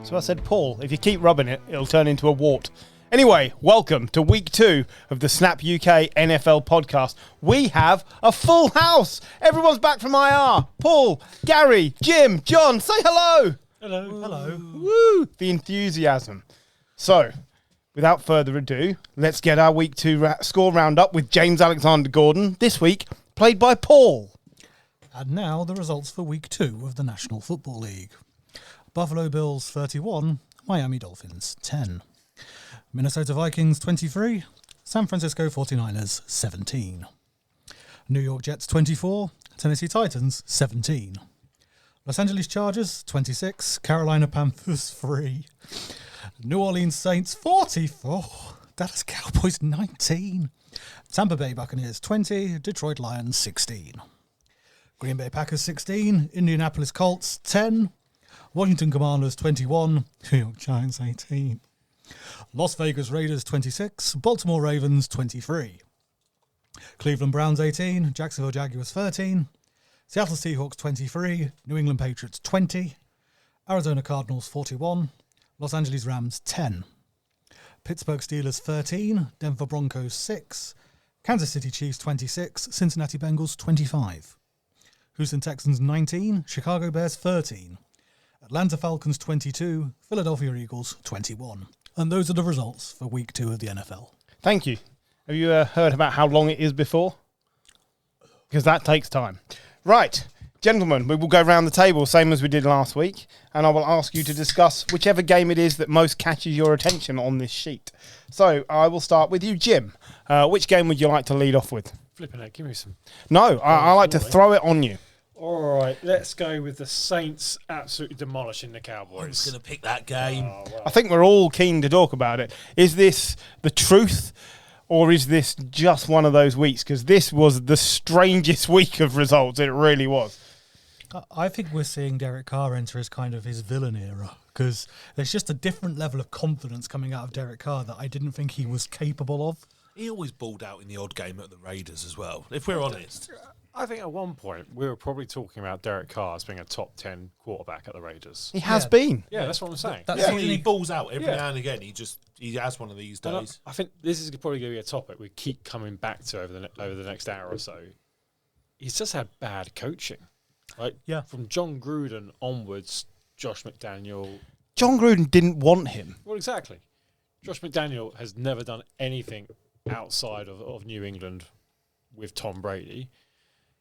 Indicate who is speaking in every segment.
Speaker 1: So I said, Paul, if you keep rubbing it, it'll turn into a wart. Anyway, welcome to week 2 of the Snap UK NFL podcast. We have a full house. Everyone's back from IR. Paul, Gary, Jim, John, say hello.
Speaker 2: Hello. Hello.
Speaker 1: Woo! The enthusiasm. So, without further ado, let's get our week 2 score roundup with James Alexander-Gordon, this week played by Paul.
Speaker 2: And now the results for week 2 of the National Football League. Buffalo Bills 31, Miami Dolphins 10. Minnesota Vikings 23, San Francisco 49ers 17. New York Jets 24, Tennessee Titans 17. Los Angeles Chargers 26, Carolina Panthers 3. New Orleans Saints 44, Dallas Cowboys 19. Tampa Bay Buccaneers 20, Detroit Lions 16. Green Bay Packers 16, Indianapolis Colts 10. Washington Commanders 21, New York Giants 18. Las Vegas Raiders 26, Baltimore Ravens 23. Cleveland Browns 18, Jacksonville Jaguars 13. Seattle Seahawks 23, New England Patriots 20. Arizona Cardinals 41, Los Angeles Rams 10. Pittsburgh Steelers 13, Denver Broncos 6. Kansas City Chiefs 26, Cincinnati Bengals 25. Houston Texans 19, Chicago Bears 13. Atlanta Falcons 22, Philadelphia Eagles 21. And those are the results for week 2 of the NFL.
Speaker 1: Thank you. Have you heard about how long it is before? Because that takes time. Right, gentlemen, we will go round the table, same as we did last week, and I will ask you to discuss whichever game it is that most catches your attention on this sheet. So I will start with you, Jim. Which game would you like to lead off with?
Speaker 3: Flipping it, give me some.
Speaker 1: No, I like to throw it on you.
Speaker 3: All right, let's go with the Saints absolutely demolishing the Cowboys.
Speaker 4: I was going to pick that game.
Speaker 3: Oh, well.
Speaker 1: I think we're all keen to talk about it. Is this the truth, or is this just one of those weeks? Because this was the strangest week of results. It really was.
Speaker 2: I think we're seeing Derek Carr enter as kind of his villain era, because there's just a different level of confidence coming out of Derek Carr that I didn't think he was capable of.
Speaker 4: He always balled out in the odd game at the Raiders as well, if we're honest.
Speaker 3: I think at one point we were probably talking about Derek Carr as being a top 10 quarterback at the Raiders.
Speaker 1: He has been.
Speaker 3: Yeah, that's what I'm saying.
Speaker 4: He balls out every now and again. He has one of these days.
Speaker 3: I think this is probably going to be a topic we keep coming back to over the next hour or so. He's just had bad coaching. Like, from John Gruden onwards, Josh McDaniel.
Speaker 1: John Gruden didn't want him.
Speaker 3: Well, exactly. Josh McDaniel has never done anything outside of New England with Tom Brady.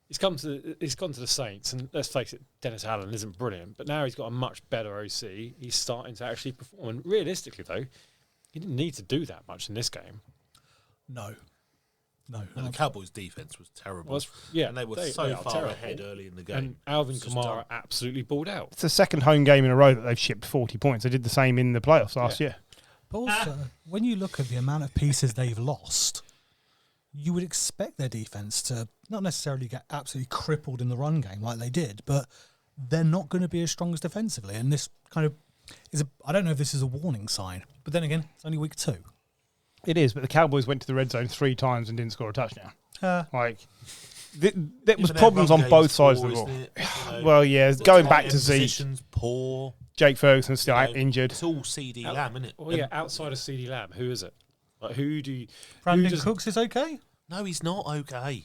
Speaker 3: He's gone to the Saints, and let's face it, Dennis Allen isn't brilliant, but now he's got a much better OC. He's starting to actually perform. And realistically, though, he didn't need to do that much in this game.
Speaker 2: No.
Speaker 4: And the Cowboys' defense was terrible.
Speaker 3: And
Speaker 4: they were so far ahead early in the game.
Speaker 3: And Alvin Kamara absolutely balled out.
Speaker 1: It's the second home game in a row that they've shipped 40 points. They did the same in the playoffs last year.
Speaker 2: But also, when you look at the amount of pieces they've lost, you would expect their defense to not necessarily get absolutely crippled in the run game like they did, but they're not going to be as strong as defensively. And this kind of is I don't know if this is a warning sign, but then again, it's only week 2.
Speaker 1: It is, but the Cowboys went to the red zone 3 times and didn't score a touchdown. There was problems on both sides of the ball. Well, yeah, going back to Zeke.
Speaker 4: Poor.
Speaker 1: Jake Ferguson's still injured.
Speaker 4: It's all CD Lamb, isn't it?
Speaker 3: Well, yeah, outside of CD Lamb, who is it? Like,
Speaker 2: Brandon Cooks is okay?
Speaker 4: No, he's not okay.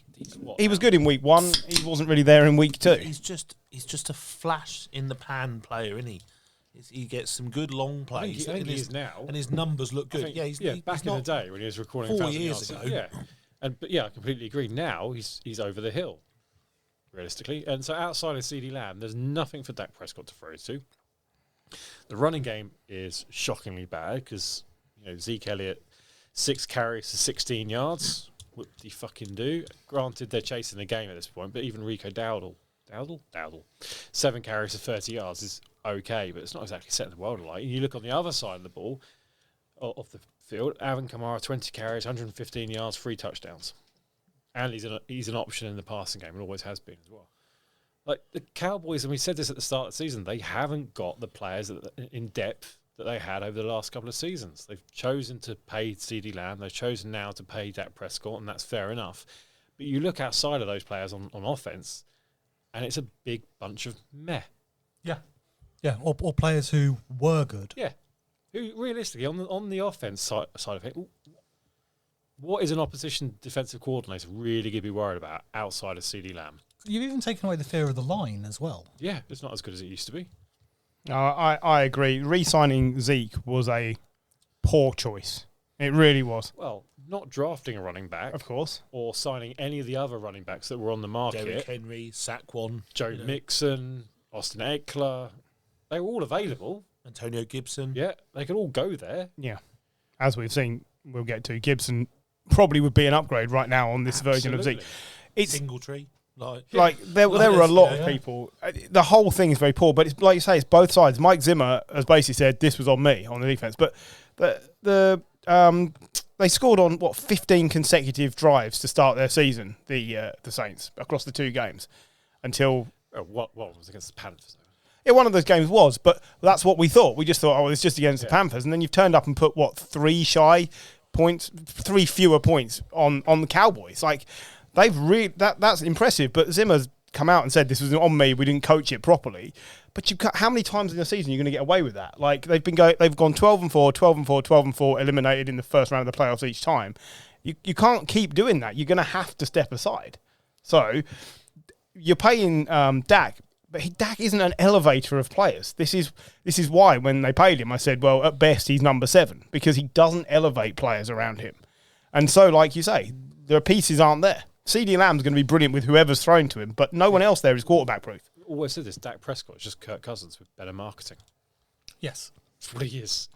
Speaker 1: He was good in week 1. He wasn't really there in week 2.
Speaker 4: He's just a flash in the pan player, isn't he? He gets some good long plays.
Speaker 3: I think he is now.
Speaker 4: And his numbers look good.
Speaker 3: Back in the day when he was recording
Speaker 4: 4 years ago.
Speaker 3: Yeah. I completely agree. Now he's over the hill, realistically. And so outside of CD Lamb, there's nothing for Dak Prescott to throw to. The running game is shockingly bad because Zeke Elliott, 6 carries for 16 yards. What did he fucking do? Granted, they're chasing the game at this point, but even Rico Dowdle, 7 carries for 30 yards is okay, but it's not exactly setting the world alight. You look on the other side of the ball, of the field, Alvin Kamara, 20 carries, 115 yards, 3 touchdowns. And he's an option in the passing game and always has been as well. Like the Cowboys, and we said this at the start of the season, they haven't got the players in depth that they had over the last couple of seasons. They've chosen to pay CeeDee Lamb. They've chosen now to pay Dak Prescott, and that's fair enough. But you look outside of those players on offense, and it's a big bunch of meh.
Speaker 2: Yeah. Yeah, or players who were good.
Speaker 3: Yeah. Who realistically on the offense side of it, what is an opposition defensive coordinator really going to be worried about outside of CD Lamb?
Speaker 2: You've even taken away the fear of the line as well.
Speaker 3: Yeah, it's not as good as it used to be.
Speaker 1: I agree. Re-signing Zeke was a poor choice. It really was.
Speaker 3: Well, not drafting a running back,
Speaker 1: Of course.
Speaker 3: or signing any of the other running backs that were on the market.
Speaker 4: Derrick Henry, Saquon,
Speaker 3: Joe Mixon, Austin Eckler, they were all available.
Speaker 4: Antonio Gibson.
Speaker 3: Yeah, they could all go there.
Speaker 1: Yeah. As we've seen, we'll get to, Gibson probably would be an upgrade right now on this version of Zeke. It's
Speaker 4: Singletree.
Speaker 1: there were a lot of people. The whole thing is very poor, but it's like you say, it's both sides. Mike Zimmer has basically said this was on me on the defense, but they scored on 15 consecutive drives to start their season. The Saints across the 2 games until
Speaker 3: What was against the Panthers?
Speaker 1: yeah, one of those games was, but that's what we thought. We just thought, it's just against the Panthers, and then you've turned up and put 3 fewer points on the Cowboys. Like they've that's impressive. But Zimmer's come out and said this was on me. We didn't coach it properly. But how many times in the season are you going to get away with that? Like they've gone 12-4, 12-4, 12-4, eliminated in the first round of the playoffs each time. You can't keep doing that. You're going to have to step aside. So you're paying Dak. But Dak isn't an elevator of players. This is why when they paid him, I said, well, at best he's number 7 because he doesn't elevate players around him. And so, like you say, the pieces aren't there. CD Lamb's going to be brilliant with whoever's thrown to him, but no one else there is quarterback proof.
Speaker 3: Always said this. Dak Prescott is just Kirk Cousins with better marketing.
Speaker 2: Yes.
Speaker 3: That's what he is.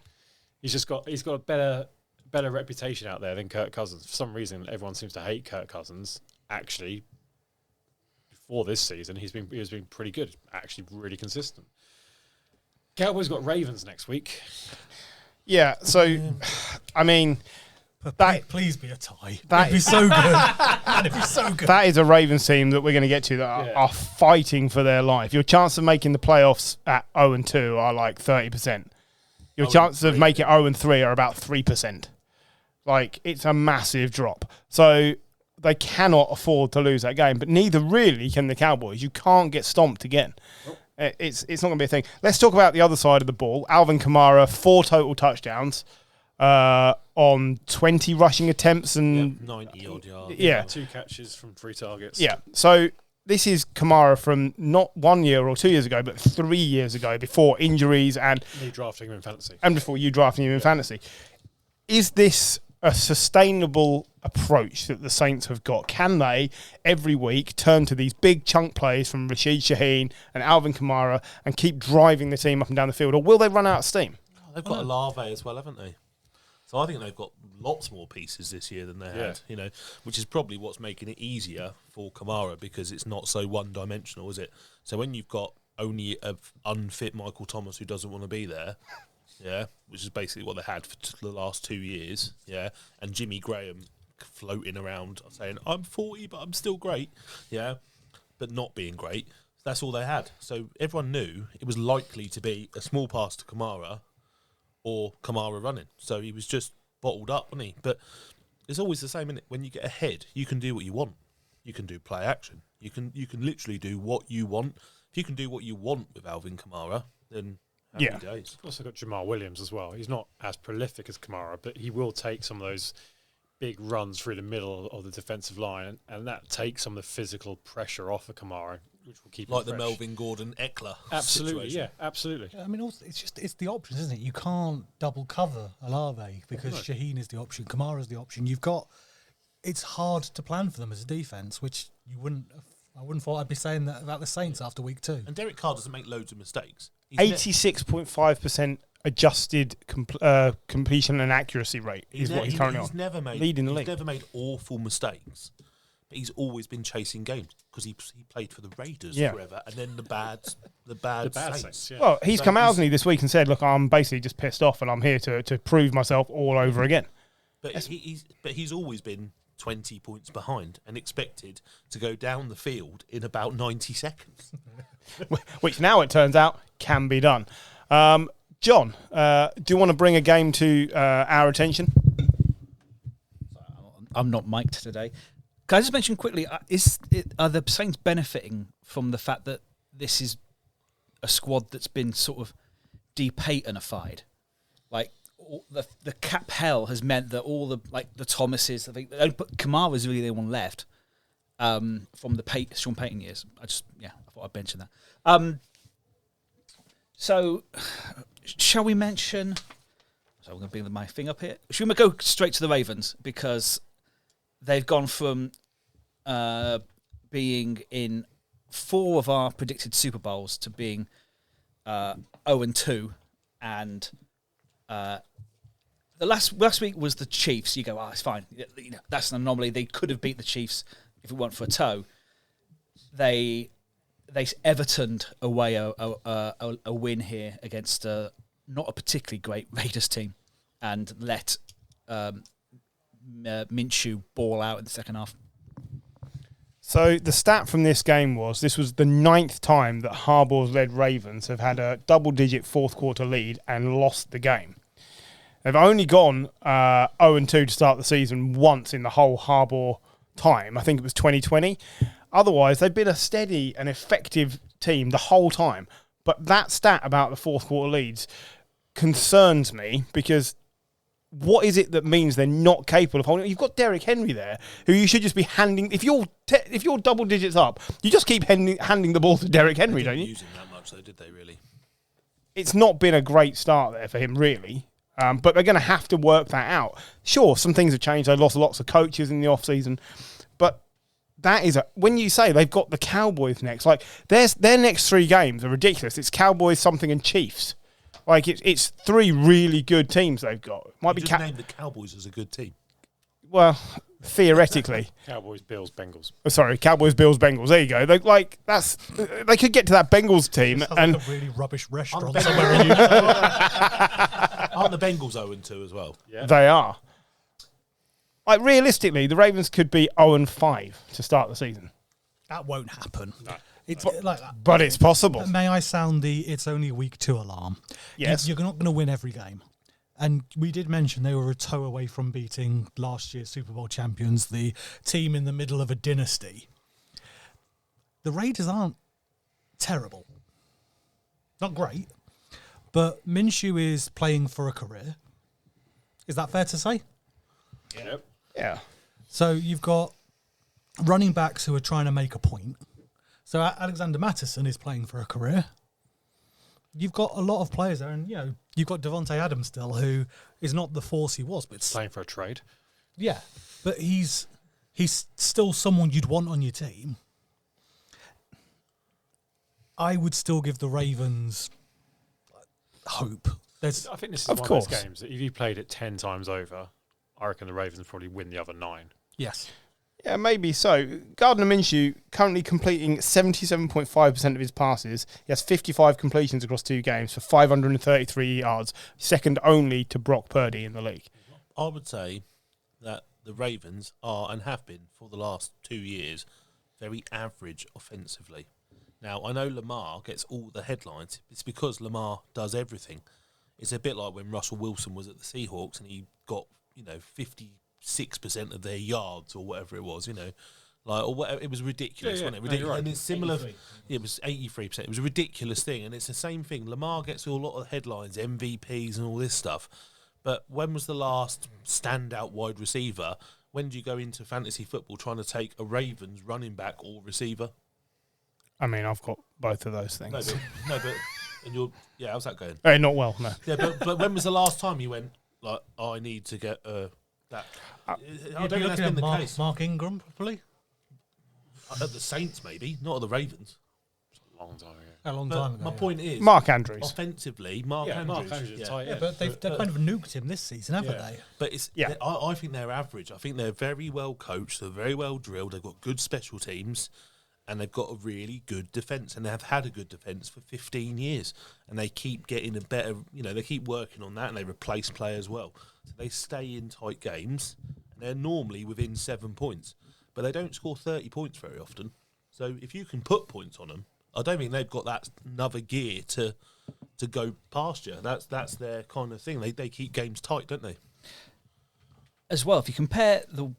Speaker 3: He's got a better reputation out there than Kirk Cousins. For some reason, everyone seems to hate Kirk Cousins. Actually, before this season, he's been pretty good. Actually, really consistent. Cowboys got Ravens next week.
Speaker 1: Yeah, so, I mean...
Speaker 2: Please be a tie. That'd be so good. That'd be so good.
Speaker 1: That is a Ravens team that we're going to get to that are fighting for their life. Your chance of making the playoffs at 0-2 are like 30%. Your chances of making it 0-3 are about 3%. Like, it's a massive drop. So they cannot afford to lose that game, but neither really can the Cowboys. You can't get stomped again. It's not going to be a thing. Let's talk about the other side of the ball. Alvin Kamara, 4 total touchdowns. On 20 rushing attempts and
Speaker 4: 90 odd yards.
Speaker 1: Yeah.
Speaker 3: 2 catches from 3 targets.
Speaker 1: Yeah. So this is Kamara from not 1 year or 2 years ago, but 3 years ago, before injuries and
Speaker 3: me drafting him in fantasy.
Speaker 1: And before you drafting him in fantasy. Is this a sustainable approach that the Saints have got? Can they, every week, turn to these big chunk plays from Rashid Shaheed and Alvin Kamara and keep driving the team up and down the field? Or will they run out of steam?
Speaker 4: They've got Olave as well, haven't they? So I think they've got lots more pieces this year than they had, which is probably what's making it easier for Kamara because it's not so one-dimensional, is it? So when you've got only an unfit Michael Thomas who doesn't want to be there, which is basically what they had for the last 2 years, and Jimmy Graham floating around saying, I'm 40, but I'm still great, but not being great. That's all they had. So everyone knew it was likely to be a small pass to Kamara or Kamara running. So he was just bottled up, wasn't he? But it's always the same, isn't it? When you get ahead, you can do what you want. You can do play action. You can literally do what you want. If you can do what you want with Alvin Kamara, then happy days.
Speaker 3: You've also got Jamal Williams as well. He's not as prolific as Kamara, but he will take some of those big runs through the middle of the defensive line, and that takes some of the physical pressure off of Kamara, which will keep him
Speaker 4: like the
Speaker 3: fresh.
Speaker 4: Melvin Gordon Eckler
Speaker 3: Absolutely,
Speaker 4: situation.
Speaker 3: absolutely.
Speaker 2: I mean, also, it's the options, isn't it? You can't double cover Olave because Shaheen is the option, Kamara is the option. It's hard to plan for them as a defense, which I wouldn't thought I'd be saying that about the Saints after week 2.
Speaker 4: And Derek Carr doesn't make loads of mistakes.
Speaker 1: 86.5% adjusted completion and accuracy rate is what he's currently on. Leading the league.
Speaker 4: He's never made awful mistakes, but he's always been chasing games because he played for the Raiders forever, and then the bad Saints.
Speaker 3: Yeah.
Speaker 1: Well, he's come out, hasn't he, this week and said, look, I'm basically just pissed off and I'm here to prove myself all over again.
Speaker 4: But he's always been 20 points behind and expected to go down the field in about 90 seconds.
Speaker 1: Which now it turns out can be done. John, do you want to bring a game to our attention?
Speaker 5: I'm not mic'd today. Can I just mention quickly, are the Saints benefiting from the fact that this is a squad that's been sort of de-Paytonified. Like the cap hell has meant that all the Thomases, I think Kamara's really the one left from the Sean Payton years. I thought I'd mention that. So, shall we mention? So I'm going to bring my thing up here. Should we go straight to the Ravens because they've gone from being in 4 of our predicted Super Bowls to being 0-2, and the last week was the Chiefs. You go, it's fine. That's an anomaly. They could have beat the Chiefs if it weren't for a toe. They Evertoned away a win here against not a particularly great Raiders team, and let Minshew ball out in the second half.
Speaker 1: So the stat from this game was this was the 9th time that Harbaugh's led Ravens have had a double-digit fourth quarter lead and lost the game. They've only gone 0-2 to start the season once in the whole Harbaugh time. I think it was 2020. Otherwise, they've been a steady and effective team the whole time. But that stat about the fourth quarter leads concerns me because what is it that means they're not capable of holding? You've got Derrick Henry there, who you should just be handing. If you're double digits up, you just keep handing the ball to Derrick Henry, don't you?
Speaker 4: Use him that much, though, did they really?
Speaker 1: It's not been a great start there for him, really. But they're going to have to work that out. Sure, some things have changed. They lost lots of coaches in the off season, but that is when you say they've got the Cowboys next, like their next 3 games are ridiculous. It's Cowboys, something, and Chiefs. Like it's 3 really good teams they've got.
Speaker 4: Might be named the Cowboys as a good team.
Speaker 1: Well, theoretically,
Speaker 3: Cowboys, Bills, Bengals.
Speaker 1: Oh, sorry, Cowboys, Bills, Bengals. There you go. They could get to that Bengals team and
Speaker 2: like a really rubbish restaurant
Speaker 4: Aren't
Speaker 2: somewhere in
Speaker 4: Aren't the Bengals 0-2 as well?
Speaker 3: Yeah.
Speaker 1: They are. Like realistically, the Ravens could be 0-5 to start the season.
Speaker 2: That won't happen.
Speaker 3: No.
Speaker 2: It's like that.
Speaker 1: But it's possible.
Speaker 2: May I sound the "it's only week 2" alarm?
Speaker 1: Yes.
Speaker 2: You're not going to win every game. And we did mention they were a toe away from beating last year's Super Bowl champions, the team in the middle of a dynasty. The Raiders aren't terrible. Not great. But Minshew is playing for a career. Is that fair to say?
Speaker 3: Yep.
Speaker 1: Yeah.
Speaker 2: So you've got running backs who are trying to make a point. So Alexander Mattison is playing for a career. You've got a lot of players there, and you've got Devontae Adams still, who is not the force he was, but
Speaker 3: Playing for a trade.
Speaker 2: yeah, but he's still someone you'd want on your team. I would still give the Ravens hope.
Speaker 3: I think this is
Speaker 1: Of
Speaker 3: one
Speaker 1: course.
Speaker 3: of those games that if you played it 10 times over, I reckon the Ravens probably win the other 9.
Speaker 2: Yes.
Speaker 1: Yeah, maybe so. Gardner Minshew currently completing 77.5% of his passes. He has 55 completions across 2 games for 533 yards, second only to Brock Purdy in the league.
Speaker 4: I would say that the Ravens are and have been for the last 2 years very average offensively. Now, I know Lamar gets all the headlines. It's because Lamar does everything. It's a bit like when Russell Wilson was at the Seahawks and he got 56% of their yards or whatever it was, or whatever. It was ridiculous, wasn't it? Ridiculous.
Speaker 3: Right.
Speaker 4: And it's similar.
Speaker 5: 83.
Speaker 4: It was 83%. It was a ridiculous thing, and it's the same thing. Lamar gets a lot of headlines, MVPs, and all this stuff. But when was the last standout wide receiver? When do you go into fantasy football trying to take a Ravens running back or receiver?
Speaker 1: I mean, I've got both of those things.
Speaker 4: No, but and how's that going?
Speaker 1: Not well, no.
Speaker 4: Yeah, but when was the last time you went like, I need to get that? I don't think that's been the case.
Speaker 2: Mark Ingram, probably.
Speaker 4: At the Saints, maybe, not at the Ravens.
Speaker 3: A long time ago.
Speaker 2: A long
Speaker 4: But
Speaker 2: time ago.
Speaker 4: my point is,
Speaker 1: Mark Andrews.
Speaker 4: offensively, Mark Andrews.
Speaker 3: Andrews, tight
Speaker 2: Yeah,
Speaker 3: end.
Speaker 2: but they've kind of nuked him this season, haven't
Speaker 3: Yeah.
Speaker 2: they?
Speaker 4: But it's I think they're average. I think they're very well coached. They're very well drilled. They've got good special teams, and they've got a really good defence. And they've had a good defence for 15 years, and they keep getting a better. They keep working on that, and they replace players well. So they stay in tight games, and they're normally within 7 points, but they don't score 30 points very often. So if you can put points on them, I don't think they've got that another gear to go past you. That's their kind of thing. They keep games tight, don't they?
Speaker 5: As well, if you compare the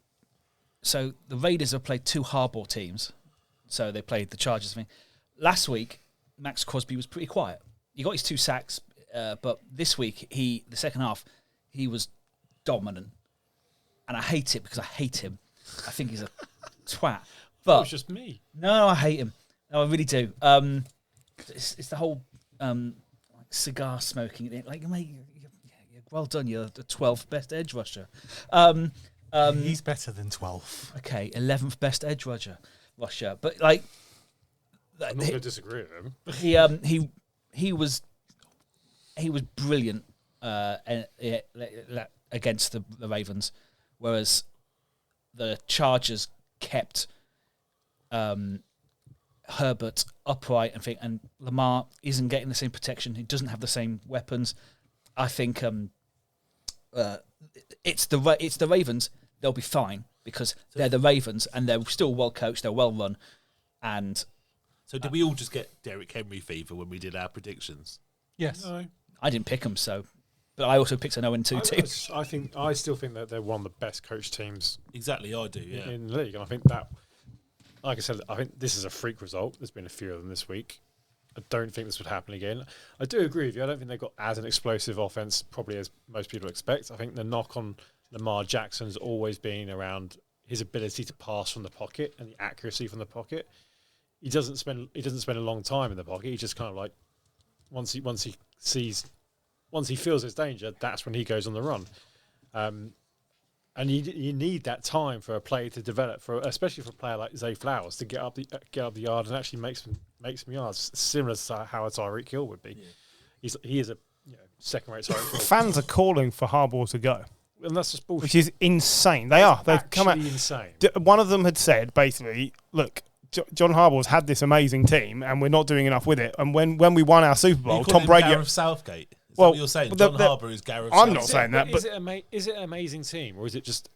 Speaker 5: Raiders have played 2 Harbaugh teams, so they played the Chargers. Last week, Max Crosby was pretty quiet. He got his 2 sacks, but this week, the second half, he was dominant. And I hate it because I hate him. I think he's a twat. But
Speaker 3: It's just me.
Speaker 5: no, I hate him. No, I really do. It's the whole cigar smoking thing. Like, mate, well done. You're the 12th best edge rusher.
Speaker 2: He's better than 12.
Speaker 5: Okay, 11th best edge rusher. But like,
Speaker 3: I'm not going to disagree with him.
Speaker 5: he was brilliant against the Ravens, whereas the Chargers kept Herbert upright and Lamar isn't getting the same protection. He doesn't have the same weapons. I think it's the Ravens. They'll be fine because they're the Ravens and they're still well coached. They're well run, and
Speaker 4: So did we all just get Derrick Henry fever when we did our predictions?
Speaker 2: Yes.
Speaker 3: No.
Speaker 5: I didn't pick them. But I also picked an 0-2 team.
Speaker 3: I still think that they're one of the best coached teams
Speaker 4: Exactly, I do, yeah.
Speaker 3: in the league, and I think that, like I said, I think this is a freak result. There's been a few of them this week. I don't think this would happen again. I do agree with you. I don't think they've got as an explosive offense, probably as most people expect. I think the knock on Lamar Jackson's always been around his ability to pass from the pocket and the accuracy from the pocket. He doesn't spend a long time in the pocket. He just kind of like once he feels there's danger, that's when he goes on the run. And you need that time for a player to develop, especially for a player like Zay Flowers to get up the yard and actually make some yards, similar to how a Tyreek Hill would be. Yeah. He is a second-rate Tyreek Hill.
Speaker 1: Fans are calling for Harbaugh to go,
Speaker 3: and that's just bullshit.
Speaker 1: which is insane. They've come out.
Speaker 3: Insane.
Speaker 1: One of them had said basically, look, John Harbaugh's had this amazing team, and we're not doing enough with it. And when we won our Super Bowl, Tom Brady.
Speaker 4: Gareth Southgate. Is
Speaker 1: Well,
Speaker 4: that what you're saying?
Speaker 1: but
Speaker 4: John Harbaugh is Gareth Southgate.
Speaker 1: I'm not saying that, but
Speaker 3: Is it an amazing team, or is it just?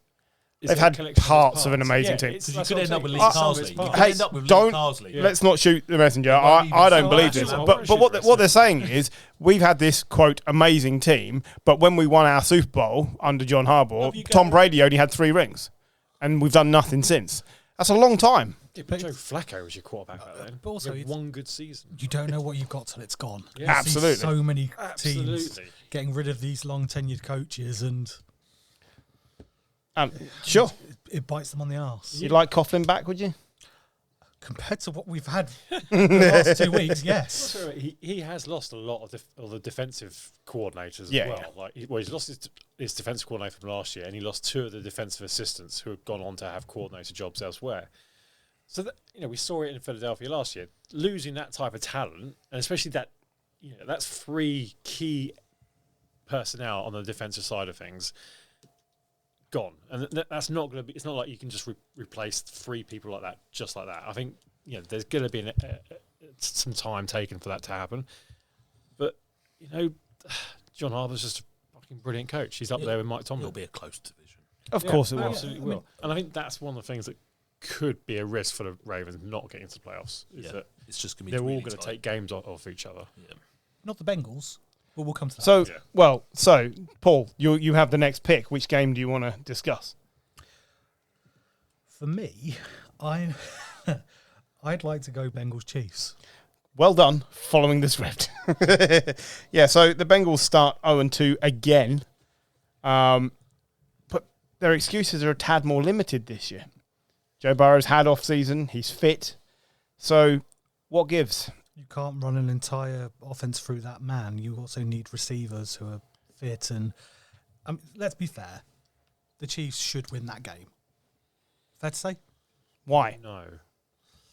Speaker 1: they've had parts of an amazing team.
Speaker 4: Because you could end up with Lee
Speaker 1: saying.
Speaker 4: Carsley. You could
Speaker 1: Hey,
Speaker 4: end up with Lee
Speaker 1: don't
Speaker 4: Carsley.
Speaker 1: let's not shoot the messenger.
Speaker 4: won't even
Speaker 1: I don't
Speaker 4: say
Speaker 1: believe
Speaker 4: that.
Speaker 1: this.
Speaker 3: I
Speaker 1: But
Speaker 3: won't
Speaker 1: what they're saying is we've had this quote amazing team, but when we won our Super Bowl under John Harbaugh, Tom Brady only had 3 rings, and we've done nothing since. That's a long time.
Speaker 3: Yeah, but Joe Flacco was your quarterback back then.
Speaker 2: But also,
Speaker 3: You had one good season.
Speaker 2: You don't know what you've got till it's gone.
Speaker 3: Yeah.
Speaker 2: You see
Speaker 1: Absolutely.
Speaker 2: so many teams
Speaker 3: Absolutely.
Speaker 2: getting rid of these long tenured coaches, and
Speaker 1: Sure.
Speaker 2: it bites them on the arse.
Speaker 1: You'd like Coughlin back, would you?
Speaker 2: Compared to what we've had the last 2 weeks, yes.
Speaker 3: So he has lost a lot of the defensive coordinators as
Speaker 1: Yeah,
Speaker 3: well.
Speaker 1: yeah.
Speaker 3: Like he's lost his defensive coordinator from last year, and he lost 2 of the defensive assistants who have gone on to have coordinator jobs elsewhere. So that, we saw it in Philadelphia last year. Losing that type of talent, and especially that, that's 3 key personnel on the defensive side of things gone, and that's not going to be. It's not like you can just replace 3 people like that, just like that. I think there's going to be some time taken for that to happen. But John Harbaugh's just a fucking brilliant coach. He's up there with Mike Tomlin.
Speaker 4: It'll be a close division.
Speaker 1: Of course it will.
Speaker 3: Absolutely will. And I think that's one of the things that could be a risk for the Ravens not getting into the playoffs. Is that
Speaker 4: It's just going to be
Speaker 3: they're all
Speaker 4: really
Speaker 3: going to
Speaker 4: tight.
Speaker 3: take games off each other.
Speaker 4: Yeah.
Speaker 2: Not the Bengals, but we'll come to that.
Speaker 1: So Paul, you have the next pick. Which game do you want to discuss?
Speaker 2: For me, I'd like to go Bengals Chiefs.
Speaker 1: Well done, following the script. Yeah, so the Bengals start 0-2 again. But their excuses are a tad more limited this year. Joe Burrow's had off season, he's fit. So what gives?
Speaker 2: You can't run an entire offense through that man. You also need receivers who are fit. And let's be fair, the Chiefs should win that game. Fair to say?
Speaker 1: Why?
Speaker 3: No.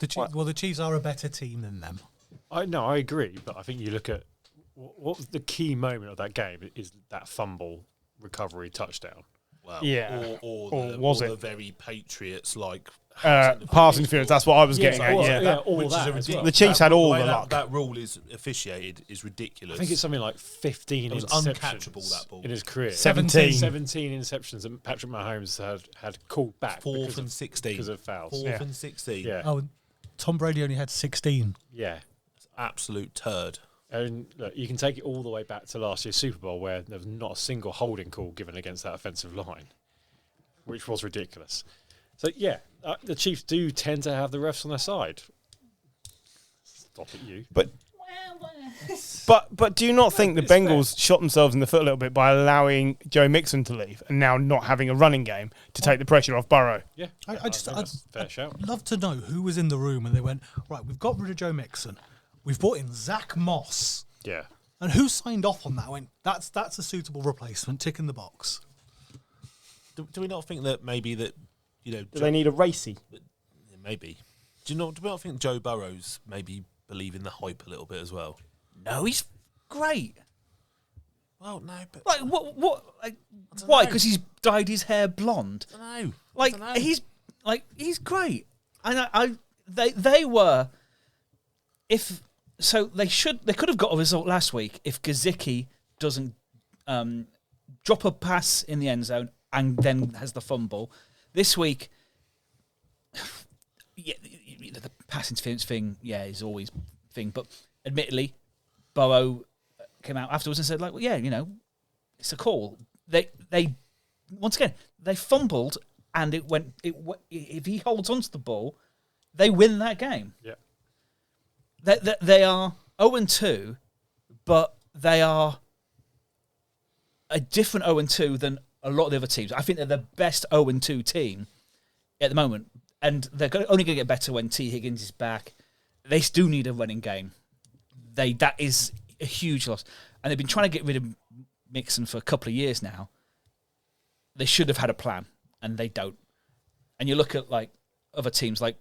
Speaker 2: The Chiefs are a better team than them.
Speaker 3: I agree, but I think you look at what was the key moment of that game is that fumble recovery touchdown.
Speaker 4: Well,
Speaker 1: Yeah.
Speaker 4: or
Speaker 1: was
Speaker 4: the
Speaker 1: it?
Speaker 4: very Patriots-like
Speaker 1: Pass interference, that's what I was getting
Speaker 3: Yeah,
Speaker 1: at.
Speaker 3: well,
Speaker 1: Yeah.
Speaker 3: yeah. all
Speaker 4: which
Speaker 3: that
Speaker 4: is
Speaker 3: as
Speaker 4: ridiculous.
Speaker 3: well.
Speaker 1: The Chiefs had all
Speaker 4: way
Speaker 1: the
Speaker 4: that,
Speaker 1: luck.
Speaker 4: That rule is officiated is ridiculous.
Speaker 3: I think it's something like 15
Speaker 4: It was
Speaker 3: interceptions
Speaker 4: uncatchable, that ball.
Speaker 3: in his career.
Speaker 1: 17.
Speaker 3: 17 interceptions that Patrick Mahomes had called back
Speaker 4: 4th and 16
Speaker 3: because of fouls.
Speaker 4: 4th
Speaker 1: Yeah.
Speaker 4: and 16.
Speaker 3: Yeah.
Speaker 2: Oh, Tom Brady only had 16.
Speaker 3: Yeah.
Speaker 4: Absolute turd.
Speaker 3: And look, you can take it all the way back to last year's Super Bowl where there was not a single holding call given against that offensive line, which was ridiculous. So, yeah, the Chiefs do tend to have the refs on their side. Stop it, you.
Speaker 1: But But do you not think the Bengals shot themselves in the foot a little bit by allowing Joe Mixon to leave and now not having a running game to take the pressure off Burrow?
Speaker 3: Yeah,
Speaker 2: I'd
Speaker 3: fair shout.
Speaker 2: love to know who was in the room and they went, right, we've got rid of Joe Mixon. We've brought in Zach Moss.
Speaker 3: Yeah.
Speaker 2: And who signed off on that? Went, that's a suitable replacement, tick in the box.
Speaker 4: Do we not think that maybe that,
Speaker 1: Do they need a racy?
Speaker 4: maybe. Do we not think Joe Burrow's maybe believing the hype a little bit as well?
Speaker 5: No, he's great.
Speaker 4: Well, no, but
Speaker 5: Like what? Like why? Because he's dyed his hair blonde.
Speaker 4: I don't know.
Speaker 5: Like
Speaker 4: I don't know.
Speaker 5: he's great. And they were. If so, they could have got a result last week if Gesicki doesn't drop a pass in the end zone and then has the fumble. This week, yeah, the pass interference thing, is always a thing. But admittedly, Burrow came out afterwards and said, like, well, yeah, it's a call. They once again they fumbled and it went. If he holds onto the ball, they win that game.
Speaker 3: Yeah.
Speaker 5: They are 0-2, but they are a different 0-2 than a lot of the other teams. I think they're the best 0-2 team at the moment, and they're only going to get better when T. Higgins is back. They still need a running game. That is a huge loss, and they've been trying to get rid of Mixon for a couple of years now. They should have had a plan, and they don't. And you look at like other teams, like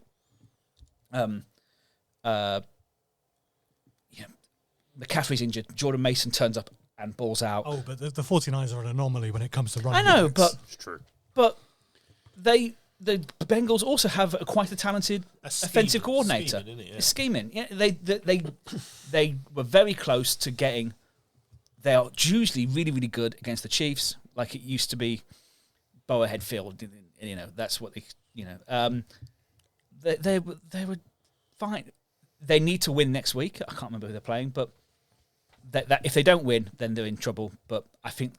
Speaker 5: McCaffrey's injured. Jordan Mason turns up and balls out.
Speaker 2: Oh, but the 49ers are an anomaly when it comes to running.
Speaker 5: I know,
Speaker 2: backs.
Speaker 5: but
Speaker 3: It's true.
Speaker 5: But the Bengals also have quite a talented offensive coordinator.
Speaker 4: Scheming, isn't it? Yeah.
Speaker 5: Scheming. Yeah, they were very close to getting. They are usually really, really good against the Chiefs, like it used to be. Bowerhead Field, that's what they. They were fine. They need to win next week. I can't remember who they're playing, but that if they don't win, then they're in trouble. But I think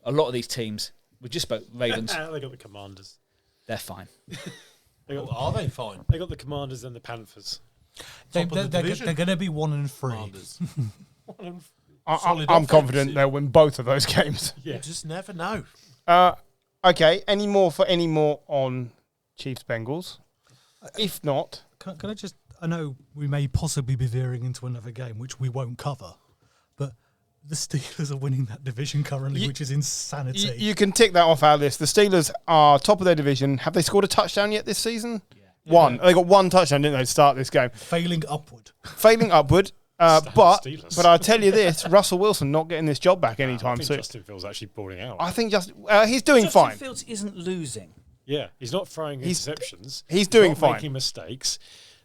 Speaker 5: a lot of these teams, we just spoke Ravens,
Speaker 3: They got the Commanders.
Speaker 5: they're fine.
Speaker 4: Are they fine?
Speaker 3: They got the Commanders and the Panthers.
Speaker 2: They're
Speaker 4: Top of the division.
Speaker 2: going to be 1-3.
Speaker 4: Commanders. Solid
Speaker 1: I'm
Speaker 4: offense.
Speaker 1: confident they'll win both of those games.
Speaker 3: Yeah.
Speaker 4: You just never know.
Speaker 1: Okay, any more on Chiefs Bengals? If not,
Speaker 2: Can I just... I know we may possibly be veering into another game, which we won't cover, but the Steelers are winning that division currently, which is insanity.
Speaker 1: you can tick that off our list. The Steelers are top of their division. Have they scored a touchdown yet this season? Yeah. One. They got one touchdown, didn't they, to start this game?
Speaker 2: Failing upward.
Speaker 1: Failing upward.
Speaker 3: Steelers.
Speaker 1: But I'll tell you this, Russell Wilson not getting this job back
Speaker 3: I
Speaker 1: anytime
Speaker 3: think
Speaker 1: soon.
Speaker 3: Justin Fields actually balling out.
Speaker 1: I think he's doing
Speaker 5: Justin
Speaker 1: fine.
Speaker 5: Fields isn't losing.
Speaker 3: Yeah, he's not throwing interceptions.
Speaker 1: He's doing
Speaker 3: not
Speaker 1: fine.
Speaker 3: Making mistakes.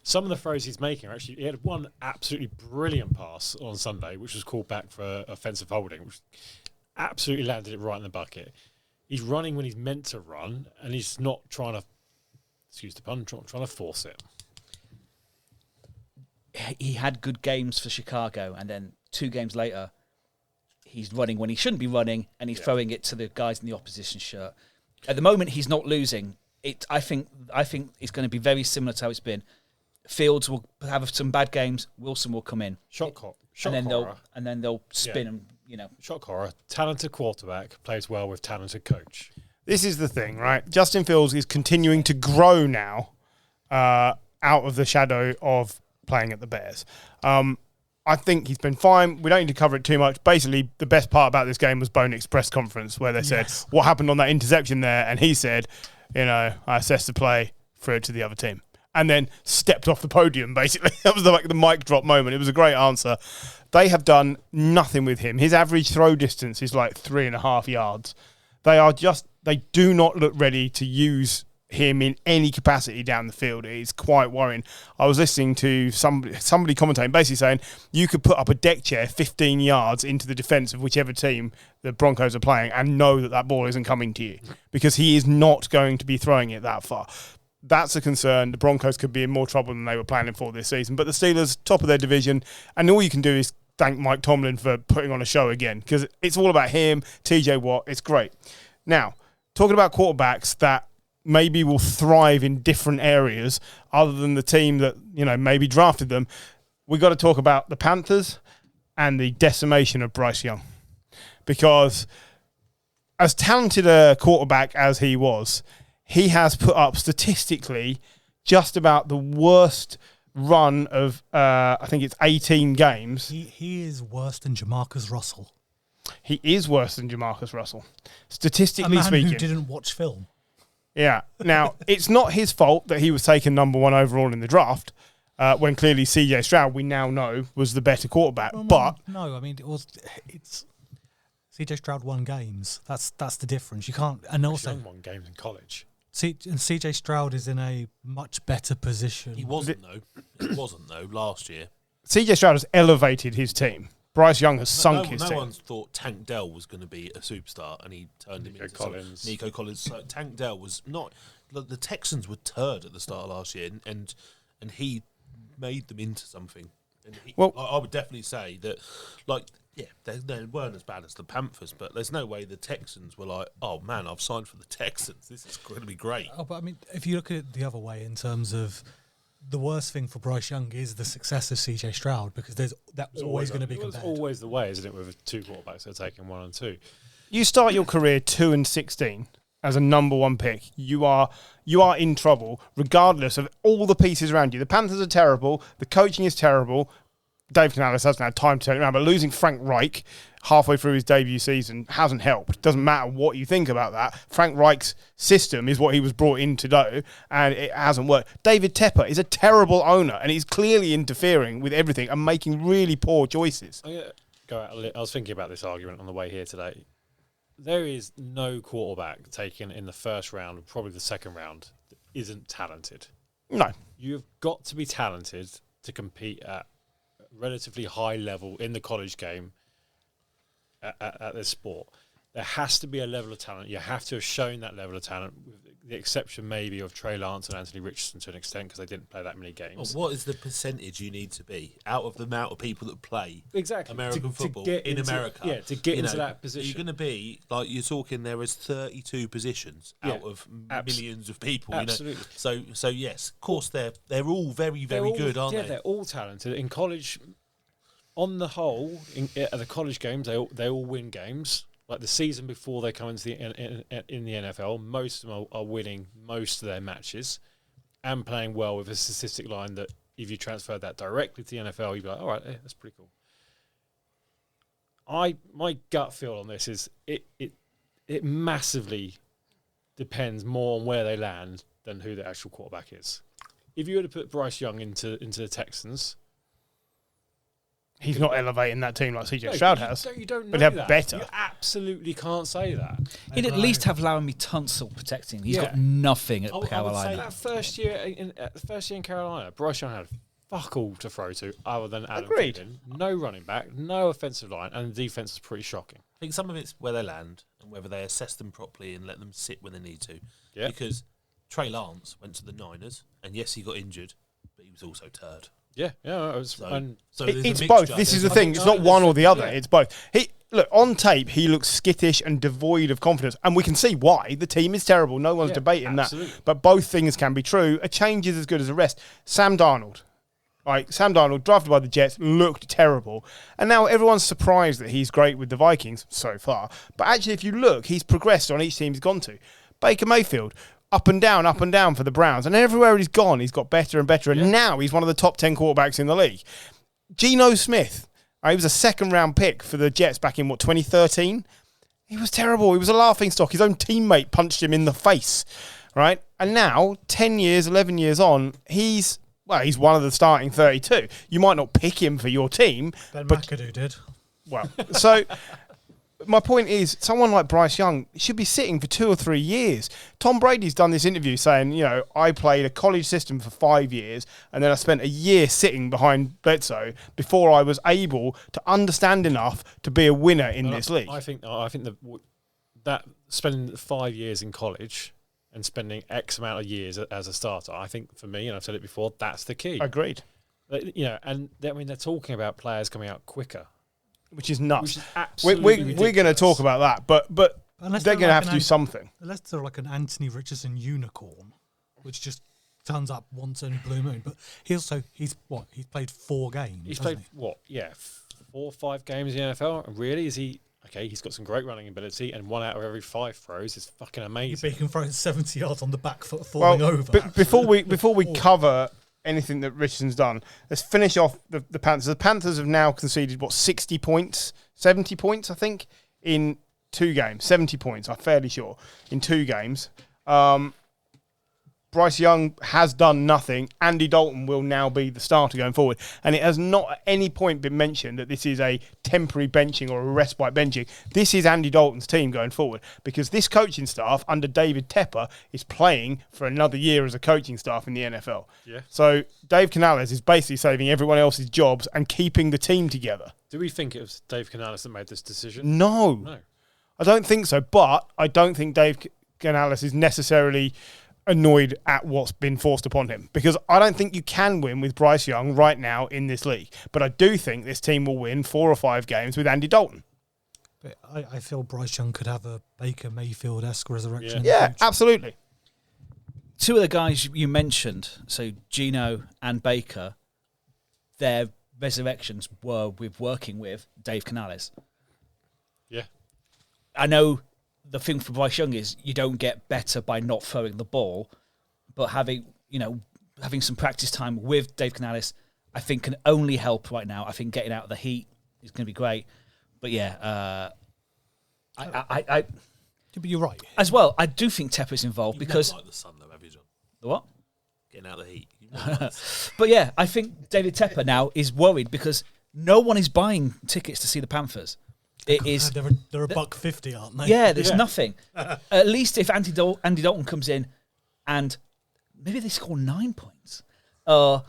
Speaker 3: Some of the throws he's making are actually. He had one absolutely brilliant pass on Sunday, which was called back for offensive holding, which absolutely landed it right in the bucket. He's running when he's meant to run, and he's not trying to. Excuse the pun. Trying to force it.
Speaker 5: He had good games for Chicago, and then 2 games later, he's running when he shouldn't be running, and he's throwing it to the guys in the opposition shirt. At the moment, he's not losing. I think it's going to be very similar to how it's been. Fields will have some bad games. Wilson will come in,
Speaker 3: Shock
Speaker 5: and
Speaker 3: horror.
Speaker 5: then they'll spin and
Speaker 3: Shock horror. Talented quarterback plays well with talented coach.
Speaker 1: This is the thing, right? Justin Fields is continuing to grow now out of the shadow of playing at the Bears. I think he's been fine. We don't need to cover it too much. Basically, the best part about this game was Bonick's press conference where they said, what happened on that interception there? And he said, I assessed the play, threw it to the other team. And then stepped off the podium, basically. That was the mic drop moment. It was a great answer. They have done nothing with him. His average throw distance is like 3.5 yards. They do not look ready to use him in any capacity down the field. It is quite worrying. I was listening to somebody commentating, basically saying you could put up a deck chair 15 yards into the defense of whichever team the Broncos are playing and know that ball isn't coming to you because he is not going to be throwing it that far. That's a concern. The Broncos could be in more trouble than they were planning for this season. But the Steelers, top of their division, and all you can do is thank Mike Tomlin for putting on a show again because it's all about him, TJ Watt. It's great. Now, talking about quarterbacks that maybe will thrive in different areas other than the team that, maybe drafted them, we got to talk about the Panthers. and the decimation of Bryce Young. Because as talented a quarterback as he was, he has put up statistically just about the worst run of, I think it's 18 games.
Speaker 2: He is worse than Jamarcus Russell.
Speaker 1: He is worse than Jamarcus Russell, statistically
Speaker 2: a man
Speaker 1: speaking.
Speaker 2: who didn't watch film.
Speaker 1: Yeah. Now, it's not his fault that he was taken number 1 overall in the draft, when clearly CJ Stroud, we now know, was the better quarterback. But
Speaker 2: no, I mean it's CJ Stroud won games. That's the difference. You can't, and also
Speaker 3: Young won games in college.
Speaker 2: and CJ Stroud is in a much better position.
Speaker 4: He wasn't though last year.
Speaker 1: CJ Stroud has elevated his team. Bryce Young has sunk his
Speaker 4: no
Speaker 1: team.
Speaker 4: one thought Tank Dell was going to be a superstar, and he turned him into Nico Collins. So Tank Dell was not. Look, the Texans were turd at the start of last year, and he made them into something. And I would definitely say that, they weren't as bad as the Panthers, but there's no way the Texans were like, oh man, I've signed for the Texans. This is going to be great.
Speaker 2: Oh, but I mean, if you look at it the other way in terms of the worst thing for Bryce Young is the success of CJ Stroud, because that's always going to be compared.
Speaker 3: It's always the way, isn't it, with 2 quarterbacks that are taking 1 and 2.
Speaker 1: You start your career 2-16 as a number 1 pick. You are in trouble, regardless of all the pieces around you. The Panthers are terrible. The coaching is terrible. Dave Canales hasn't had time to turn it around, but losing Frank Reich halfway through his debut season hasn't helped. Doesn't matter what you think about that. Frank Reich's system is what he was brought in to do, and it hasn't worked. David Tepper is a terrible owner, and he's clearly interfering with everything and making really poor choices.
Speaker 3: I was thinking about this argument on the way here today. There is no quarterback taken in the first round, probably the second round, that isn't talented.
Speaker 1: No.
Speaker 3: You've got to be talented to compete at a relatively high level in the college game at this sport. There has to be a level of talent. You have to have shown that level of talent, with the exception maybe of Trey Lance and Anthony Richardson to an extent, because they didn't play that many games.
Speaker 4: Well, what is the percentage you need to be out of the amount of people that play American football
Speaker 3: in
Speaker 4: America?
Speaker 3: Yeah, to get into that position.
Speaker 4: You're going to be, like you're talking, there is 32 positions out of millions of people.
Speaker 3: Absolutely.
Speaker 4: So yes, of course, they're all very, very good, aren't they?
Speaker 3: Yeah, they're all talented. In college, on the whole, at the college games, they all win games. Like the season before they come into in the NFL, most of them are winning most of their matches and playing well with a statistic line that if you transfer that directly to the NFL, you'd be like, all right, that's pretty cool. My gut feel on this is it massively depends more on where they land than who the actual quarterback is. If you were to put Bryce Young into the Texans,
Speaker 1: he's not elevating that team like CJ Stroud has.
Speaker 3: You don't know
Speaker 1: but they're
Speaker 3: that.
Speaker 1: better.
Speaker 3: You absolutely can't say that.
Speaker 5: He'd at least have Laramie Tunsil protecting. He's got nothing at Carolina.
Speaker 3: That first year in Carolina, Bryce Young had fuck all to throw to other than Adam
Speaker 1: Agreed.
Speaker 3: Thielen. No running back, no offensive line, and the defense is pretty shocking.
Speaker 4: I think some of it's where they land and whether they assess them properly and let them sit when they need to.
Speaker 3: Yeah.
Speaker 4: Because Trey Lance went to the Niners, and yes, he got injured, but he was also turd.
Speaker 3: Yeah.
Speaker 1: It's both. This is the thing. It's not one or the other.
Speaker 3: Yeah.
Speaker 1: It's both. Look, on tape, he looks skittish and devoid of confidence. And we can see why. The team is terrible. No one's debating
Speaker 3: absolutely.
Speaker 1: that. But both things can be true. A change is as good as a rest. Sam Darnold, drafted by the Jets, looked terrible. And now everyone's surprised that he's great with the Vikings so far. But actually, if you look, he's progressed on each team he's gone to. Baker Mayfield, up and down for the Browns. And everywhere he's gone, he's got better and better. And now he's one of the top 10 quarterbacks in the league. Geno Smith, he was a second-round pick for the Jets back in, 2013? He was terrible. He was a laughingstock. His own teammate punched him in the face, right? And now, 10 years, 11 years on, he's one of the starting 32. You might not pick him for your team.
Speaker 2: Ben McAdoo did.
Speaker 1: Well, so my point is, someone like Bryce Young should be sitting for 2 or 3 years. Tom Brady's done this interview saying, I played a college system for 5 years, and then I spent a year sitting behind Bledsoe before I was able to understand enough to be a winner in this league.
Speaker 3: I think that spending 5 years in college and spending X amount of years as a starter, I think for me, and I've said it before, that's the key.
Speaker 1: Agreed.
Speaker 3: And they're talking about players coming out quicker.
Speaker 1: Which is nuts.
Speaker 3: We're
Speaker 1: going to talk about that, but they're going to have to do something.
Speaker 2: Unless they're like an Anthony Richardson unicorn, which just turns up once in a blue moon. But he's played 4 games.
Speaker 3: He's
Speaker 2: hasn't
Speaker 3: played what? Yeah, 4 or 5 games in the NFL. And really, is he okay? He's got some great running ability, and 1 out of every 5 throws is fucking amazing.
Speaker 2: He can throw 70 yards on the back foot, falling over.
Speaker 1: Before we cover anything that Richardson's done, let's finish off the Panthers. The Panthers have now conceded 70 points, I think, in 2 games. 70 points, I'm fairly sure, in 2 games. Bryce Young has done nothing. Andy Dalton will now be the starter going forward. And it has not at any point been mentioned that this is a temporary benching or a respite benching. This is Andy Dalton's team going forward, because this coaching staff under David Tepper is playing for another year as a coaching staff in the NFL.
Speaker 3: Yeah.
Speaker 1: So Dave Canales is basically saving everyone else's jobs and keeping the team together.
Speaker 3: Do we think it was Dave Canales that made this decision?
Speaker 1: No. I don't think so. But I don't think Dave Canales is necessarily annoyed at what's been forced upon him, because I don't think you can win with Bryce Young right now in this league. But I do think this team will win 4 or 5 games with Andy Dalton.
Speaker 2: But I feel Bryce Young could have a Baker Mayfield-esque resurrection.
Speaker 1: Yeah, absolutely.
Speaker 5: 2 of the guys you mentioned, so Gino and Baker, their resurrections were with working with Dave Canales.
Speaker 3: Yeah.
Speaker 5: I know the thing for Bryce Young is you don't get better by not throwing the ball, but having some practice time with Dave Canales, I think can only help right now. I think getting out of the heat is going to be great. But yeah,
Speaker 2: but you're right.
Speaker 5: As well, I do think Tepper's involved because
Speaker 4: like the sun, though, have you, John?
Speaker 5: The what?
Speaker 4: Getting out of the heat.
Speaker 5: But yeah, I think David Tepper now is worried because no one is buying tickets to see the Panthers. It is.
Speaker 2: They're $1.50, aren't they?
Speaker 5: Yeah, there's nothing. At least if Andy Dalton comes in and maybe they score 9 points or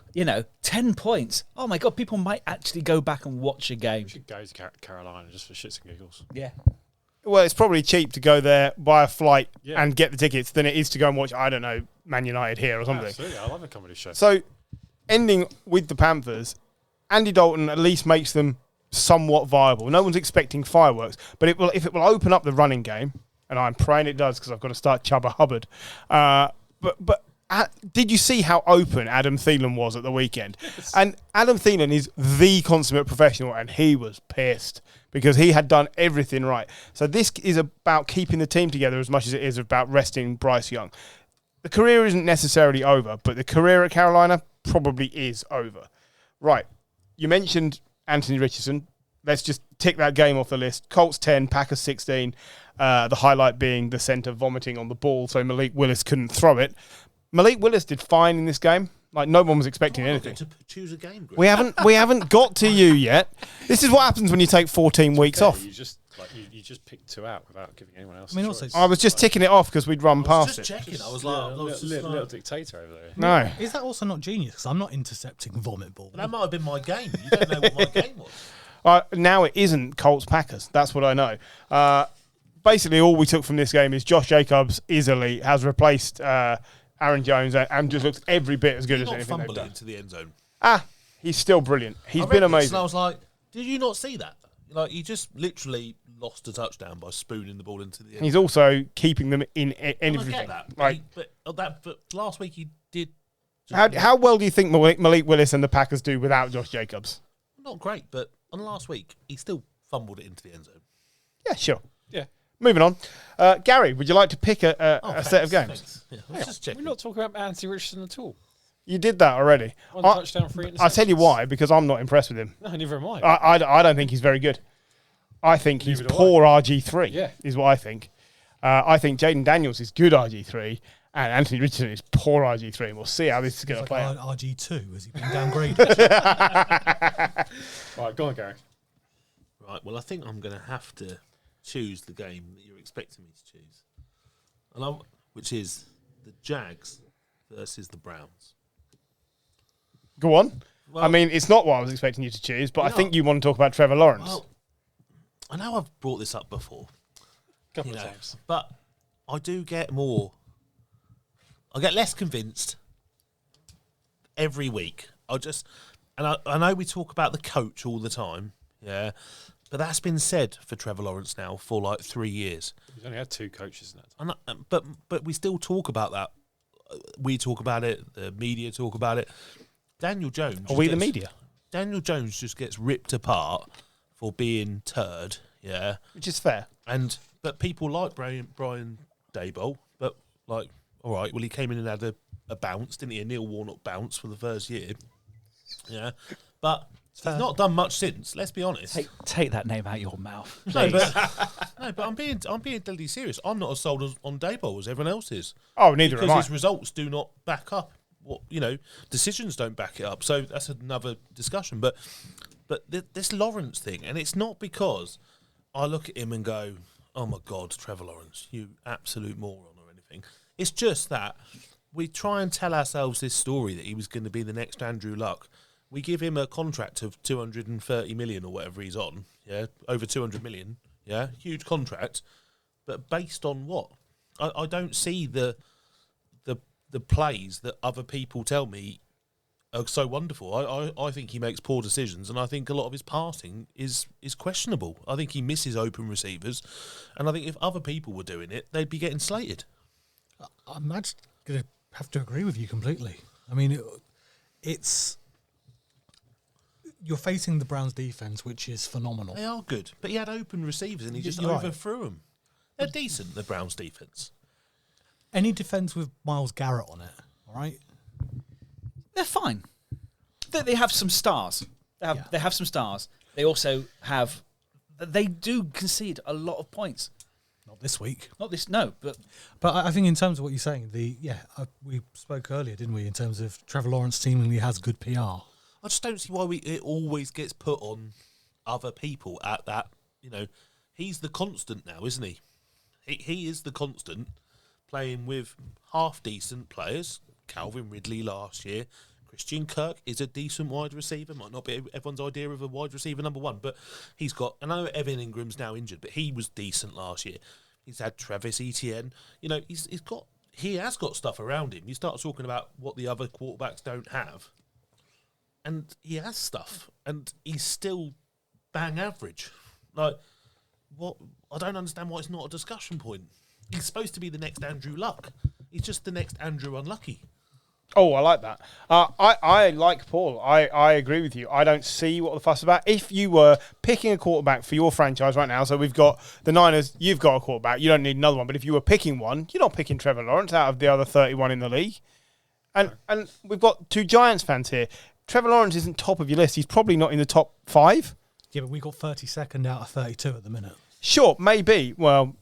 Speaker 5: 10 points. Oh my God, people might actually go back and watch a game.
Speaker 3: We should go to Carolina just for shits and giggles.
Speaker 5: Yeah.
Speaker 1: Well, it's probably cheap to go there, buy a flight, and get the tickets than it is to go and watch, I don't know, Man United here or something.
Speaker 3: Absolutely, I love a comedy show.
Speaker 1: So, ending with the Panthers, Andy Dalton at least makes them somewhat viable. No one's expecting fireworks, but if it will open up the running game, and I'm praying it does because I've got to start Chubba Hubbard. Did you see how open Adam Thielen was at the weekend? Yes. And Adam Thielen is the consummate professional, and he was pissed because he had done everything right. So this is about keeping the team together as much as it is about resting Bryce Young. The career isn't necessarily over, but the career at Carolina probably is over. Right. You mentioned Anthony Richardson. Let's just tick that game off the list. Colts 10, Packers 16. The highlight being the centre vomiting on the ball, so Malik Willis couldn't throw it. Malik Willis did fine in this game. Like, no one was expecting anything.
Speaker 4: To choose a game, Griff.
Speaker 1: We haven't got to you yet. This is what happens when you take 14 weeks off.
Speaker 3: You just picked 2 out without giving anyone else.
Speaker 1: I was just ticking it off because we'd run past it.
Speaker 4: Checking. I was like,
Speaker 3: little dictator over there.
Speaker 1: No.
Speaker 2: Is that also not genius? Because I'm not intercepting vomit ball.
Speaker 4: That might have been my game. You don't know what my game was.
Speaker 1: Now it isn't Colts Packers. That's what I know. Basically, all we took from this game is Josh Jacobs is elite, has replaced Aaron Jones, and just looks every bit as good as anything they've done.
Speaker 4: Into the end zone.
Speaker 1: He's still brilliant. He's been amazing.
Speaker 4: And I was like, did you not see that? Like, he just literally lost a touchdown by spooning the ball into the end zone.
Speaker 1: He's also keeping them in everything.
Speaker 4: I get that. But last week he did.
Speaker 1: How well do you think Malik Willis and the Packers do without Josh Jacobs?
Speaker 4: Not great, but on last week he still fumbled it into the end zone.
Speaker 1: Yeah, sure.
Speaker 3: Yeah.
Speaker 1: Moving on. Gary, would you like to pick a set of games?
Speaker 4: Yeah, I was just checking.
Speaker 3: We're not talking about Anthony Richardson at all.
Speaker 1: You did that already.
Speaker 3: 1 touchdown, 3 interceptions.
Speaker 1: I'll tell you why, because I'm not impressed with him.
Speaker 3: No, neither am I.
Speaker 1: I don't think he's very good. I think he's poor RG3, is what I think. I think Jaden Daniels is good RG3, and Anthony Richardson is poor RG3, and we'll see how this is going to play out.
Speaker 2: RG2, has he been downgraded?
Speaker 3: Right, go on, Gary.
Speaker 4: Right, well, I think I'm going to have to choose the game that you're expecting me to choose, which is the Jags versus the Browns.
Speaker 1: Go on.
Speaker 4: Well,
Speaker 1: I mean, it's not what I was expecting you to choose, but I think you want to talk about Trevor Lawrence.
Speaker 4: Well, I know I've brought this up before.
Speaker 3: Couple of times.
Speaker 4: But I do get more. I get less convinced every week. I know we talk about the coach all the time, yeah, but that's been said for Trevor Lawrence now for like 3 years.
Speaker 3: He's only had 2 coaches in that time.
Speaker 4: But we still talk about that we talk about it, the media talk about it. Daniel Jones.
Speaker 1: Are we the media?
Speaker 4: Daniel Jones just gets ripped apart for being turd, yeah.
Speaker 1: Which is fair.
Speaker 4: But people like Brian Daboll, but like, all right, well, he came in and had a bounce, didn't he? A Neil Warnock bounce for the first year, yeah. But he's not done much since. Let's be honest.
Speaker 5: Take that name out of your mouth.
Speaker 4: No, but I'm being deadly serious. I'm not as sold on Daboll as everyone else is.
Speaker 1: Oh, neither am I.
Speaker 4: Because his results do not back up what decisions don't back it up. So that's another discussion. But this Lawrence thing, and it's not because I look at him and go, "Oh my God, Trevor Lawrence, you absolute moron," or anything. It's just that we try and tell ourselves this story that he was going to be the next Andrew Luck. We give him a contract of 230 million or whatever he's on, yeah, over 200 million, yeah, huge contract, but based on what? I don't see the plays that other people tell me are so wonderful. I think he makes poor decisions, and I think a lot of his passing is questionable. I think he misses open receivers, and I think if other people were doing it, they'd be getting slated.
Speaker 2: I'm actually going to have to agree with you completely. I mean, it's... You're facing the Browns' defense, which is phenomenal.
Speaker 4: They are good, but he had open receivers and he just
Speaker 2: You're right.
Speaker 4: overthrew them. They're decent, the Browns' defense.
Speaker 2: Any defense with Myles Garrett on it, all right?
Speaker 5: They're fine. They have some stars. They have some stars. They also have... They do concede a lot of points.
Speaker 2: Not this week.
Speaker 5: Not this, no, but...
Speaker 2: But I think in terms of what you're saying, we spoke earlier, didn't we, in terms of Trevor Lawrence seemingly has good PR.
Speaker 4: I just don't see why it always gets put on other people at that. He's the constant now, isn't he? He is the constant, playing with half-decent players. Calvin Ridley last year. Christian Kirk is a decent wide receiver. Might not be everyone's idea of a wide receiver number one, but he's got... I know Evan Ingram's now injured, but he was decent last year. He's had Travis Etienne. He has got stuff around him. You start talking about what the other quarterbacks don't have. And he has stuff, and he's still bang average. Like, what? I don't understand why it's not a discussion point. He's supposed to be the next Andrew Luck. He's just the next Andrew Unlucky.
Speaker 1: Oh, I like that. I like Paul. I agree with you. I don't see what the fuss about. If you were picking a quarterback for your franchise right now, so we've got the Niners, you've got a quarterback, you don't need another one. But if you were picking one, you're not picking Trevor Lawrence out of the other 31 in the league. And we've got two Giants fans here. Trevor Lawrence isn't top of your list. He's probably not in the top 5.
Speaker 2: Yeah, but we got 32nd out of 32 at the minute.
Speaker 1: Sure, maybe. Well,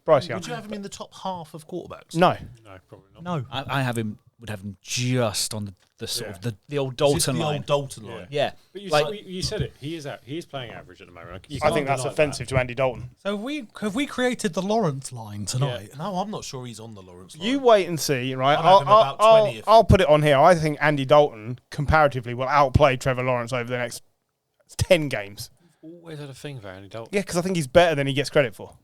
Speaker 1: Bryce Young.
Speaker 4: Would you have him in the top half of quarterbacks?
Speaker 1: No.
Speaker 3: No, probably not.
Speaker 2: No.
Speaker 5: Would have him just on the sort of the old Dalton line.
Speaker 4: Old Dalton line.
Speaker 5: Yeah.
Speaker 3: But
Speaker 5: Like-
Speaker 3: you said it. He is playing average at the moment. You
Speaker 1: I
Speaker 3: can't
Speaker 1: think that's
Speaker 3: deny
Speaker 1: offensive to Andy Dalton.
Speaker 2: So have we created the Lawrence line tonight?
Speaker 4: No, I'm not sure he's on the Lawrence line.
Speaker 1: You wait and see, right?
Speaker 4: I'll have him about 20th.
Speaker 1: I'll put it on here. I think Andy Dalton, comparatively, will outplay Trevor Lawrence over the next 10 games.
Speaker 3: You've always had a thing for Andy Dalton.
Speaker 1: Yeah, because I think he's better than he gets credit for.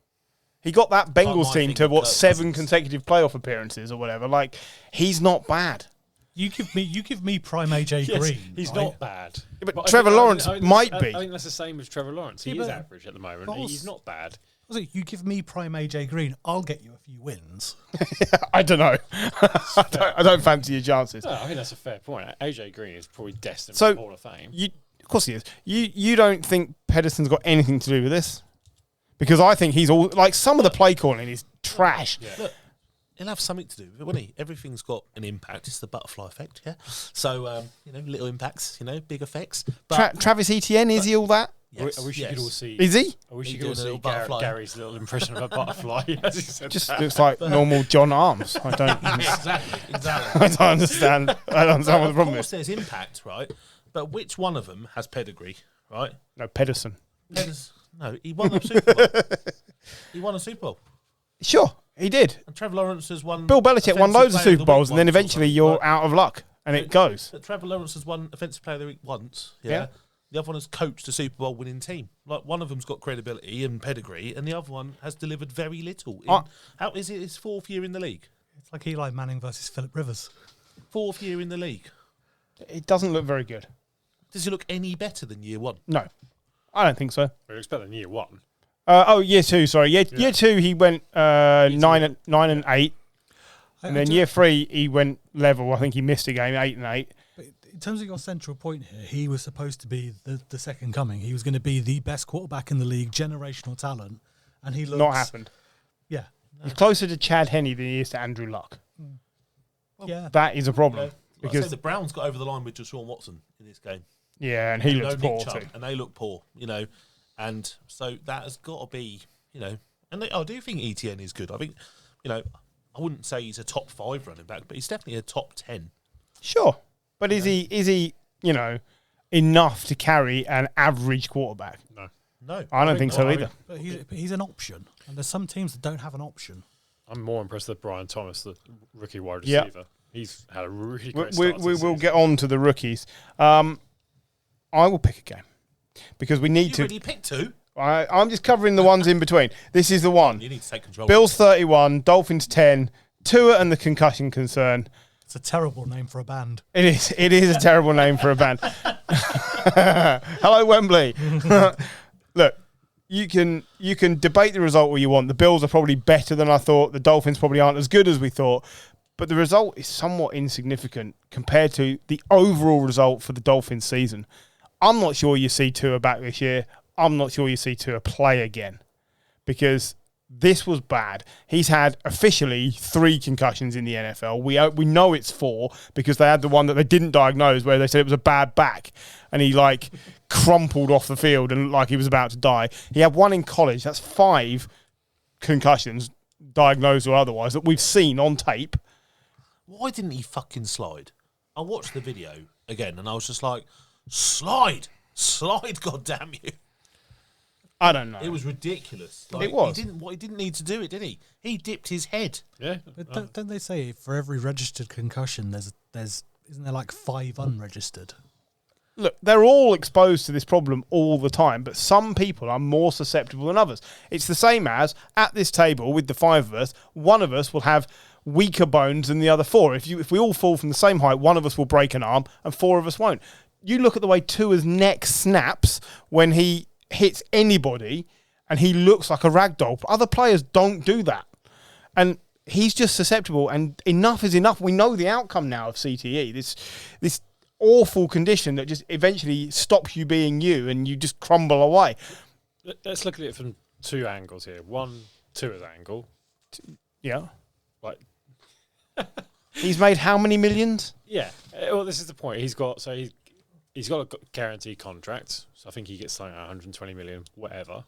Speaker 1: He got that Bengals
Speaker 4: my
Speaker 1: team
Speaker 4: thing
Speaker 1: to,
Speaker 4: with Kirk
Speaker 1: 7
Speaker 4: Cousins.
Speaker 1: consecutive playoff appearances or whatever. Like, he's not bad.
Speaker 2: You give me prime AJ
Speaker 3: Yes,
Speaker 2: Green.
Speaker 3: he's
Speaker 2: right?
Speaker 3: not bad.
Speaker 1: Yeah, but
Speaker 3: I
Speaker 1: Trevor
Speaker 3: think-
Speaker 1: Lawrence might be.
Speaker 3: I think that's the same with Trevor Lawrence. He
Speaker 2: Yeah,
Speaker 3: is
Speaker 2: but-
Speaker 3: average at the moment.
Speaker 2: Boss-
Speaker 3: He's not bad.
Speaker 2: You give me prime AJ Green, I'll get you a few wins.
Speaker 1: I don't know. I don't fancy your chances.
Speaker 3: No, I think that's a fair point. AJ Green is probably destined
Speaker 1: So-
Speaker 3: for the Hall of Fame.
Speaker 1: Of course he is. You don't think Pedersen's got anything to do with this? Because I think he's all... Like, some of the play calling is trash.
Speaker 3: Yeah.
Speaker 4: Look, he'll have something to do with it, won't he? Everything's got an impact. It's the butterfly effect, yeah? So, little impacts, big effects. But
Speaker 1: Travis Etienne, is he all that?
Speaker 4: yes,
Speaker 3: I wish you
Speaker 4: yes.
Speaker 3: could all see.
Speaker 1: Is he?
Speaker 3: I wish
Speaker 4: He
Speaker 3: you could all
Speaker 4: doing a
Speaker 3: see
Speaker 4: little butterfly.
Speaker 3: Gary's little impression of a butterfly as he said
Speaker 1: Just
Speaker 3: that.
Speaker 1: looks like normal John Arms. I don't...
Speaker 4: Exactly.
Speaker 1: I don't understand. I don't understand what the
Speaker 4: Of
Speaker 1: problem
Speaker 4: course,
Speaker 1: is.
Speaker 4: there's impact, right? But which one of them has pedigree, right?
Speaker 1: No, Pedersen.
Speaker 4: No, he won a Super Bowl. He won a Super Bowl.
Speaker 1: Sure, he did.
Speaker 4: And Trevor Lawrence has won...
Speaker 1: Bill Belichick won
Speaker 4: Offensive
Speaker 1: loads of
Speaker 4: Player
Speaker 1: Super Bowls, and then
Speaker 4: Week once or
Speaker 1: eventually
Speaker 4: something,
Speaker 1: you're
Speaker 4: right?
Speaker 1: out of luck, and it goes.
Speaker 4: But Trevor Lawrence has won Offensive Player of the Week once, yeah?
Speaker 1: Yeah.
Speaker 4: The other one has coached a Super Bowl winning team. Like, one of them's got credibility and pedigree, and the other one has delivered very little. How is it his 4th year in the league?
Speaker 2: It's like Eli Manning versus Philip Rivers.
Speaker 4: 4th year in the league.
Speaker 1: It doesn't look very good.
Speaker 4: Does he look any better than year 1?
Speaker 1: No, I don't think so.
Speaker 3: We'd expect in year 1.
Speaker 1: Year 2. Sorry, year 2 he went 9 and 8. And then year 3, he went level. I think he missed a game, 8-8.
Speaker 2: But in terms of your central point here, he was supposed to be the second coming. He was going to be the best quarterback in the league, generational talent, and he looks...
Speaker 1: Not happened.
Speaker 2: Yeah.
Speaker 1: He's closer to Chad Henne than he is to Andrew Luck.
Speaker 2: Well, yeah.
Speaker 1: That is a problem.
Speaker 4: Because the Browns got over the line with Deshaun Watson in this game.
Speaker 1: Yeah, and he looks poor
Speaker 4: Nick Chubb,
Speaker 1: too.
Speaker 4: and they look poor, and so that has got to be, and I do think ETN is good. I think, I wouldn't say he's a top 5 running back, but he's definitely a top 10.
Speaker 1: Sure, but is he enough to carry an average quarterback?
Speaker 4: No,
Speaker 1: I don't think so either.
Speaker 2: But he's an option, and there's some teams that don't have an option.
Speaker 3: I'm more impressed with Brian Thomas, the rookie wide
Speaker 1: Yep.
Speaker 3: receiver. He's had a really great
Speaker 1: We
Speaker 3: start.
Speaker 1: will get on to the rookies. I will pick a game because we need
Speaker 4: You
Speaker 1: to.
Speaker 4: already picked 2.
Speaker 1: I'm just covering the ones in between. This is the one.
Speaker 4: You need to take control.
Speaker 1: Bills 31, Dolphins 10, Tua and the concussion concern.
Speaker 2: It's a terrible name for a band.
Speaker 1: It is. It is a terrible name for a band. Hello, Wembley. Look, you can debate the result all you want. The Bills are probably better than I thought. The Dolphins probably aren't as good as we thought. But the result is somewhat insignificant compared to the overall result for the Dolphins season. I'm not sure you see Tua back this year. I'm not sure you see Tua play again because this was bad. He's had officially 3 concussions in the NFL. We know it's 4 because they had the one that they didn't diagnose where they said it was a bad back and he crumpled off the field and looked like he was about to die. He had 1 in college. That's 5 concussions, diagnosed or otherwise, that we've seen on tape.
Speaker 4: Why didn't he fucking slide? I watched the video again and I was just like, slide, God damn you.
Speaker 1: I don't know.
Speaker 4: It was ridiculous.
Speaker 1: It was.
Speaker 4: He didn't need to do it, did he? He dipped his head.
Speaker 3: Yeah.
Speaker 2: But don't they say for every registered concussion, there's isn't there 5 unregistered?
Speaker 1: Look, they're all exposed to this problem all the time, but some people are more susceptible than others. It's the same as, at this table with the 5 of us, one of us will have weaker bones than the other 4. If we all fall from the same height, one of us will break an arm and 4 of us won't. You look at the way Tua's neck snaps when he hits anybody and he looks like a rag doll. Other players don't do that. And he's just susceptible, and enough is enough. We know the outcome now of CTE. This awful condition that just eventually stops you being you and you just crumble away.
Speaker 3: Let's look at it from 2 angles here. One, Tua's angle.
Speaker 1: Yeah.
Speaker 3: Like,
Speaker 1: He's made how many millions?
Speaker 3: yeah. Well, this is the point. He's got a guaranteed contract. So I think he gets something like 120 million, whatever.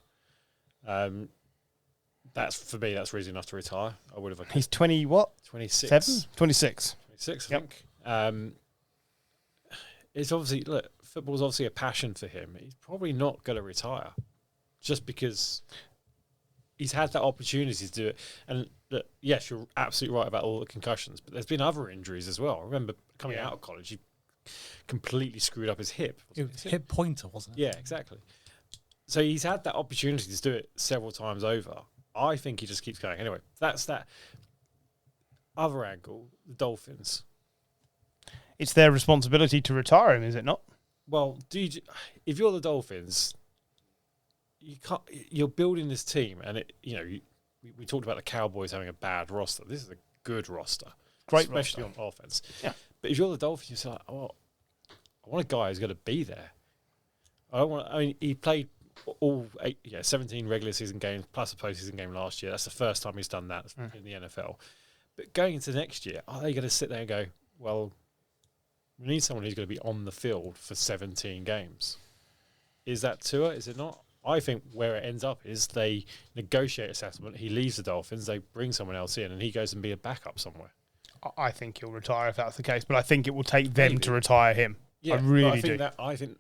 Speaker 3: That's for me. That's reason enough to retire. I would have.
Speaker 1: He's 20 what?
Speaker 3: 26.
Speaker 1: 7? 26.
Speaker 3: 26, I
Speaker 1: Yep.
Speaker 3: think. It's obviously, football's obviously a passion for him. He's probably not going to retire just because he's had that opportunity to do it. And look, yes, you're absolutely right about all the concussions, but there's been other injuries as well. I remember coming out of college, he completely screwed up his hip.
Speaker 2: It was hip pointer, wasn't it?
Speaker 3: Yeah, exactly. So he's had that opportunity to do it several times over. I think he just keeps going. Anyway, that's that. Other angle, the Dolphins.
Speaker 1: It's their responsibility to retire him, is it not?
Speaker 3: Well, if you're the Dolphins, you're building this team, and we talked about the Cowboys having a bad roster. This is a good roster,
Speaker 1: Great
Speaker 3: especially
Speaker 1: roster.
Speaker 3: on offense.
Speaker 1: Yeah.
Speaker 3: But if you're the Dolphins, you're like, I want a guy who's going to be there. He played all 17 regular season games plus a postseason game last year. That's the first time he's done that in the NFL. But going into next year, are they going to sit there and go, well, we need someone who's going to be on the field for 17 games? Is that Tua? Is it not? I think where it ends up is they negotiate a settlement. He leaves the Dolphins. They bring someone else in, and he goes and be a backup somewhere.
Speaker 1: I think he'll retire if that's the case, but I think it will take them to retire him.
Speaker 3: Yeah,
Speaker 1: I really
Speaker 3: I think
Speaker 1: do.
Speaker 3: I think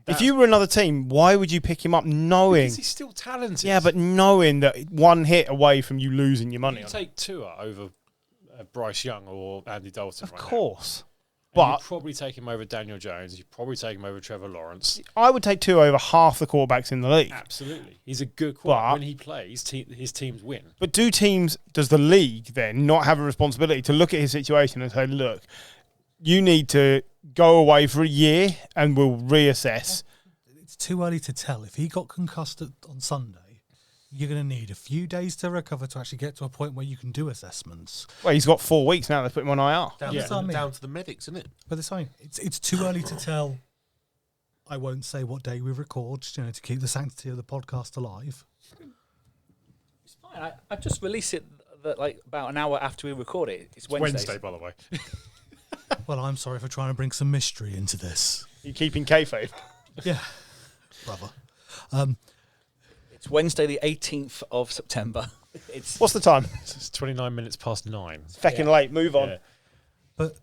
Speaker 1: If you were another team, why would you pick him up knowing...
Speaker 3: because he's still talented.
Speaker 1: Yeah, but knowing that one hit away from you losing your money
Speaker 3: you
Speaker 1: on it.
Speaker 3: take Tua over Bryce Young or Andy Dalton.
Speaker 1: Of
Speaker 3: right now.
Speaker 1: course.
Speaker 3: And
Speaker 1: But
Speaker 3: you'd probably take him over Daniel Jones. You'd probably take him over Trevor Lawrence.
Speaker 1: I would take 2 over half the quarterbacks in the league.
Speaker 3: Absolutely. He's a good quarterback.
Speaker 1: But-
Speaker 3: When he plays, his teams win.
Speaker 1: But does the league then not have a responsibility to look at his situation and say, look, you need to go away for a year and we'll reassess?
Speaker 2: It's too early to tell. If he got concussed on Sunday, you're going to need a few days to recover to actually get to a point where you can do assessments.
Speaker 1: Well, he's got 4 weeks now. They put him on IR.
Speaker 4: Down to the medics, isn't it?
Speaker 2: But it's too early to tell. I won't say what day we record, to keep the sanctity of the podcast alive.
Speaker 5: It's fine. I just released it about an hour after we record it. It's Wednesday,
Speaker 3: by the way.
Speaker 2: Well, I'm sorry for trying to bring some mystery into this.
Speaker 1: You keeping kayfabe?
Speaker 2: Yeah, brother.
Speaker 5: It's Wednesday, the 18th of September.
Speaker 1: What's the time?
Speaker 3: It's 29 minutes past 9.
Speaker 1: Feckin' late. Move on.
Speaker 3: Yeah.
Speaker 2: But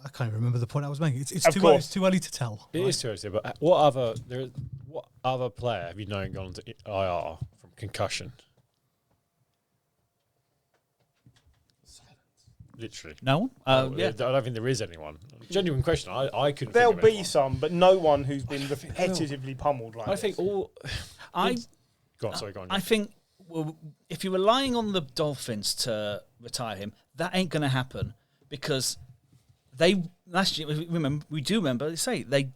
Speaker 2: I can't even remember the point I was making. It's too early to tell.
Speaker 3: It is too early, but what other player have you known gone to IR from concussion? Literally.
Speaker 5: No one?
Speaker 3: I don't think there is anyone. Genuine question. I couldn't.
Speaker 1: There'll
Speaker 3: think of
Speaker 1: be
Speaker 3: anyone.
Speaker 1: some, but no one who's been repetitively pummeled like
Speaker 3: I
Speaker 1: this.
Speaker 3: think all.
Speaker 5: I
Speaker 3: Go on, sorry, go on.
Speaker 5: I think if you're relying on the Dolphins to retire him, that ain't going to happen because last year. We do remember they say they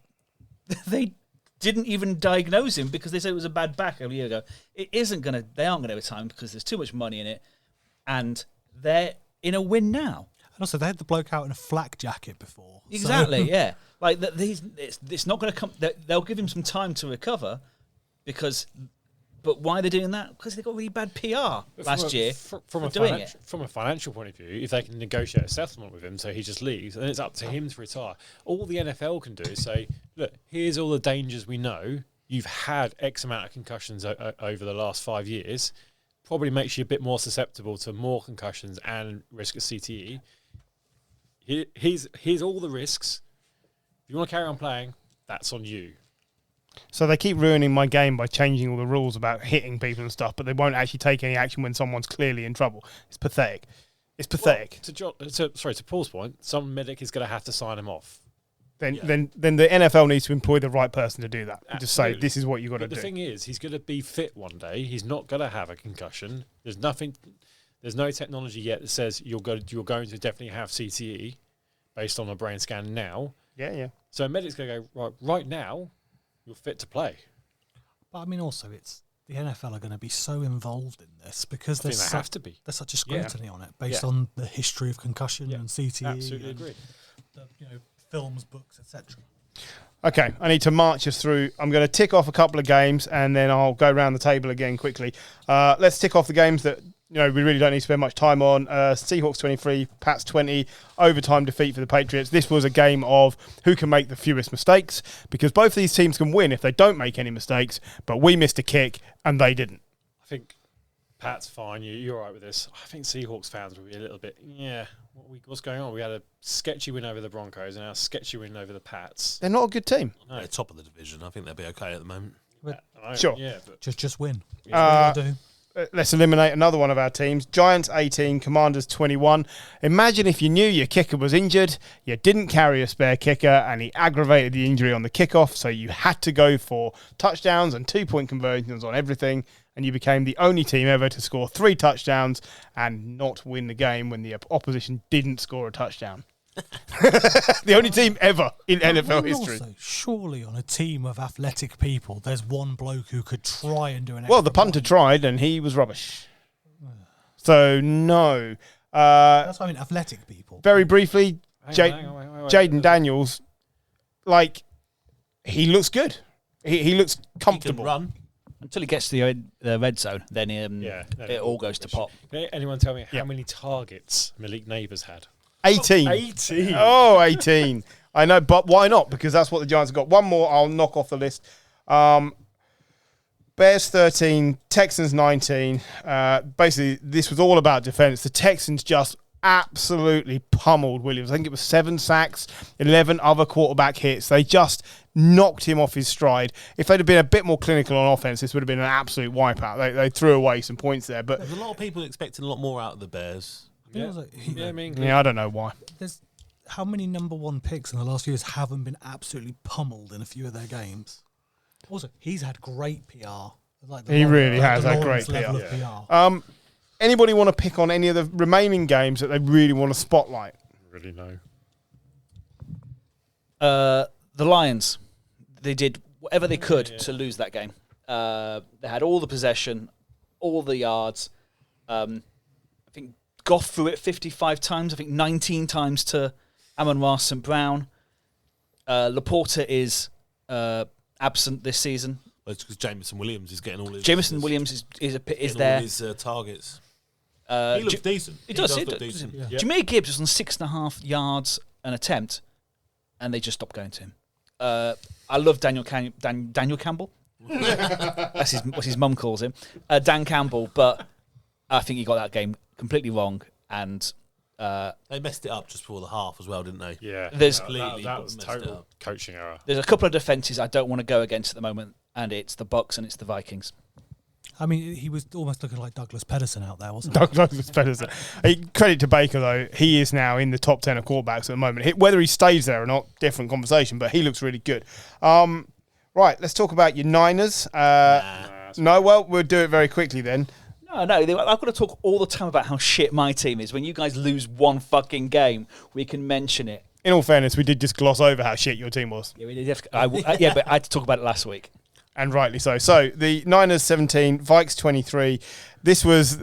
Speaker 5: didn't even diagnose him because they said it was a bad back a year ago. It isn't going to. They aren't going to retire him because there's too much money in it, and they're in a win now.
Speaker 2: And also, they had the bloke out in a flak jacket before.
Speaker 5: Exactly,
Speaker 2: So.
Speaker 5: yeah. Like it's not going to come. They'll give him some time to recover, but why are they doing that? Because they got really bad PR last year
Speaker 3: from a financial point of view. If they can negotiate a settlement with him, so he just leaves, and it's up to him to retire. All the NFL can do is say, "Look, here's all the dangers we know. You've had X amount of concussions over the last 5 years." Probably makes you a bit more susceptible to more concussions and risk of CTE. Here's all the risks. If you want to carry on playing, that's on you.
Speaker 1: So they keep ruining my game by changing all the rules about hitting people and stuff, but they won't actually take any action when someone's clearly in trouble. It's pathetic. It's pathetic.
Speaker 3: Well, to Paul's point, some medic is going to have to sign him off.
Speaker 1: Then the NFL needs to employ the right person to do that. And just say,
Speaker 3: Absolutely.
Speaker 1: this is what you've got to
Speaker 3: But
Speaker 1: do.
Speaker 3: the thing is, he's going to be fit one day. He's not going to have a concussion. There's no technology yet that says you're going to definitely have CTE based on a brain scan now.
Speaker 1: Yeah.
Speaker 3: So a medic's going to go, right now, you're fit to play.
Speaker 2: But I mean, also, it's the NFL are going to be so involved in this because
Speaker 3: I think they have to be.
Speaker 2: There's such a scrutiny on it based
Speaker 3: Yeah.
Speaker 2: on the history of concussion and CTE.
Speaker 3: Absolutely
Speaker 2: and
Speaker 3: agree.
Speaker 2: The, films, books, etc.
Speaker 1: Okay, I need to march us through. I'm going to tick off a couple of games and then I'll go around the table again quickly. Let's tick off the games that we really don't need to spend much time on. Seahawks 23, Pats 20, overtime defeat for the Patriots. This was a game of who can make the fewest mistakes because both of these teams can win if they don't make any mistakes, but we missed a kick and they didn't.
Speaker 3: I think Pat's fine. You're all right with this. I think Seahawks fans will be a little bit, what's going on? We had a sketchy win over the Broncos and now a sketchy win over the Pats.
Speaker 1: They're not a good team.
Speaker 4: No, they're top of the division. I think they'll be okay at the moment.
Speaker 1: Sure.
Speaker 3: Yeah, but
Speaker 2: Just win. That's what you gotta do.
Speaker 1: Let's eliminate another one of our teams. Giants 18, Commanders 21. Imagine if you knew your kicker was injured, you didn't carry a spare kicker, and he aggravated the injury on the kickoff, so you had to go for touchdowns and 2-point conversions on everything, and you became the only team ever to score 3 touchdowns and not win the game when the opposition didn't score a touchdown. The only team ever in NFL history.
Speaker 2: Also, surely on a team of athletic people, there's one bloke who could try and do an
Speaker 1: Well, the
Speaker 2: extra
Speaker 1: punter
Speaker 2: point.
Speaker 1: tried, and he was rubbish. So, no.
Speaker 2: That's what I mean, athletic people.
Speaker 1: Very briefly,
Speaker 3: wait.
Speaker 1: Jaden Daniels, he looks good. He looks comfortable.
Speaker 4: He can run.
Speaker 5: Until he gets to the red zone, then it all goes to pot.
Speaker 3: Can anyone tell me how many targets Malik Neighbours had?
Speaker 1: 18.
Speaker 3: 18.
Speaker 1: Oh, 18. I know, but why not? Because that's what the Giants have got. One more I'll knock off the list. Bears 13, Texans 19. Basically, this was all about defense. The Texans just absolutely pummeled Williams. I think it was 7 sacks, 11 other quarterback hits. They just knocked him off his stride. If they'd have been a bit more clinical on offense, this would have been an absolute wipeout. They threw away some points there. But
Speaker 4: There's a lot of people expecting a lot more out of the Bears.
Speaker 1: I don't know why.
Speaker 2: There's how many number 1 picks in the last few years haven't been absolutely pummeled in a few of their games? Also, he's had great PR.
Speaker 1: He really has had
Speaker 2: Lawrence
Speaker 1: great
Speaker 2: level
Speaker 1: PR.
Speaker 2: of PR.
Speaker 1: Anybody want to pick on any of the remaining games that they really want to spotlight?
Speaker 3: Really no.
Speaker 5: The Lions, they did whatever they could to lose that game. They had all the possession, all the yards. I think Goff threw it 55 times. I think 19 times to Amon-Ra St. Brown. Laporta is absent this season.
Speaker 4: Well, it's because Jameson Williams is getting all his...
Speaker 5: Jameson Williams is there.
Speaker 4: All his targets. He looks decent.
Speaker 5: He does
Speaker 4: look
Speaker 5: look
Speaker 4: decent.
Speaker 5: decent. Jameer Gibbs was on 6.5 yards an attempt, and they just stopped going to him. I love Daniel Campbell. That's what his mum calls him. Dan Campbell, but I think he got that game completely wrong, and
Speaker 4: they messed it up just before the half as well, didn't they?
Speaker 3: Yeah,
Speaker 4: that
Speaker 3: was total coaching error.
Speaker 5: There's a couple of defences I don't want to go against at the moment, and it's the Bucks and it's the Vikings.
Speaker 2: I mean, he was almost looking like Douglas Pedersen out there, wasn't he?
Speaker 1: Douglas Pedersen. Credit to Baker, though. He is now in the top 10 of quarterbacks at the moment. Whether he stays there or not, different conversation, but he looks really good. Right, let's talk about your Niners. No, well, we'll do it very quickly then.
Speaker 5: No, I've got to talk all the time about how shit my team is. When you guys lose one fucking game, we can mention it.
Speaker 1: In all fairness, we did just gloss over how shit your team was.
Speaker 5: Yeah, we did. But I had to talk about it last week.
Speaker 1: And rightly so. So, the Niners 17, Vikes 23. This was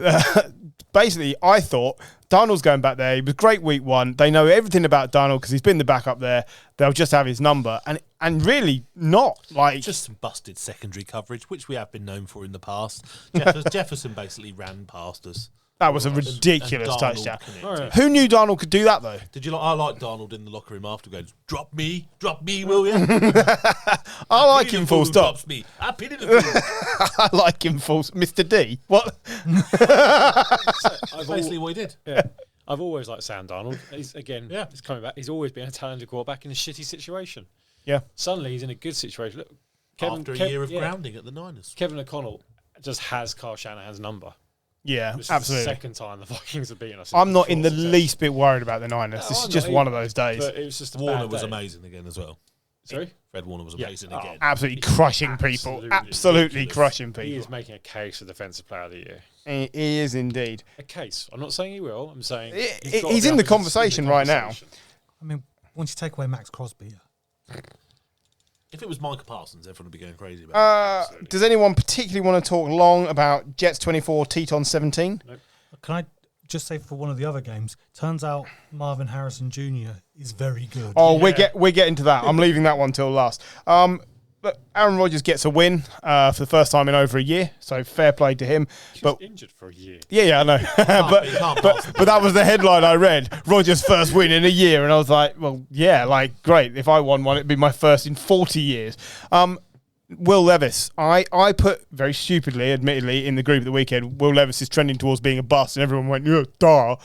Speaker 1: basically, I thought, Darnold's going back there. He was great week 1. They know everything about Darnold because he's been the backup there. They'll just have his number. And really not. Like
Speaker 4: just some busted secondary coverage, which we have been known for in the past. Jefferson basically ran past us.
Speaker 1: That was a ridiculous
Speaker 4: and
Speaker 1: touchdown.
Speaker 3: Oh, yeah.
Speaker 1: Who knew Darnold could do that, though?
Speaker 4: Did you like? I like Darnold in the locker room after going, drop me, will you?
Speaker 1: I like him full stop.
Speaker 4: Drops me. I pity the fool.
Speaker 1: I like him full Mr. D. What?
Speaker 4: That's basically what he did.
Speaker 3: Yeah. I've always liked Sam Darnold. He's coming back. He's always been a talented quarterback in a shitty situation.
Speaker 1: Yeah.
Speaker 3: Suddenly he's in a good situation. Look,
Speaker 4: After a year of grounding at the Niners.
Speaker 3: Kevin O'Connell just has Kyle Shanahan's number.
Speaker 1: Yeah,
Speaker 3: This
Speaker 1: absolutely.
Speaker 3: is the second time the Vikings have beaten us.
Speaker 1: I'm not in the
Speaker 3: success.
Speaker 1: least bit worried about the Niners.
Speaker 3: No,
Speaker 1: this is
Speaker 3: I'm
Speaker 1: just
Speaker 3: not
Speaker 1: one of
Speaker 3: either.
Speaker 1: those days.
Speaker 3: But it was just a
Speaker 4: Warner
Speaker 3: bad
Speaker 4: was
Speaker 3: day.
Speaker 4: amazing again as well.
Speaker 3: Sorry?
Speaker 4: Fred Warner was amazing
Speaker 3: Yeah.
Speaker 4: again.
Speaker 1: Absolutely crushing people. Absolutely
Speaker 3: ridiculous.
Speaker 1: crushing
Speaker 3: He is
Speaker 1: people.
Speaker 3: making a case for Defensive Player of the Year.
Speaker 1: He is indeed.
Speaker 3: A case. I'm not saying he will. I'm saying
Speaker 1: He's
Speaker 3: got to be
Speaker 1: in
Speaker 3: up
Speaker 1: the
Speaker 3: in
Speaker 1: conversation right now.
Speaker 3: conversation.
Speaker 2: I mean, once you take away Max Crosby,
Speaker 4: If it was Micah Parsons, everyone would be going crazy about it.
Speaker 1: Does anyone particularly want to talk long about Jets 24, Teton 17?
Speaker 2: can I just say for one of the other games, turns out Marvin Harrison Jr. is very good.
Speaker 1: Oh, we're getting to that. I'm leaving that one till last. But Aaron Rodgers gets a win for the first time in over a year, so fair play to him.
Speaker 3: He
Speaker 1: But
Speaker 3: was injured for a year.
Speaker 1: yeah, I know. but that was the headline I read. Rodgers' first win in a year, and I was like, well, yeah, like great. If I won one, it'd be my first in 40 years. Will Levis, I put very stupidly, admittedly, in the group at the weekend. Will Levis is trending towards being a bust, and everyone went, yeah, duh.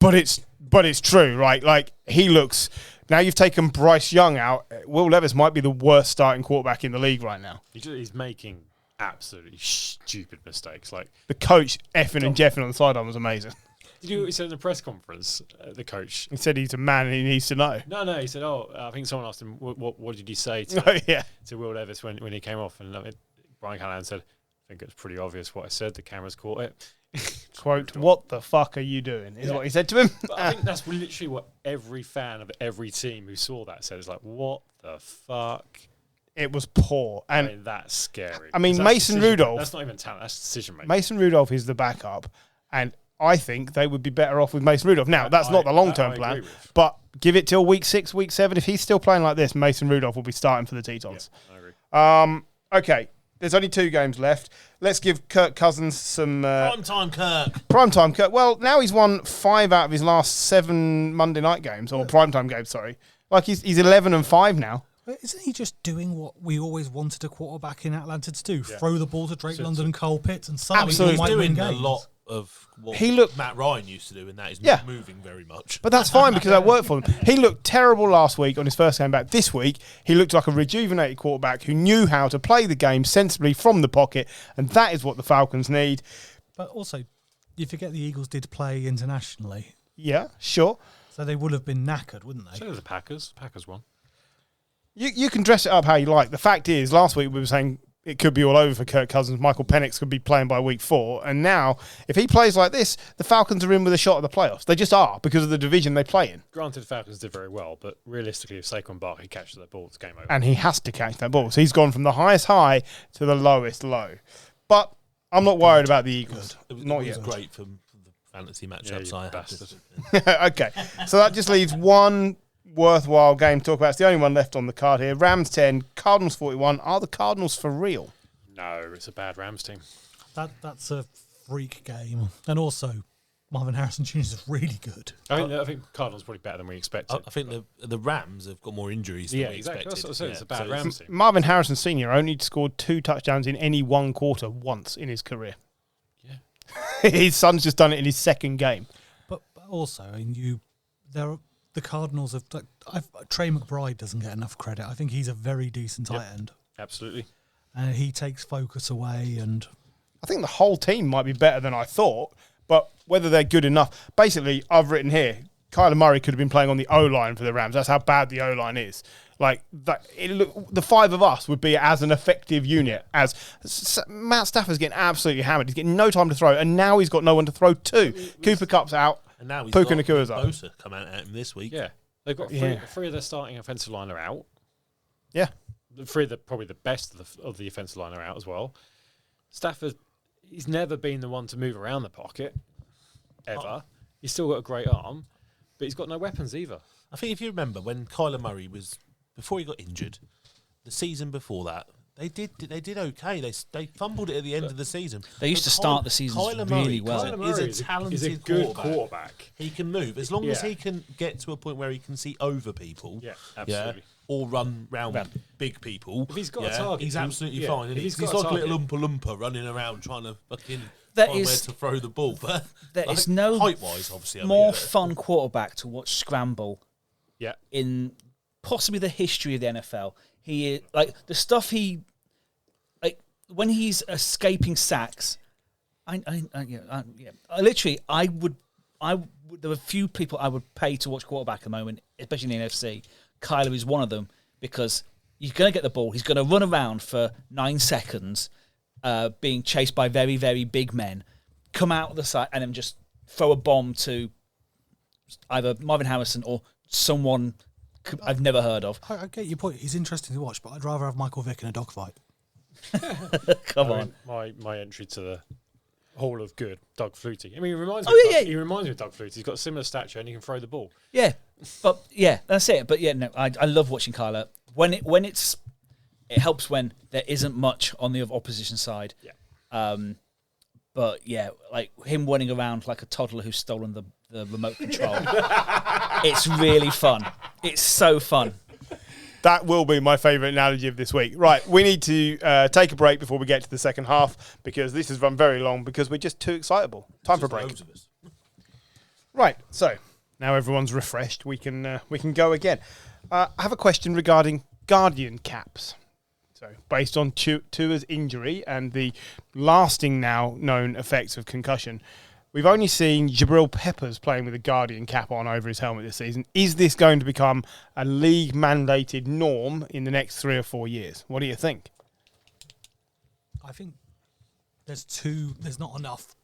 Speaker 1: but it's true, right? Like he looks. Now you've taken Bryce Young out. Will Levis might be the worst starting quarterback in the league right now.
Speaker 3: He's making absolutely stupid mistakes. Like
Speaker 1: The coach effing and jeffing on the sideline was amazing.
Speaker 3: did you hear what he said in the press conference? The coach.
Speaker 1: He said he's a man and he needs to know.
Speaker 3: No. He said, I think someone asked him, what did he say to,
Speaker 1: Oh, yeah.
Speaker 3: to Will Levis when he came off? And Brian Callahan said, I think it's pretty obvious what I said. The cameras caught it.
Speaker 1: Quote, what the fuck are you doing? Is what he said to him.
Speaker 3: But I think that's literally what every fan of every team who saw that said. It's like, what the fuck?
Speaker 1: It was poor. And
Speaker 3: I mean, that's scary.
Speaker 1: I mean,
Speaker 3: Because that's
Speaker 1: Mason
Speaker 3: decision-
Speaker 1: Rudolph-
Speaker 3: That's not even talent. That's decision making.
Speaker 1: Mason Rudolph is the backup. And I think they would be better off with Mason Rudolph. Now, that's not the long-term
Speaker 3: I
Speaker 1: plan.
Speaker 3: agree with.
Speaker 1: But give it till week 6, week 7. If he's still playing like this, Mason Rudolph will be starting for the Tetons.
Speaker 3: I agree.
Speaker 1: Okay. There's only 2 games left. Let's give Kirk Cousins some...
Speaker 4: Primetime Kirk.
Speaker 1: primetime Kirk. Well, now he's won 5 out of his last 7 Monday night games, or primetime games, sorry. Like, he's 11-5 now.
Speaker 2: But isn't he just doing what we always wanted a quarterback in Atlanta to do? Throw the ball to Drake London and Cole Pitts, and suddenly
Speaker 1: Absolutely.
Speaker 2: he might
Speaker 4: He's
Speaker 2: win
Speaker 4: doing a
Speaker 2: games.
Speaker 4: lot of what
Speaker 1: He looked-
Speaker 4: Matt Ryan used to do, and that is
Speaker 1: Yeah.
Speaker 4: not moving very much.
Speaker 1: But that's fine because that worked for him. He looked terrible last week on his first game back. This week, he looked like a rejuvenated quarterback who knew how to play the game sensibly from the pocket, and that is what the Falcons need.
Speaker 2: But also, you forget the Eagles did play internationally,
Speaker 1: Yeah, sure.
Speaker 2: so they would have been knackered, wouldn't they?
Speaker 3: So did the Packers. Packers won.
Speaker 1: You can dress it up how you like. The fact is, last week we were saying it could be all over for Kirk Cousins. Michael Penix could be playing by week 4. And now, if he plays like this, the Falcons are in with a shot at the playoffs. They just are because of the division they play in.
Speaker 3: Granted, the Falcons did very well, but realistically, if Saquon Barkley catches that ball, it's game over.
Speaker 1: And he has to catch that ball. So he's gone from the highest high to the lowest low. But I'm not worried about the Eagles. Not
Speaker 4: it
Speaker 1: yet.
Speaker 4: was great for the fantasy matchups
Speaker 3: you
Speaker 4: I had.
Speaker 3: bastard.
Speaker 1: Okay, so that just leaves one worthwhile game to talk about. It's the only one left on the card here. Rams 10, Cardinals 41. Are the Cardinals for real?
Speaker 3: No, it's a bad Rams team.
Speaker 2: That's a freak game, and also Marvin Harrison Jr. is really good.
Speaker 3: I think Cardinals probably better than we expected.
Speaker 4: I think the Rams have got more injuries than we
Speaker 3: exactly.
Speaker 4: expected.
Speaker 3: That's what I said. It's a bad
Speaker 4: so
Speaker 3: Rams team.
Speaker 1: Marvin Harrison Sr. only scored 2 touchdowns in any one quarter once in his career.
Speaker 3: Yeah.
Speaker 1: His son's just done it in his second game.
Speaker 2: But also, I mean, the Cardinals have. Trey McBride doesn't get enough credit. I think he's a very decent tight end,
Speaker 3: Absolutely.
Speaker 2: and he takes focus away. And
Speaker 1: I think the whole team might be better than I thought, but whether they're good enough. Basically, I've written here, Kyler Murray could have been playing on the O-line for the Rams. That's how bad the O-line is. Like, the 5 of us would be as an effective unit as Matt Stafford's getting absolutely hammered. He's getting no time to throw, and now he's got no one to throw to. Cooper Kupp's out.
Speaker 4: And now he's
Speaker 1: Puka
Speaker 4: got
Speaker 1: Nakua's out.
Speaker 4: Bosa come out at him this week.
Speaker 3: Yeah. They've got three of their starting offensive line are out.
Speaker 1: Yeah.
Speaker 3: Three of the probably the best of the offensive line are out as well. Stafford, he's never been the one to move around the pocket, ever. He's still got a great arm, but he's got no weapons either.
Speaker 4: I think if you remember when Kyler Murray was before he got injured, the season before that, they did okay. They fumbled it at the end of the season.
Speaker 5: They used to start the seasons really well.
Speaker 3: Kyler Murray
Speaker 4: He's a talented
Speaker 3: is a good quarterback.
Speaker 4: He can move as long as he can get to a point where he can see over people.
Speaker 3: Yeah, absolutely.
Speaker 4: Or run round big people.
Speaker 3: If he's got a target,
Speaker 4: he's absolutely fine. And
Speaker 3: if
Speaker 4: he's like a little Oompa running around trying to fucking
Speaker 5: That
Speaker 4: find
Speaker 5: is-
Speaker 4: where to throw the ball. But
Speaker 5: There is no
Speaker 4: height-wise, obviously.
Speaker 5: more fun quarterback to watch scramble
Speaker 3: Yeah.
Speaker 5: in possibly the history of the NFL. He is like the stuff he like when he's escaping sacks. I literally there were few people I would pay to watch quarterback at the moment, especially in the NFC. Kyler is one of them because he's going to get the ball. He's going to run around for 9 seconds, being chased by very, very big men, come out of the side and then just throw a bomb to either Marvin Harrison or someone I've never heard of.
Speaker 2: I get your point. He's interesting to watch, but I'd rather have Michael Vick in a dogfight.
Speaker 5: Come on.
Speaker 3: My entry to the Hall of Good, Doug Flutie. I mean, he reminds he reminds me of Doug Flutie. He's got a similar stature and he can throw the ball.
Speaker 5: Yeah, but yeah, that's it. But yeah, no, I love watching Kyler it helps when there isn't much on the opposition side.
Speaker 3: Yeah.
Speaker 5: But yeah, like him running around like a toddler who's stolen the remote control. It's really fun. It's so fun.
Speaker 1: That will be my favourite analogy of this week. Right, we need to take a break before we get to the second half because this has run very long because we're just too excitable. Time for a break. Right, so now everyone's refreshed. We can go again. I have a question regarding Guardian caps. So based on Tua's injury and the lasting now known effects of concussion, we've only seen Jabril Peppers playing with a Guardian cap on over his helmet this season. Is this going to become a league-mandated norm in the next 3 or 4 years? What do you think?
Speaker 2: I think there's not enough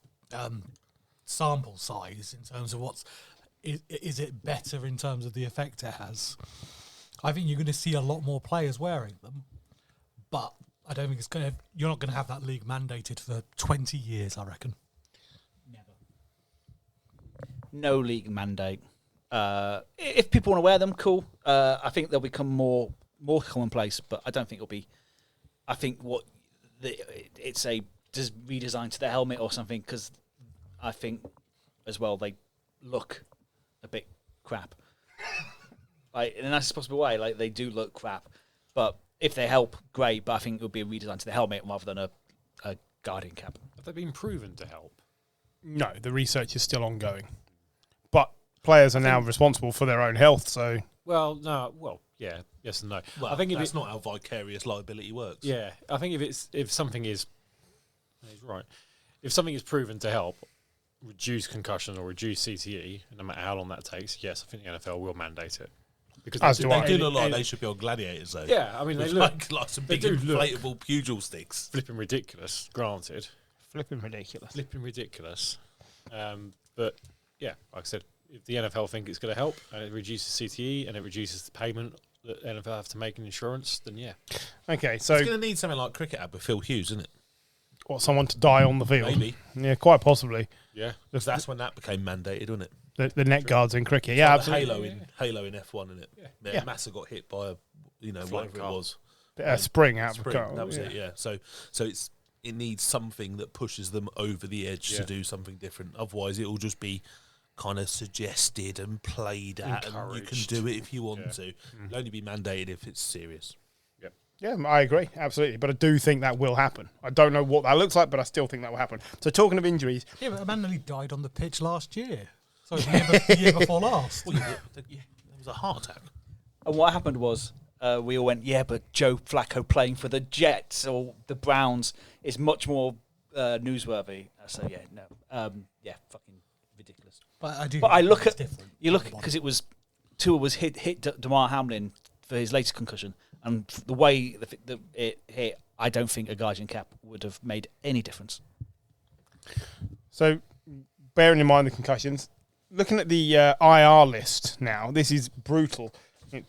Speaker 2: sample size in terms of is it better in terms of the effect it has. I think you're going to see a lot more players wearing them, but I don't think you're not going to have that league mandated for 20 years, I reckon.
Speaker 5: No league mandate. If people want to wear them, cool. I think they'll become more commonplace, but I don't think it'll be. I think it's a redesign to the helmet or something because I think as well they look a bit crap. Like in the nicest possible way, like they do look crap. But if they help, great. But I think it would be a redesign to the helmet rather than a Guardian cap.
Speaker 3: Have they been proven to help?
Speaker 1: No, the research is still ongoing. But players are now responsible for their own health, so...
Speaker 3: Yeah, yes and no.
Speaker 4: Well,
Speaker 3: I think
Speaker 4: that's not how vicarious liability works.
Speaker 3: Yeah, I think if something is... He's right. If something is proven to help reduce concussion or reduce CTE, no matter how long that takes, yes, I think the NFL will mandate it. Because
Speaker 4: they do look like they should be on gladiators, though.
Speaker 3: Yeah, I mean, they look
Speaker 4: like some big inflatable pugil sticks.
Speaker 3: Flipping ridiculous, granted.
Speaker 1: Flipping ridiculous.
Speaker 3: But, yeah, like I said, if the NFL think it's going to help and it reduces CTE and it reduces the payment that NFL have to make in insurance, then yeah.
Speaker 1: Okay, so...
Speaker 4: It's going to need something like cricket had with Phil Hughes, isn't it?
Speaker 1: someone to die on the field.
Speaker 4: Maybe.
Speaker 1: Yeah, quite possibly.
Speaker 3: Yeah.
Speaker 4: Because that's when that became mandated, wasn't it?
Speaker 1: The net guards in cricket. Yeah,
Speaker 4: Like
Speaker 1: absolutely.
Speaker 4: Halo in F1, isn't it?
Speaker 1: Yeah.
Speaker 4: Massa got hit by
Speaker 3: Flying
Speaker 4: whatever
Speaker 3: car.
Speaker 4: it was.
Speaker 1: Spring out of the
Speaker 4: Spring,
Speaker 1: car.
Speaker 4: that was it. Yeah. So it needs something that pushes them over the edge to do something different. Otherwise, it will just be kind of suggested and played at, and you can do it if you want to. It'll only be mandated if it's serious.
Speaker 1: Yeah, I agree, absolutely. But I do think that will happen. I don't know what that looks like, but I still think that will happen. So talking of injuries...
Speaker 2: Yeah, but a man nearly died on the pitch last year. So the year before last.
Speaker 4: Well, it was a heart attack.
Speaker 5: And what happened was we all went, yeah, but Joe Flacco playing for the Jets or the Browns is much more newsworthy. So yeah, no, yeah, fucking ridiculous.
Speaker 2: But
Speaker 5: I look at
Speaker 2: different.
Speaker 5: you look because it was Tua was hit Damar Hamlin for his latest concussion, and the way it hit, I don't think a Guardian cap would have made any difference.
Speaker 1: So bearing in mind the concussions, looking at the IR list now, this is brutal.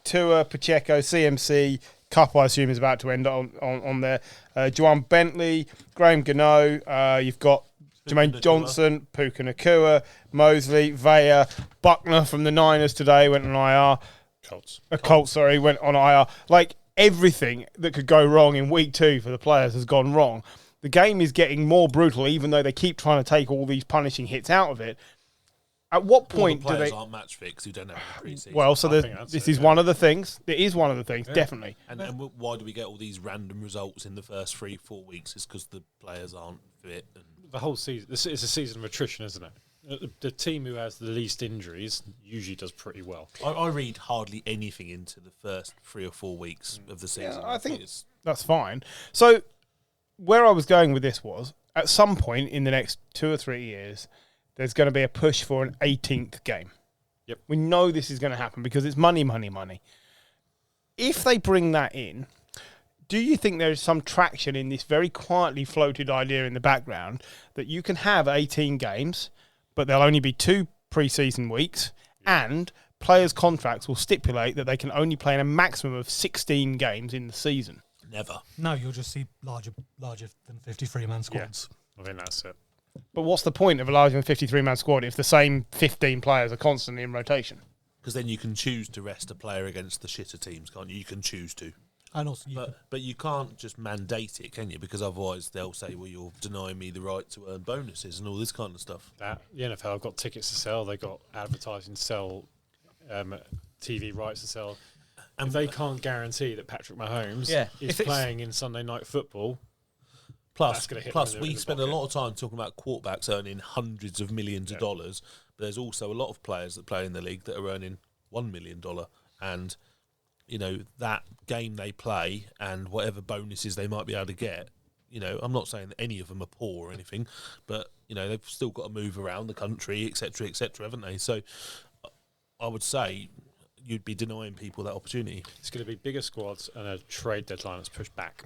Speaker 1: Tua, Pacheco, CMC, Cup, I assume, is about to end on there. Juwan Bentley, Graham Gano, you've got Jermaine Johnson, Puka Nakua, Mosley, Vea, Buckner from the Niners today went on IR. Colts, went on IR. Like, everything that could go wrong in week 2 for the players has gone wrong. The game is getting more brutal, even though they keep trying to take all these punishing hits out of it. At what point
Speaker 4: do
Speaker 1: they
Speaker 4: aren't match fixed who don't have a pre-season?
Speaker 1: Well, so this is one of the things. It is one of the things, definitely.
Speaker 4: And why do we get all these random results in the first 3-4 weeks? Is because the players aren't fit. And
Speaker 3: The whole season, it's a season of attrition, isn't it? The team who has the least injuries usually does pretty well.
Speaker 4: I read hardly anything into the first 3 or 4 weeks of the season.
Speaker 1: I think
Speaker 4: it's
Speaker 1: that's fine. So where I was going with this was, at some point in the next 2 or 3 years, there's going to be a push for an 18th game.
Speaker 3: Yep.
Speaker 1: We know this is going to happen because it's money, money, money. If they bring that in, do you think there is some traction in this very quietly floated idea in the background that you can have 18 games, but there'll only be 2 pre-season weeks, and players' contracts will stipulate that they can only play in a maximum of 16 games in the season?
Speaker 4: never.
Speaker 2: No, you'll just see larger than 53-man squads.
Speaker 3: I think that's it.
Speaker 1: But what's the point of a larger than 53-man squad if the same 15 players are constantly in rotation?
Speaker 4: Because then you can choose to rest a player against the shitter teams, can't you? You can choose to.
Speaker 2: And also,
Speaker 4: But you can't just mandate it, can you? Because otherwise they'll say, well, you're denying me the right to earn bonuses and all this kind of stuff.
Speaker 3: The NFL have got tickets to sell, they've got advertising to sell, TV rights to sell. And they can't guarantee that Patrick Mahomes is playing in Sunday Night Football.
Speaker 4: Plus, we spend a lot of time talking about quarterbacks earning hundreds of millions of dollars, but there's also a lot of players that play in the league that are earning $1 million. And, you know, that game they play and whatever bonuses they might be able to get, you know, I'm not saying that any of them are poor or anything, but, you know, they've still got to move around the country, et cetera, haven't they? So I would say you'd be denying people that opportunity.
Speaker 3: It's going to be bigger squads and a trade deadline that's pushed back.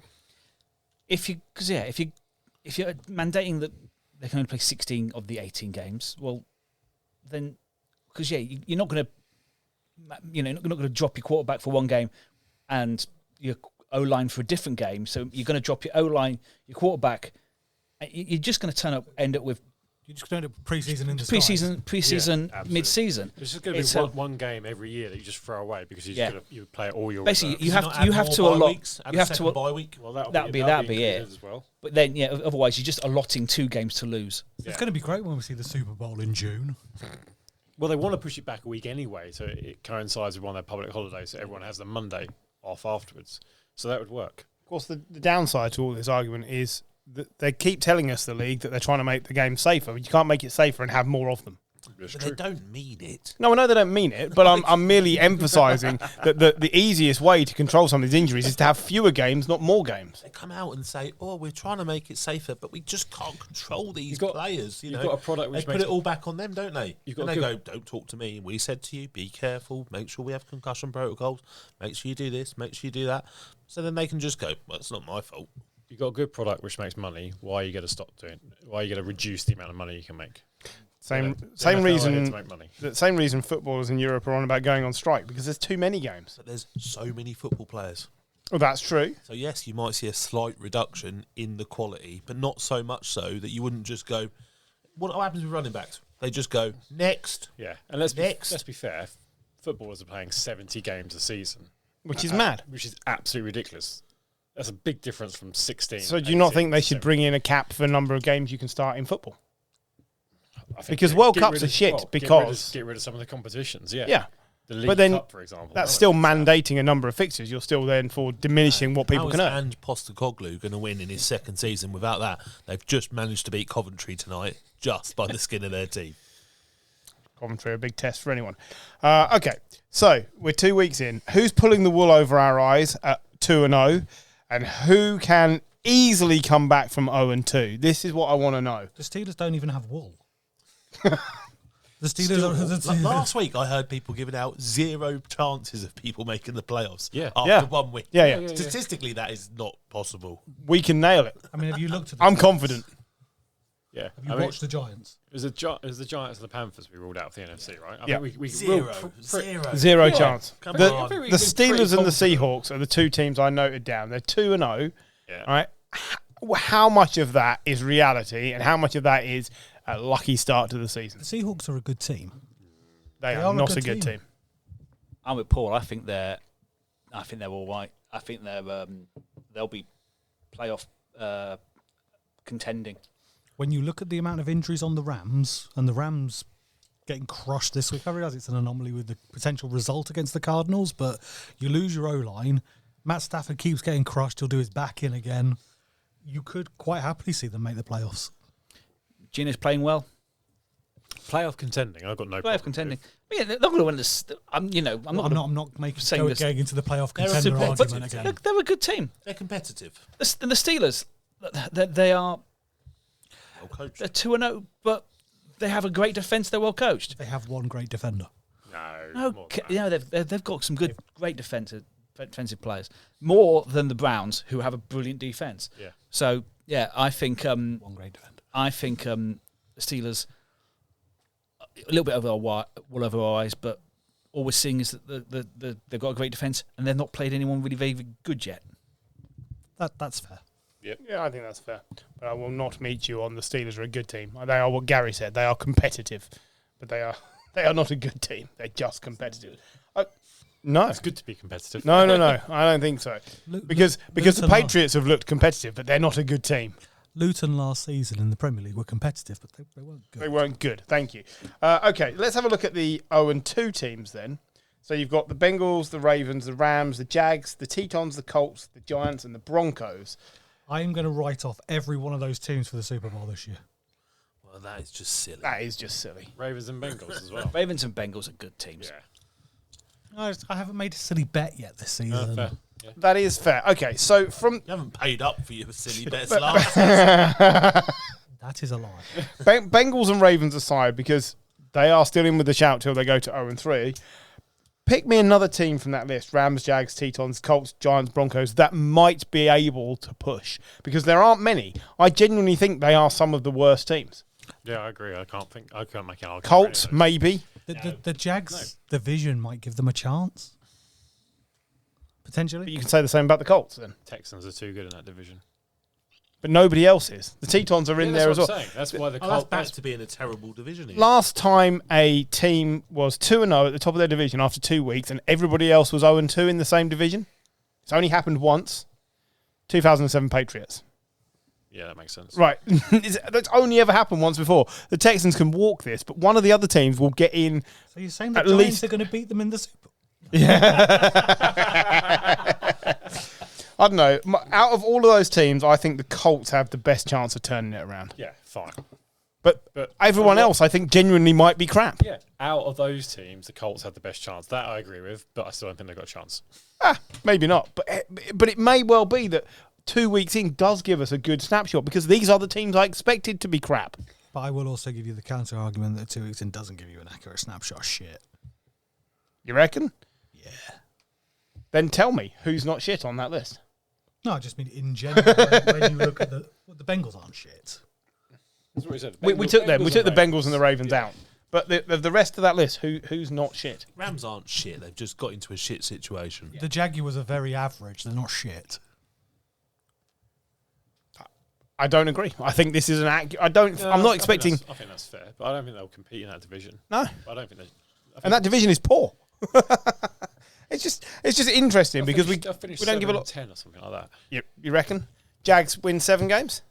Speaker 5: If you're mandating that they can only play 16 of the 18 games, well, then because you're not going to drop your quarterback for one game and your O-line for a different game. So you're going to drop your O-line, your quarterback. You're just going to end up with.
Speaker 2: you're just going to pre-season in the
Speaker 5: pre-season, mid-season.
Speaker 3: It's just going to be one game every year that you just throw away because you play it all your
Speaker 5: basically
Speaker 3: reserves.
Speaker 5: you have to allot. You have to
Speaker 4: bye week.
Speaker 3: Well,
Speaker 5: that'd be it
Speaker 3: as well.
Speaker 5: But then otherwise you're just allotting 2 games to lose.
Speaker 2: It's going to be great when we see the Super Bowl in June.
Speaker 3: Well, they want to push it back a week anyway, so it coincides with one of their public holidays, so everyone has the Monday off afterwards. So that would work.
Speaker 1: Of course, the downside to all this argument is that they keep telling us, the league, that they're trying to make the game safer. But you can't make it safer and have more of them.
Speaker 4: But they don't mean it.
Speaker 1: No, I know they don't mean it, but I'm merely emphasising that the easiest way to control some of these injuries is to have fewer games, not more games.
Speaker 4: They come out and say, "Oh, we're trying to make it safer, but we just can't control these players."
Speaker 3: You've got a product which
Speaker 4: they put it all back on them, don't they?
Speaker 3: And
Speaker 4: they go, "Don't talk to me. We said to you, be careful. Make sure we have concussion protocols. Make sure you do this. Make sure you do that." So then they can just go, "Well, it's not my fault."
Speaker 3: You've got a good product which makes money. Why are you going to stop doing it? Why are you going to reduce the amount of money you can make?
Speaker 1: Same
Speaker 3: To
Speaker 1: reason.
Speaker 3: make money.
Speaker 1: The same reason footballers in Europe are on about going on strike, because there's too many games.
Speaker 4: But there's so many football players.
Speaker 1: Well, that's true.
Speaker 4: So yes, you might see a slight reduction in the quality, but not so much so that you wouldn't just go. What happens with running backs? They just go next.
Speaker 3: Yeah, and let's be fair. Footballers are playing 70 games a season,
Speaker 1: Which is mad.
Speaker 3: which is absolutely ridiculous. That's a big difference from 16.
Speaker 1: So do you not
Speaker 3: 18,
Speaker 1: think they should
Speaker 3: 17?
Speaker 1: bring in a cap for the number of games you can start in football?
Speaker 3: I think
Speaker 1: Because
Speaker 3: get-
Speaker 1: World
Speaker 3: get
Speaker 1: Cups
Speaker 3: rid
Speaker 1: are
Speaker 3: of-
Speaker 1: shit
Speaker 3: well,
Speaker 1: because-
Speaker 3: get rid of some of the competitions. Yeah,
Speaker 1: Yeah.
Speaker 3: The League
Speaker 1: But then
Speaker 3: Cup, for example.
Speaker 1: That's
Speaker 3: No
Speaker 1: still
Speaker 3: one likes that.
Speaker 1: mandating a number of fixtures. You're still then for diminishing what people
Speaker 4: How
Speaker 1: can
Speaker 4: is
Speaker 1: earn.
Speaker 4: Ange Postecoglou going to win in his second season without that? They've just managed to beat Coventry tonight, just by the skin of their teeth.
Speaker 1: Coventry, a big test for anyone. Okay, so we're 2 weeks in. Who's pulling the wool over our eyes at 2-0, and who can easily come back from 0-2? This is what I want to know.
Speaker 2: The Steelers don't even have wool. The Steelers
Speaker 4: Last week, I heard people giving out 0 chances of people making the playoffs.
Speaker 3: Yeah.
Speaker 4: After
Speaker 1: Yeah.
Speaker 4: 1 week.
Speaker 1: Yeah.
Speaker 4: Statistically, that is not possible.
Speaker 1: We can nail it.
Speaker 2: I mean, have you looked at the
Speaker 1: I'm
Speaker 2: Giants?
Speaker 1: confident.
Speaker 3: Yeah,
Speaker 2: Have you watched the Giants?
Speaker 3: It was the Giants and the Panthers we ruled out for the NFC, right?
Speaker 1: Yeah.
Speaker 3: We
Speaker 4: Zero.
Speaker 3: Zero.
Speaker 1: Zero
Speaker 3: Yeah.
Speaker 1: chance.
Speaker 4: Come
Speaker 1: The,
Speaker 4: on.
Speaker 1: the
Speaker 3: Pretty
Speaker 1: Steelers and the
Speaker 3: confident.
Speaker 1: Seahawks are the two teams I noted down. They're 2-0.
Speaker 3: Yeah.
Speaker 1: Right? How much of that is reality, and how much of that is a lucky start to the season?
Speaker 2: The Seahawks are a good team.
Speaker 1: They
Speaker 2: They
Speaker 1: are
Speaker 2: are a
Speaker 1: not
Speaker 2: good
Speaker 1: a good team.
Speaker 2: team.
Speaker 5: I'm with Paul. I think they're all right. I think they'll be playoff contending.
Speaker 2: When you look at the amount of injuries on the Rams, and the Rams getting crushed this week, I realise it's an anomaly with the potential result against the Cardinals, but you lose your O-line. Matt Stafford keeps getting crushed. He'll do his back in again. You could quite happily see them make the playoffs.
Speaker 5: Gina's playing well.
Speaker 3: Playoff contending. I've got no
Speaker 5: Playoff
Speaker 3: problem
Speaker 5: contending.
Speaker 3: with.
Speaker 5: But yeah, they're not going to win this. I'm
Speaker 2: not making
Speaker 5: saying this-
Speaker 2: getting into the playoff
Speaker 4: They're a
Speaker 2: contender
Speaker 4: competitive
Speaker 2: argument
Speaker 4: team.
Speaker 2: again.
Speaker 5: They're a good team.
Speaker 4: They're competitive.
Speaker 5: And the Steelers, they are
Speaker 4: Well coached.
Speaker 5: they're 2-0, but they have a great defense. They're well coached.
Speaker 2: They have one great defender.
Speaker 3: No, more
Speaker 5: Okay,
Speaker 3: than that.
Speaker 5: they've got some great defensive players, more than the Browns, who have a brilliant defense.
Speaker 3: Yeah.
Speaker 5: So yeah, I think
Speaker 2: One great defender.
Speaker 5: the Steelers a little bit over wool over our eyes, but all we're seeing is that they've got a great defense and they've not played anyone really very, very good yet.
Speaker 2: That's fair.
Speaker 1: Yeah, I think that's fair. But I will not meet you on the Steelers are a good team. They are what Gary said. They are competitive, but they are not a good team. They're just competitive. No.
Speaker 3: It's good to be competitive.
Speaker 1: No. I don't think so. Because the
Speaker 2: Luton
Speaker 1: Patriots have looked competitive, but they're not a good team.
Speaker 2: Luton last season in the Premier League were competitive, but they weren't good.
Speaker 1: They weren't good. Thank you. Okay, let's have a look at the 0-2 teams then. So you've got the Bengals, the Ravens, the Rams, the Jags, the Tetons, the Colts, the Giants, and the Broncos.
Speaker 2: I am going to write off every one of those teams for the Super Bowl this year.
Speaker 4: Well, that is just silly.
Speaker 1: That is just silly.
Speaker 3: Ravens and Bengals as well.
Speaker 5: Ravens and Bengals are good teams.
Speaker 3: Yeah.
Speaker 2: I haven't made a silly bet yet this season.
Speaker 3: Fair. Yeah.
Speaker 1: That is fair. Okay, so from
Speaker 4: You haven't paid up for your silly bets last season.
Speaker 2: That is a lie.
Speaker 1: Bengals and Ravens aside, because they are still in with the shout till they go to 0-3, pick me another team from that list, Rams, Jags, Tetons, Colts, Giants, Broncos, that might be able to push. Because there aren't many. I genuinely think they are some of the worst teams.
Speaker 3: Yeah, I agree. I can't make an argument. for
Speaker 1: Colts,
Speaker 3: any of those.
Speaker 1: maybe.
Speaker 2: The Jags division might give them a chance.
Speaker 1: But
Speaker 2: Potentially.
Speaker 1: you can say the same about the Colts then.
Speaker 3: Texans are too good in that division.
Speaker 1: But nobody else is. The Tetons are in there as well.
Speaker 3: That's why the
Speaker 4: Oh, that's
Speaker 3: Colts.
Speaker 4: back to being a terrible division. Here.
Speaker 1: Last time a team was 2-0 at the top of their division after 2 weeks and everybody else was 0-2 in the same division, it's only happened once. 2007 Patriots.
Speaker 3: Yeah, that makes sense.
Speaker 1: Right. That's only ever happened once before. The Texans can walk this, but one of the other teams will get in.
Speaker 2: So you're saying the
Speaker 1: At
Speaker 2: Giants
Speaker 1: least-
Speaker 2: are going to beat them in the Super Bowl?
Speaker 1: I don't know. Out of all of those teams, I think the Colts have the best chance of turning it around.
Speaker 3: Yeah, fine.
Speaker 1: But everyone
Speaker 3: I'm not-
Speaker 1: else, I think, genuinely might be crap.
Speaker 3: Yeah, out of those teams, the Colts had the best chance. That I agree with, but I still don't think they've got a chance.
Speaker 1: Maybe not. But it may well be that 2 weeks in does give us a good snapshot because these are the teams I expected to be crap.
Speaker 2: But I will also give you the counter argument that 2 weeks in doesn't give you an accurate snapshot. Shit.
Speaker 1: You reckon?
Speaker 2: Yeah.
Speaker 1: Then tell me who's not shit on that list.
Speaker 2: No, I just mean in general. when you look at the Bengals aren't shit.
Speaker 3: That's what we said.
Speaker 1: We took them. We took the Bengals and the Ravens out. But the rest of that list, who's not shit?
Speaker 4: Rams aren't shit. They've just got into a shit situation.
Speaker 2: The Jaguars are very average. They're not shit.
Speaker 1: I don't agree. I think this is I'm not expecting.
Speaker 3: I think that's fair, but I don't think they'll compete in that division.
Speaker 1: No.
Speaker 3: I don't think they.
Speaker 1: And that division is poor. It's just interesting because we don't give a lot.
Speaker 3: 10 or something like that.
Speaker 1: You reckon? Jags win 7 games?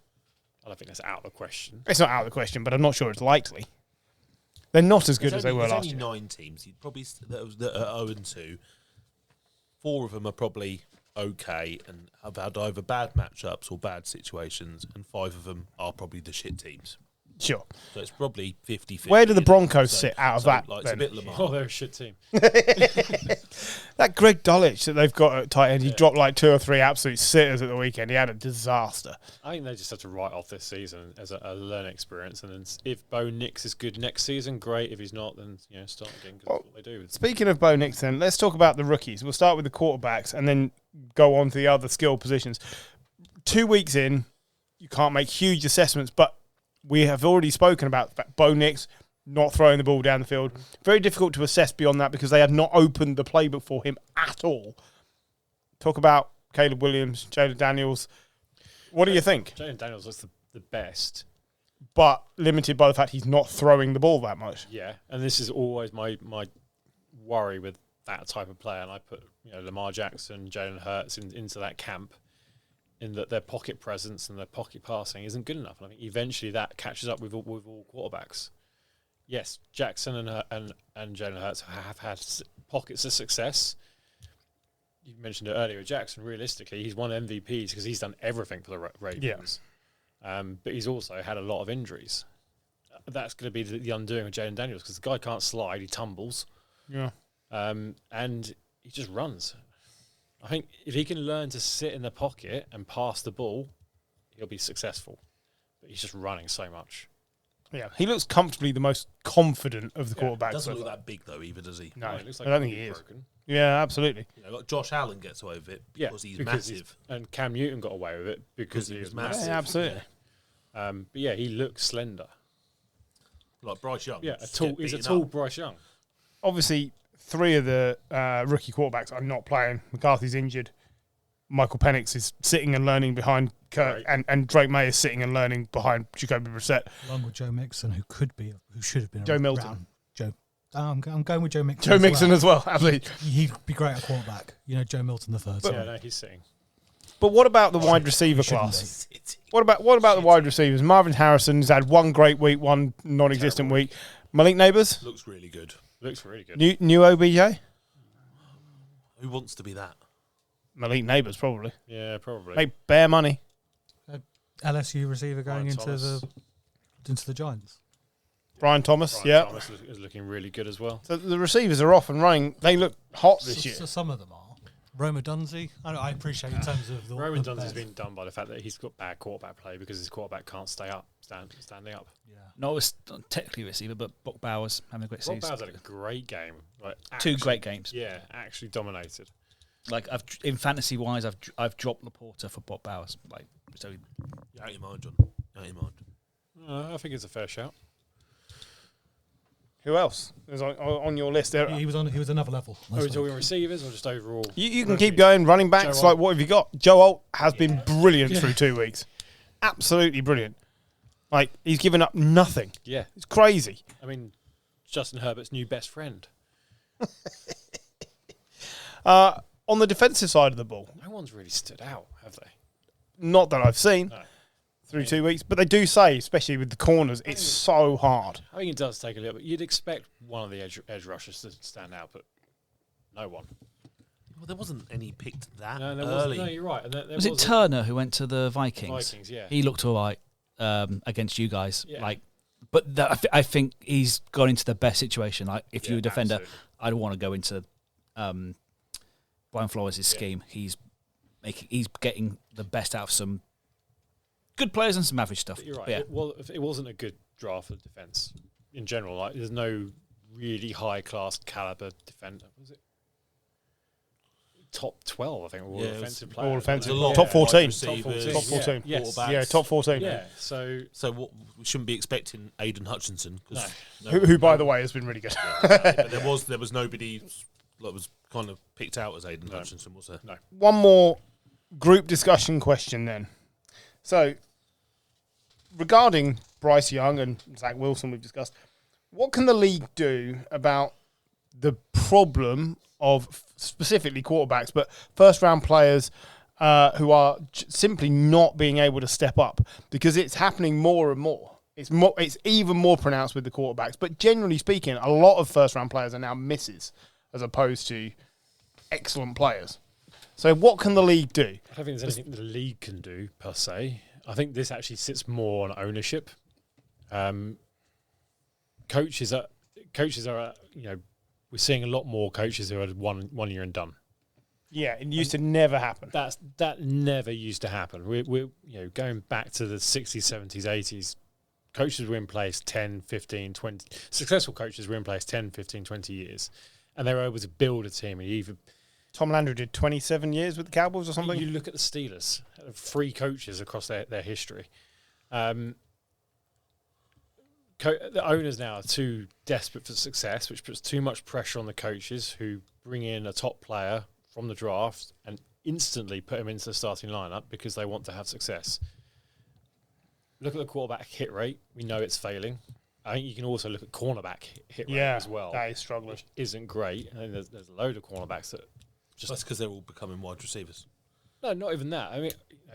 Speaker 3: I don't think that's out of the question.
Speaker 1: It's not out of the question, but I'm not sure it's likely. They're not as good as they were last year.
Speaker 4: There's only 9 teams. You'd probably that are 0-2. 4 of them are probably okay and have had either bad matchups or bad situations, and 5 of them are probably the shit teams.
Speaker 1: Sure.
Speaker 4: So it's probably 50-50.
Speaker 1: Where do the Broncos sit out of that?
Speaker 4: Like, it's a bit Lamar.
Speaker 3: Oh, they're a shit team.
Speaker 1: That Greg Dulwich that they've got at tight end, he dropped like 2 or 3 absolute sitters at the weekend. He had a disaster.
Speaker 3: I think they just have to write off this season as a learning experience. And then if Bo Nix is good next season, great. If he's not, then start again because that's what they do.
Speaker 1: Speaking of Bo Nix, then let's talk about the rookies. We'll start with the quarterbacks and then go on to the other skill positions. 2 weeks in, you can't make huge assessments, but we have already spoken about Bo Nix not throwing the ball down the field. Very difficult to assess beyond that because they had not opened the playbook for him at all. Talk about Caleb Williams, Jalen Daniels. What do you think?
Speaker 3: Jalen Daniels was the best.
Speaker 1: But limited by the fact he's not throwing the ball that much.
Speaker 3: Yeah, and this is always my worry with that type of player. And I put Lamar Jackson, Jalen Hurts into that camp, in that their pocket presence and their pocket passing isn't good enough. And I think eventually that catches up with all quarterbacks. Yes, Jackson and Jalen Hurts have had pockets of success. You mentioned it earlier. Jackson, realistically, he's won MVPs because he's done everything for the Ravens. Yeah. But he's also had a lot of injuries. That's going to be the undoing of Jalen Daniels because the guy can't slide. He tumbles.
Speaker 1: Yeah.
Speaker 3: And he just runs. I think if he can learn to sit in the pocket and pass the ball, he'll be successful. But he's just running so much.
Speaker 1: Yeah, he looks comfortably the most confident of the quarterbacks.
Speaker 4: Doesn't look that big though, either, does he?
Speaker 1: No,
Speaker 3: it looks like
Speaker 1: I don't think he is.
Speaker 3: Broken.
Speaker 1: Yeah, absolutely.
Speaker 4: Like Josh Allen gets away with it because he's massive.
Speaker 3: And Cam Newton got away with it because he was massive.
Speaker 1: Yeah, absolutely.
Speaker 3: But yeah, he looks slender.
Speaker 4: Like Bryce Young.
Speaker 3: Yeah, he's a tall Bryce Young.
Speaker 1: Obviously, 3 of the rookie quarterbacks are not playing. McCarthy's injured. Michael Penix is sitting and learning behind Kirk, and Drake May is sitting and learning behind Jacoby Brissett.
Speaker 2: Along with Joe Mixon, who should have been
Speaker 1: Joe Milton.
Speaker 2: I'm going with Joe Mixon.
Speaker 1: Joe Mixon as well, absolutely.
Speaker 2: He'd be great at quarterback. Joe Milton the third.
Speaker 3: No, he's sitting.
Speaker 1: But what about the wide receiver class? What about the wide receivers? Marvin Harrison's had 1 great week, 1 non-existent week. Malik Neighbours
Speaker 4: looks really good.
Speaker 1: New OBJ.
Speaker 4: Who wants to be that?
Speaker 1: Malik Neighbours, probably.
Speaker 3: Yeah, probably.
Speaker 1: Make bare money.
Speaker 2: LSU receiver going into the Giants.
Speaker 1: Brian Thomas,
Speaker 3: Thomas is looking really good as well.
Speaker 1: So the receivers are off and running. They look hot this year.
Speaker 2: So some of them are. Roma Dunze, I appreciate in terms of the
Speaker 3: Roma Dunze's been done by the fact that he's got bad quarterback play because his quarterback can't standing up.
Speaker 2: Yeah.
Speaker 5: Not technically a receiver, but Brock Bowers having a great season.
Speaker 3: Brock Bowers had a great game. Like,
Speaker 5: 2 great games.
Speaker 3: Yeah, actually dominated.
Speaker 5: Like in fantasy wise, I've dropped Laporta for Brock Bowers.
Speaker 4: You're out your mind, John. Out your mind.
Speaker 3: I think it's a fair shout.
Speaker 1: Who else is on your list there?
Speaker 2: He was another level.
Speaker 3: Are we talking receivers or just overall?
Speaker 1: You can keep going. Running backs,
Speaker 3: Joe
Speaker 1: like what have you got? Joe Alt has been brilliant through 2 weeks. Absolutely brilliant. Like, he's given up nothing.
Speaker 3: Yeah.
Speaker 1: It's crazy.
Speaker 3: I mean, Justin Herbert's new best friend.
Speaker 1: On the defensive side of the ball,
Speaker 3: No one's really stood out, have they?
Speaker 1: not that I've seen
Speaker 3: No.
Speaker 1: through 2 weeks, but they do say, especially with the corners, it's so hard.
Speaker 3: I think it does take a little bit. You'd expect one of the edge rushers to stand out, but no one.
Speaker 4: Well, there wasn't any picked that
Speaker 3: No, there
Speaker 4: early.
Speaker 3: wasn't. No, you're right. And there
Speaker 5: Was it Turner who went to the Vikings?
Speaker 3: Vikings, yeah.
Speaker 5: He looked all right against you guys.
Speaker 3: Yeah.
Speaker 5: But I think he's gone into the best situation. Like, if you're a defender,
Speaker 3: absolutely.
Speaker 5: I'd want to go into Brian Flores' scheme. He's getting the best out of some good players and some average stuff.
Speaker 3: But you're right.
Speaker 5: But
Speaker 3: It wasn't a good draft for defense in general. Like, there's no really high class caliber defender. Was it? top 12, I think, all
Speaker 4: Yeah, it was
Speaker 3: offensive players.
Speaker 1: all offensive.
Speaker 4: There's a lot
Speaker 1: Top
Speaker 4: of
Speaker 1: 14.
Speaker 4: wide receivers,
Speaker 1: Top 14.
Speaker 3: Yeah. Yes.
Speaker 4: quarterbacks.
Speaker 1: Yeah, top 14.
Speaker 3: Yeah, so
Speaker 4: So what, we shouldn't be expecting Aiden Hutchinson. 'Cause
Speaker 1: Who, by the way, has been really good.
Speaker 4: but there was nobody that was kind of picked out as Aiden Hutchinson, was there?
Speaker 3: no.
Speaker 1: One more group discussion question then. So, regarding Bryce Young and Zach Wilson, we've discussed, what can the league do about the problem of specifically quarterbacks, but first-round players who are simply not being able to step up? Because it's happening more and more. It's even more pronounced with the quarterbacks. But generally speaking, a lot of first-round players are now misses as opposed to excellent players. So what can the league do?
Speaker 3: I don't think there's anything the league can do per se. I think this actually sits more on ownership. Coaches are, we're seeing a lot more coaches who are 1 year and done.
Speaker 1: Yeah, it used to never happen.
Speaker 3: That never used to happen. We're going back to the 60s, 70s, 80s. Coaches were in place 10, 15, 20. Successful coaches were in place 10, 15, 20 years. And they were able to build a team. And either
Speaker 1: Tom Landry did 27 years with the Cowboys or something.
Speaker 3: you look at the Steelers, 3 coaches across their history. The owners now are too desperate for success, which puts too much pressure on the coaches who bring in a top player from the draft and instantly put him into the starting lineup because they want to have success. Look at the quarterback hit rate. We know it's failing. I think you can also look at cornerback hit rate as well.
Speaker 1: That is struggling.
Speaker 3: Which isn't great. I think there's a load of cornerbacks that just...
Speaker 4: That's because they're all becoming wide receivers.
Speaker 3: No, not even that. I mean,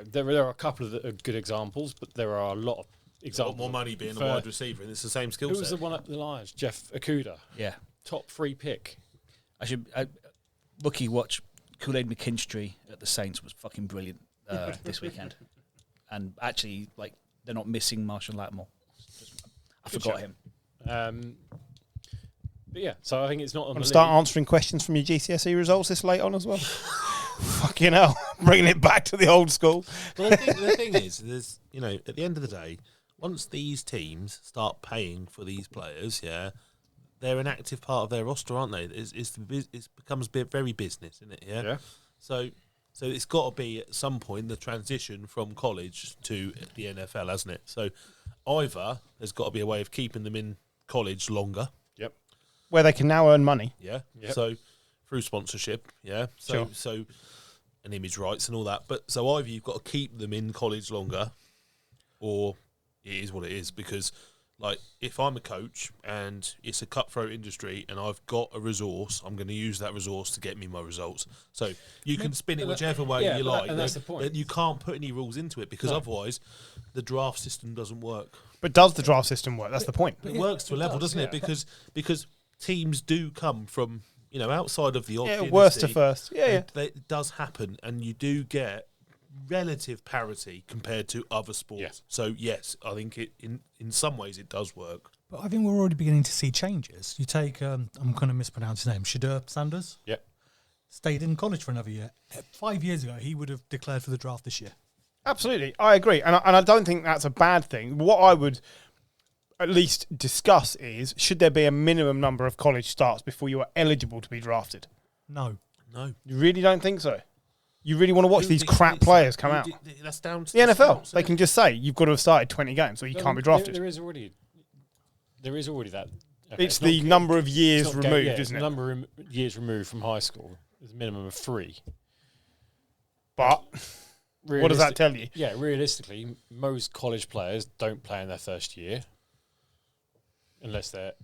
Speaker 3: there are a couple of good examples, but there are a lot of
Speaker 4: A
Speaker 3: examples.
Speaker 4: lot more money being a wide receiver, and it's the same skill
Speaker 3: Who
Speaker 4: set.
Speaker 3: was the one at the Lions? Jeff Okuda.
Speaker 5: Yeah.
Speaker 3: Top 3 pick.
Speaker 5: Rookie watch Kool-Aid McKinstry at the Saints was fucking brilliant this weekend. And actually, they're not missing Marshall Lattimore. I forgot him.
Speaker 3: But yeah, so I think it's not on
Speaker 1: Want
Speaker 3: the
Speaker 1: to start
Speaker 3: league.
Speaker 1: answering questions from your GCSE results this late on as well? Fucking hell. Bringing it back to the old school.
Speaker 4: Well, the thing is, there's at the end of the day, once these teams start paying for these players, they're an active part of their roster, aren't they? It becomes very business, isn't it? Yeah. So it's got to be at some point the transition from college to the NFL, hasn't it? So either there's got to be a way of keeping them in college longer.
Speaker 3: Yep.
Speaker 1: Where they can now earn money.
Speaker 4: Yeah.
Speaker 3: Yep.
Speaker 4: So through sponsorship, So and image rights and all that. But so either you've got to keep them in college longer, or it is what it is. Because if I'm a coach and it's a cutthroat industry and I've got a resource, I'm going to use that resource to get me my results. So you can spin it whichever way you like.
Speaker 3: And that's the point.
Speaker 4: You can't put any rules into it because otherwise the draft system doesn't work.
Speaker 1: But does the draft system work? That's the point.
Speaker 4: It works to a level, doesn't it? Because teams do come from outside of the odd dynasty,
Speaker 1: worst to first.
Speaker 4: it does happen, and you do get relative parity compared to other sports.
Speaker 3: Yes.
Speaker 4: So yes, I think in some ways it does work.
Speaker 2: But I think we're already beginning to see changes. You take, I'm going to mispronounce his name, Shadur Sanders.
Speaker 3: Yep.
Speaker 2: Stayed in college for another year. 5 years ago, he would have declared for the draft this year.
Speaker 1: Absolutely. I agree. And I don't think that's a bad thing. What I would at least discuss is, should there be a minimum number of college starts before you are eligible to be drafted?
Speaker 2: No.
Speaker 1: You really don't think so? You really want to watch these crap players come out?
Speaker 4: That's down to
Speaker 1: The NFL,
Speaker 4: scouts,
Speaker 1: they
Speaker 4: isn't
Speaker 1: can just say, you've got to have started 20 games or you can't be drafted.
Speaker 3: There is already that.
Speaker 1: It's the number of years removed,
Speaker 3: it's
Speaker 1: isn't
Speaker 3: the
Speaker 1: it?
Speaker 3: number of years removed from high school. There's a minimum of 3.
Speaker 1: But what does that tell you?
Speaker 3: Yeah, realistically, most college players don't play in their first year unless they're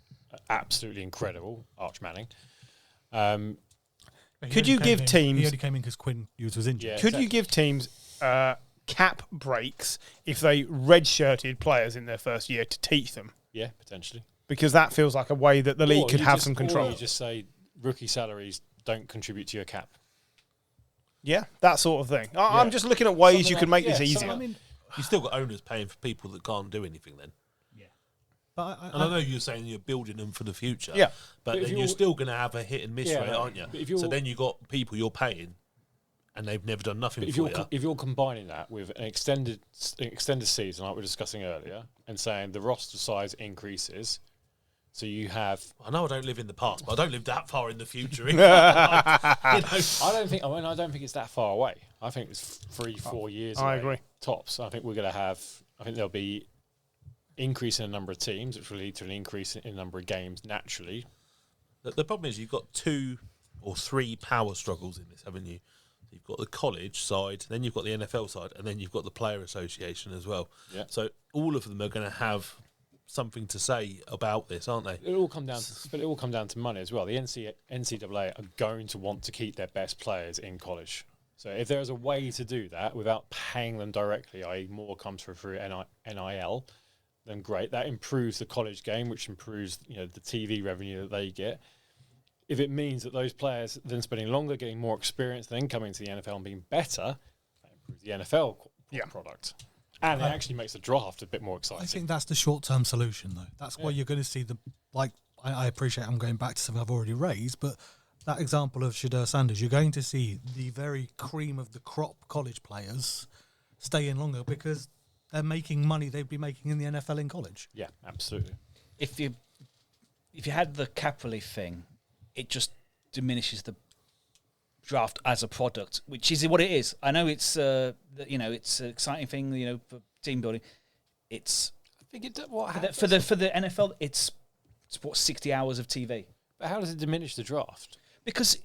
Speaker 3: absolutely incredible. Arch Manning.
Speaker 1: Could you give teams...
Speaker 2: He only came in because Quinn Hughes was injured.
Speaker 3: Yeah,
Speaker 1: Could you give teams cap breaks if they redshirted players in their first year to teach them?
Speaker 3: Yeah, potentially.
Speaker 1: Because that feels like a way that the league
Speaker 3: Or
Speaker 1: could
Speaker 3: you
Speaker 1: have
Speaker 3: just-
Speaker 1: some control.
Speaker 3: Or you just say rookie salaries don't contribute to your cap.
Speaker 1: Yeah, that sort of thing. I'm just looking at ways you could make this easier.
Speaker 4: You've still got owners paying for people that can't do anything then.
Speaker 2: But
Speaker 4: And I know you're saying you're building them for the future.
Speaker 1: Yeah.
Speaker 4: But
Speaker 3: But if
Speaker 4: then you're still going to have a hit and miss
Speaker 3: Yeah,
Speaker 4: rate,
Speaker 3: no,
Speaker 4: aren't you?
Speaker 3: but if you're-
Speaker 4: So then you've got people you're paying and they've never done nothing
Speaker 3: But
Speaker 4: for you.
Speaker 3: if you're combining that with an extended season, like we were discussing earlier, and saying the roster size increases So you have.
Speaker 4: I know I don't live in the past, but I don't live that far in the future. I
Speaker 3: don't think it's that far away. I think it's 3-4 years.
Speaker 1: I
Speaker 3: away,
Speaker 1: agree.
Speaker 3: Tops. I think we're going to have. I think there'll be increase in the number of teams, which will lead to an increase in the number of games naturally.
Speaker 4: The problem is you've got 2 or 3 power struggles in this, haven't you? You've got the college side, then you've got the NFL side, and then you've got the player association as well.
Speaker 3: Yeah.
Speaker 4: So all of them are going to have something to say about this, aren't they?
Speaker 3: It'll all come down to money as well. The NCAA are going to want to keep their best players in college. So if there's a way to do that without paying them directly, i.e. more comes through NIL, then great. That improves the college game, which improves the TV revenue that they get. If it means that those players then spending longer, getting more experience, then coming to the NFL and being better, that improves the NFL product. And it actually makes the draft a bit more exciting.
Speaker 2: I think that's the short-term solution, though. That's why you're going to see I appreciate I'm going back to something I've already raised, but that example of Shedeur Sanders, you're going to see the very cream of the crop college players stay in longer because they're making money they'd be making in the NFL in college.
Speaker 3: Yeah, absolutely.
Speaker 5: If you had the cap relief thing, it just diminishes the draft as a product, which is what it is. I know it's it's an exciting thing, for team building. It's
Speaker 3: I think
Speaker 5: for the NFL, it's what 60 hours of TV.
Speaker 3: But how does it diminish the draft?
Speaker 5: Because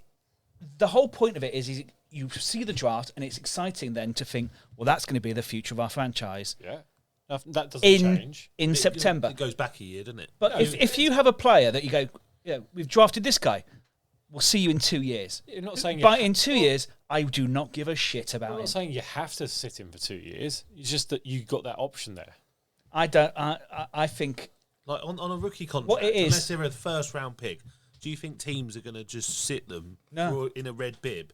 Speaker 5: the whole point of it is you see the draft and it's exciting then to think, well, that's going to be the future of our franchise.
Speaker 3: Yeah. That doesn't change.
Speaker 5: In September.
Speaker 4: It goes back a year, doesn't it?
Speaker 5: But if you have a player that you go, we've drafted this guy, we'll see you in 2 years.
Speaker 3: You're not saying
Speaker 5: but in 2 years, I do not give a shit about
Speaker 3: I'm
Speaker 5: him.
Speaker 3: not saying you have to sit him for 2 years. It's just that you got that option there.
Speaker 5: I don't. I think
Speaker 4: like on a rookie contract,
Speaker 5: what it is,
Speaker 4: unless they're a first-round pick, do you think teams are going to just sit them in a red bib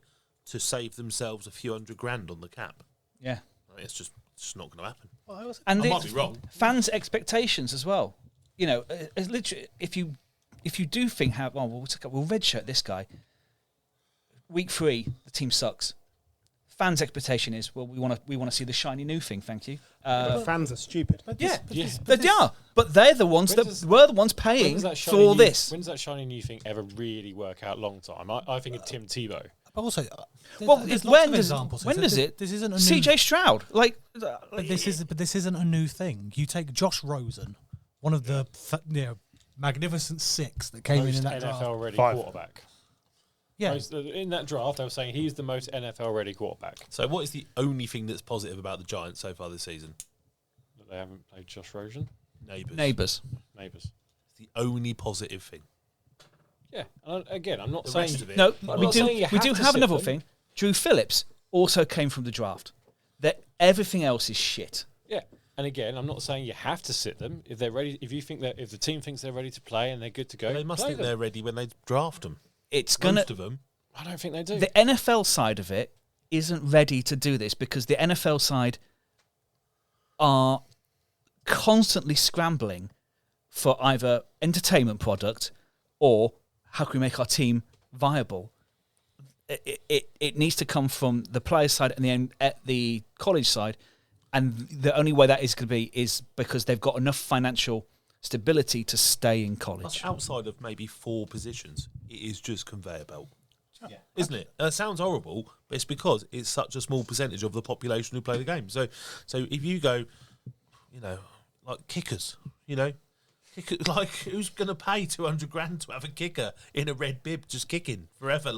Speaker 4: to save themselves a few $100,000 on the cap?
Speaker 5: Yeah,
Speaker 4: it's just not going to happen.
Speaker 2: Well,
Speaker 4: I might be wrong.
Speaker 5: Fans' expectations as well. Literally, if you do think we'll redshirt this guy. Week 3, the team sucks. Fans' expectation is, we want to see the shiny new thing. Thank you.
Speaker 1: Fans are stupid.
Speaker 5: They are. But they're the ones were the ones paying for all this.
Speaker 3: When does that shiny new thing ever really work out long time? I think of Tim Tebow.
Speaker 2: But also,
Speaker 5: This isn't a CJ Stroud.
Speaker 2: This isn't a new thing. You take Josh Rosen, one of the magnificent 6 that came in that draft.
Speaker 3: NFL ready quarterback.
Speaker 2: Yeah.
Speaker 3: In that draft, I was saying he's the most NFL ready quarterback.
Speaker 4: So, what is the only thing that's positive about the Giants so far this season?
Speaker 3: That they haven't played Josh Rosen?
Speaker 5: Neighbours.
Speaker 4: It's the only positive thing.
Speaker 3: Yeah. Again, I'm not
Speaker 4: The
Speaker 3: saying
Speaker 4: rest of it.
Speaker 5: No, we do have another thing. Drew Phillips also came from the draft. That everything else is shit.
Speaker 3: Yeah. And again, I'm not saying you have to sit them if they're ready. If the team thinks they're ready to play and they're good to go,
Speaker 4: They must think they're ready when they draft them. Most of them.
Speaker 3: I don't think they do.
Speaker 5: The NFL side of it isn't ready to do this because the NFL side are constantly scrambling for either entertainment product or how can we make our team viable. It needs to come from the players' side and the college side, and the only way that is going to be is because they've got enough financial stability to stay in college.
Speaker 4: Plus, outside of maybe 4 positions, it is just conveyor belt. Yeah. Isn't it? It sounds horrible, but it's because it's such a small percentage of the population who play the game. So if you go, like kickers, like who's going to pay $200,000 to have a kicker in a red bib just kicking forever?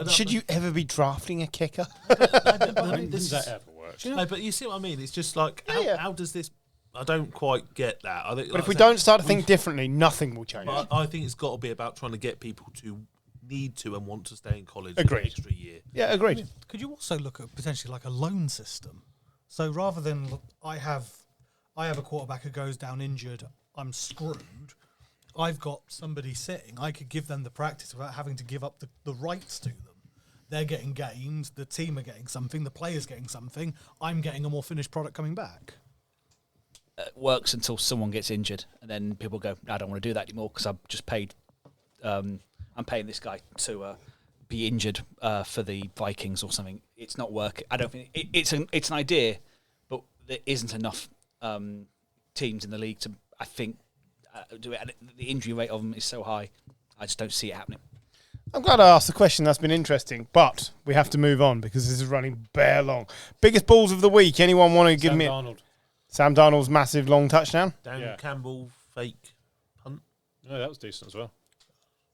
Speaker 1: Should you ever be drafting a kicker?
Speaker 3: Does that ever work?
Speaker 4: No, but you see what I mean? It's just like how does this? I don't quite get that. I think,
Speaker 1: But if we don't start to think differently, nothing will change.
Speaker 4: I think it's got to be about trying to get people to need to and want to stay in college for
Speaker 1: Agreed.
Speaker 4: an extra year.
Speaker 1: Yeah, agreed.
Speaker 2: Could you also look at potentially like a loan system? So rather than I have a quarterback who goes down injured, I'm screwed. I've got somebody sitting. I could give them the practice without having to give up the rights to them. They're getting games. The team are getting something. The player's getting something. I'm getting a more finished product coming back.
Speaker 5: Works until someone gets injured, and then people go, I don't want to do that anymore because I've just paid. I'm paying this guy to be injured for the Vikings or something. It's not working. I don't think it's an idea, but there isn't enough teams in the league to, I think, do it. And the injury rate of them is so high, I just don't see it happening.
Speaker 1: I'm glad I asked the question. That's been interesting. But we have to move on because this is running bare long. Biggest balls of the week. Anyone want to give me Sam Darnold's massive long touchdown?
Speaker 4: Dan Campbell fake punt.
Speaker 3: No, that was decent as well.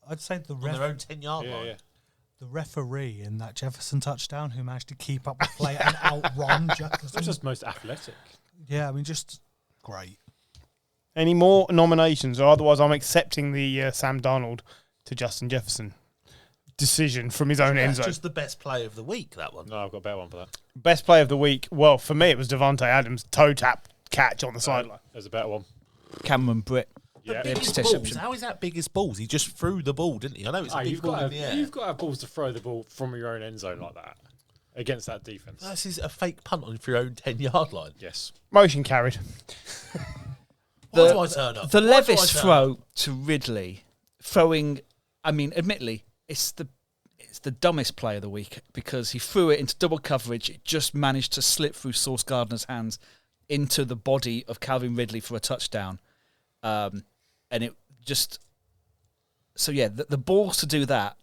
Speaker 2: I'd say
Speaker 4: On their own 10-yard line.
Speaker 3: Yeah.
Speaker 2: the referee in that Jefferson touchdown who managed to keep up the play and outrun Jefferson.
Speaker 3: That's just most athletic.
Speaker 2: Yeah, I mean, just great.
Speaker 1: Any more nominations? Or otherwise, I'm accepting the Sam Darnold to Justin Jefferson decision from his own end zone.
Speaker 4: Just the best play of the week, that one.
Speaker 3: No, I've got a better one for that.
Speaker 1: Best play of the week. Well, for me, it was Devontae Adams' toe tap catch on the sideline.
Speaker 3: There's a better one.
Speaker 5: Cameron Britt.
Speaker 3: Yeah.
Speaker 4: Biggest balls. How is that biggest balls? He just threw the ball, didn't he? I know it's a big ball in the air.
Speaker 3: You've got to have balls to throw the ball from your own end zone like that against that defense.
Speaker 4: This is a fake punt on for your own 10-yard line.
Speaker 3: Yes.
Speaker 1: Motion carried.
Speaker 4: Why do I turn up?
Speaker 5: The
Speaker 4: Why do I
Speaker 5: Levis
Speaker 4: turn
Speaker 5: throw
Speaker 4: up?
Speaker 5: to Ridley, throwing. I mean, admittedly, it's the dumbest play of the week because he threw it into double coverage. It just managed to slip through Sauce Gardner's hands into the body of Calvin Ridley for a touchdown, and it just. So yeah, the balls to do that.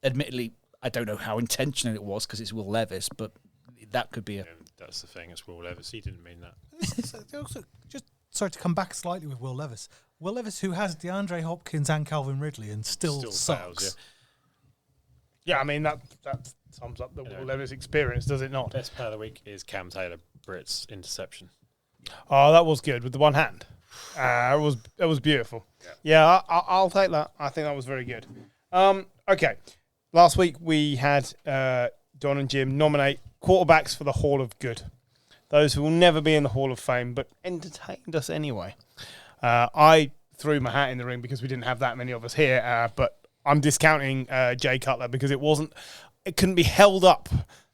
Speaker 5: Admittedly, I don't know how intentional it was because it's Will Levis, but that could be a.
Speaker 3: That's the thing. It's Will Levis. He didn't mean that.
Speaker 2: Also, just sorry to come back slightly with Will Levis. Will Levis, who has DeAndre Hopkins and Calvin Ridley, and still sucks.
Speaker 3: fails,
Speaker 1: Yeah, I mean, that sums up the Will Levis experience, does it not?
Speaker 3: Best player of the week is Cam Taylor, Britt's interception.
Speaker 1: Oh, that was good with the one hand. It was beautiful. Yeah, I'll take that. I think that was very good. Okay, last week we had Don and Jim nominate quarterbacks for the Hall of Good. Those who will never be in the Hall of Fame, but entertained us anyway. I threw my hat in the ring because we didn't have that many of us here, but I'm discounting Jay Cutler because it couldn't be held up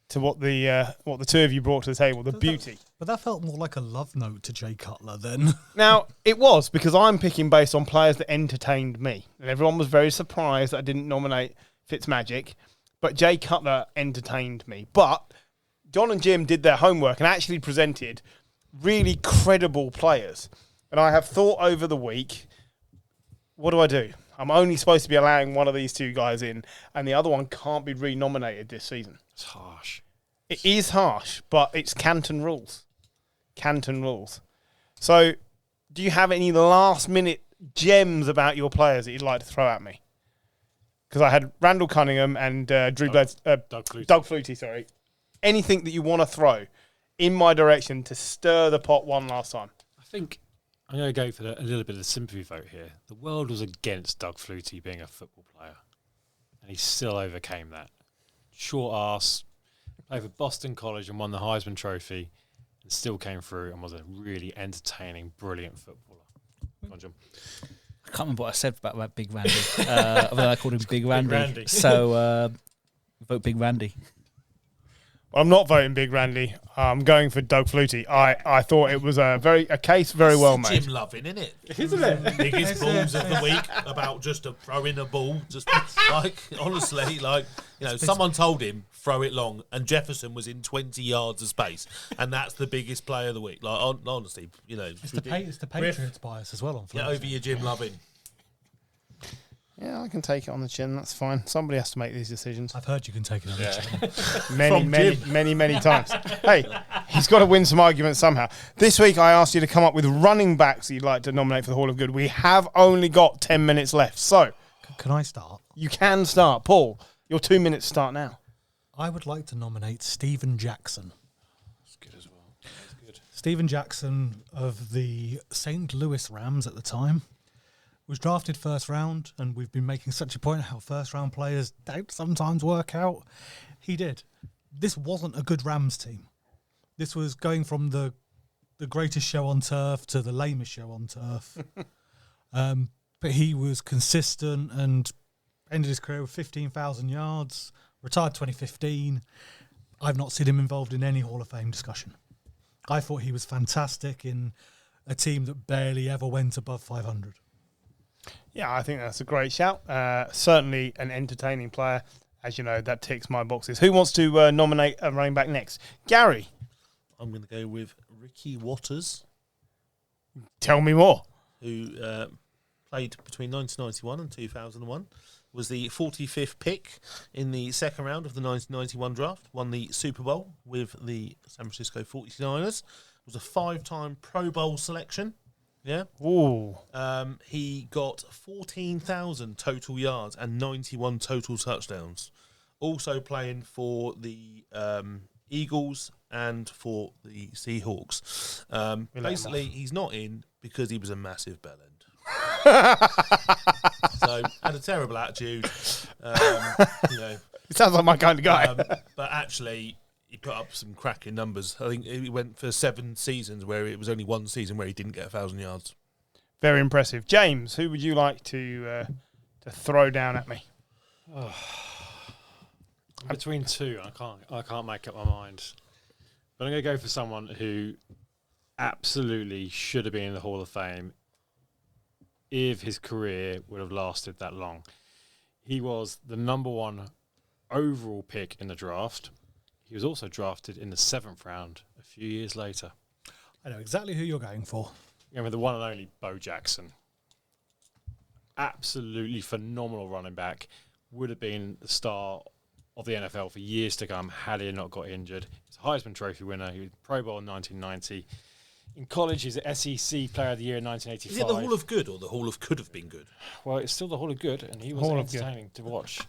Speaker 1: to what the two of you brought to the table, the beauty.
Speaker 2: But that felt more like a love note to Jay Cutler then.
Speaker 1: Now, it was because I'm picking based on players that entertained me. And everyone was very surprised that I didn't nominate Fitzmagic, but Jay Cutler entertained me. But John and Jim did their homework and actually presented really credible players. And I have thought over the week, what do I do? I'm only supposed to be allowing one of these two guys in, and the other one can't be re-nominated this season.
Speaker 3: It's harsh.
Speaker 1: It is harsh, but it's Canton rules. Canton rules. So, do you have any last-minute gems about your players that you'd like to throw at me? Because I had Randall Cunningham and Doug Flutie, sorry. Anything that you want to throw in my direction to stir the pot one last time?
Speaker 3: I think I'm going to go for a little bit of the sympathy vote here. The world was against Doug Flutie being a football player, and he still overcame that. Short arse, played for Boston College and won the Heisman Trophy, and still came through and was a really entertaining, brilliant footballer. Come on, John.
Speaker 5: I can't remember what I said about Big Randy. I called him Big Randy.
Speaker 3: Randy.
Speaker 5: So vote Big Randy.
Speaker 1: Well, I'm not voting Big Randy. I'm going for Doug Flutie. I thought it was a case very well made.
Speaker 4: Jim loving, isn't it?
Speaker 1: Isn't it?
Speaker 4: Biggest balls of the week about just throwing a ball. Just like, honestly, like, someone told him, throw it long, and Jefferson was in 20 yards of space, and that's the biggest play of the week. Like, honestly,
Speaker 2: It's the Patriots bias as well on
Speaker 4: Get over your Jim loving.
Speaker 1: Yeah, I can take it on the chin. That's fine. Somebody has to make these decisions.
Speaker 2: I've heard you can take it on the chin.
Speaker 1: Many times. Hey, he's got to win some arguments somehow. This week, I asked you to come up with running backs that you'd like to nominate for the Hall of Good. We have only got 10 minutes left, so
Speaker 2: Can I start?
Speaker 1: you can start. Paul, your 2 minutes start now.
Speaker 2: I would like to nominate Steven Jackson.
Speaker 3: That's good as well. That's good.
Speaker 2: Steven Jackson of the St. Louis Rams at the time was drafted first round, and we've been making such a point of how first round players don't sometimes work out. He did. This wasn't a good Rams team. This was going from the greatest show on turf to the lamest show on turf. But he was consistent and ended his career with 15,000 yards, retired 2015. I've not seen him involved in any Hall of Fame discussion. I thought he was fantastic in a team that barely ever went above 500.
Speaker 1: Yeah, I think that's a great shout. Certainly an entertaining player. As you know, that ticks my boxes. Who wants to nominate a running back next? Gary.
Speaker 4: I'm going to go with Ricky Watters.
Speaker 1: Tell me more.
Speaker 4: Who played between 1991 and 2001. Was the 45th pick in the second round of the 1991 draft. Won the Super Bowl with the San Francisco 49ers. Was a 5-time Pro Bowl selection. Yeah.
Speaker 1: Ooh.
Speaker 4: He got 14,000 total yards and 91 total touchdowns. Also playing for the Eagles and for the Seahawks. Basically, he's not in because he was a massive bellend. So had a terrible attitude.
Speaker 1: It sounds like my kind of guy.
Speaker 4: But actually, he put up some cracking numbers. I think he went for 7 seasons where it was only one season where he didn't get 1,000 yards.
Speaker 1: Very impressive. James, who would you like to throw down at me?
Speaker 3: Between two, I can't make up my mind. But I'm going to go for someone who absolutely should have been in the Hall of Fame if his career would have lasted that long. He was the number 1 overall pick in the draft. He was also drafted in the 7th round a few years later.
Speaker 2: I know exactly who you're going for.
Speaker 3: The one and only Bo Jackson. Absolutely phenomenal running back. Would have been the star of the NFL for years to come had he not got injured. He's a Heisman Trophy winner. He was Pro Bowl in 1990. In college, he's an SEC Player of the Year in 1985.
Speaker 4: Is it the Hall of Good or the Hall of Could have been good?
Speaker 3: Well, it's still the Hall of Good, and he was
Speaker 1: Hall of
Speaker 3: entertaining to watch.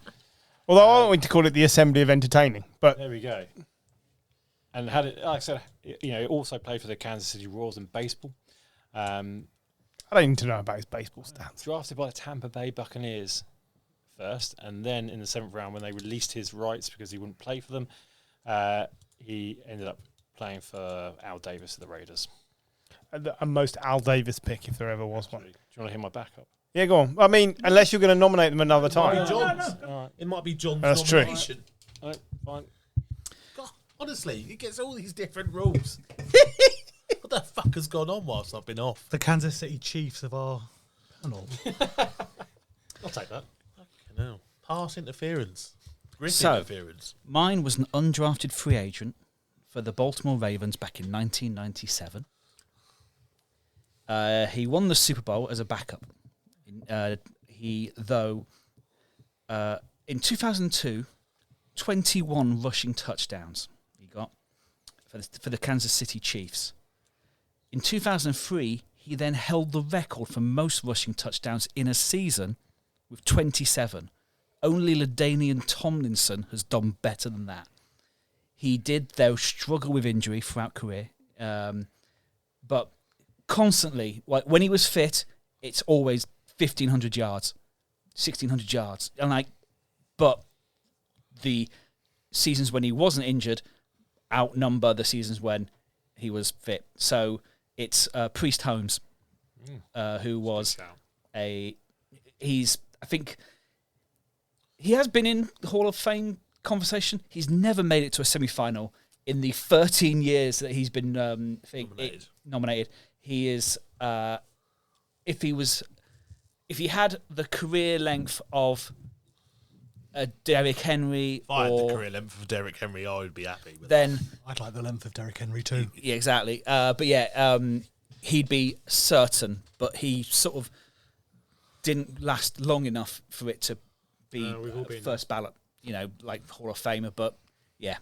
Speaker 1: Although I don't want to call it the Assembly of Entertaining, but
Speaker 3: There we go. And had it, like I said, he also played for the Kansas City Royals in baseball.
Speaker 1: I don't need to know about his baseball stats.
Speaker 3: Drafted by the Tampa Bay Buccaneers first, and then in the 7th round, when they released his rights because he wouldn't play for them, he ended up playing for Al Davis of the Raiders.
Speaker 1: A most Al Davis pick, if there ever was one.
Speaker 3: Do you want to hear my backup?
Speaker 1: Yeah, go on. I mean, unless you're going to nominate them another time.
Speaker 4: It might be John's
Speaker 1: That's true.
Speaker 4: nomination.
Speaker 3: All right, fine.
Speaker 4: God, honestly, it gets all these different rules. What the fuck has gone on whilst I've been off?
Speaker 2: The Kansas City Chiefs of our panel.
Speaker 3: I'll take that.
Speaker 4: No. Pass interference. Griff
Speaker 5: So-
Speaker 4: interference.
Speaker 5: Mine was an undrafted free agent for the Baltimore Ravens back in 1997. He won the Super Bowl as a backup. In 2002, 21 rushing touchdowns he got for the Kansas City Chiefs. In 2003, he then held the record for most rushing touchdowns in a season with 27. Only LaDainian Tomlinson has done better than that. He did, though, struggle with injury throughout career, but constantly, like when he was fit, it's always 1,500 yards, 1,600 yards, but the seasons when he wasn't injured outnumber the seasons when he was fit. So it's Priest Holmes, who was I think he has been in the Hall of Fame conversation. He's never made it to a semi-final in the 13 years that he's been nominated. He is, if he had the career length of a Derrick Henry,
Speaker 4: If I had the career length of Derrick Henry, I would be happy with
Speaker 5: then
Speaker 2: I'd like the length of Derrick Henry too.
Speaker 5: yeah, exactly. But yeah, he'd be certain, but he sort of didn't last long enough for it to be first ballot, like Hall of Famer. But yeah,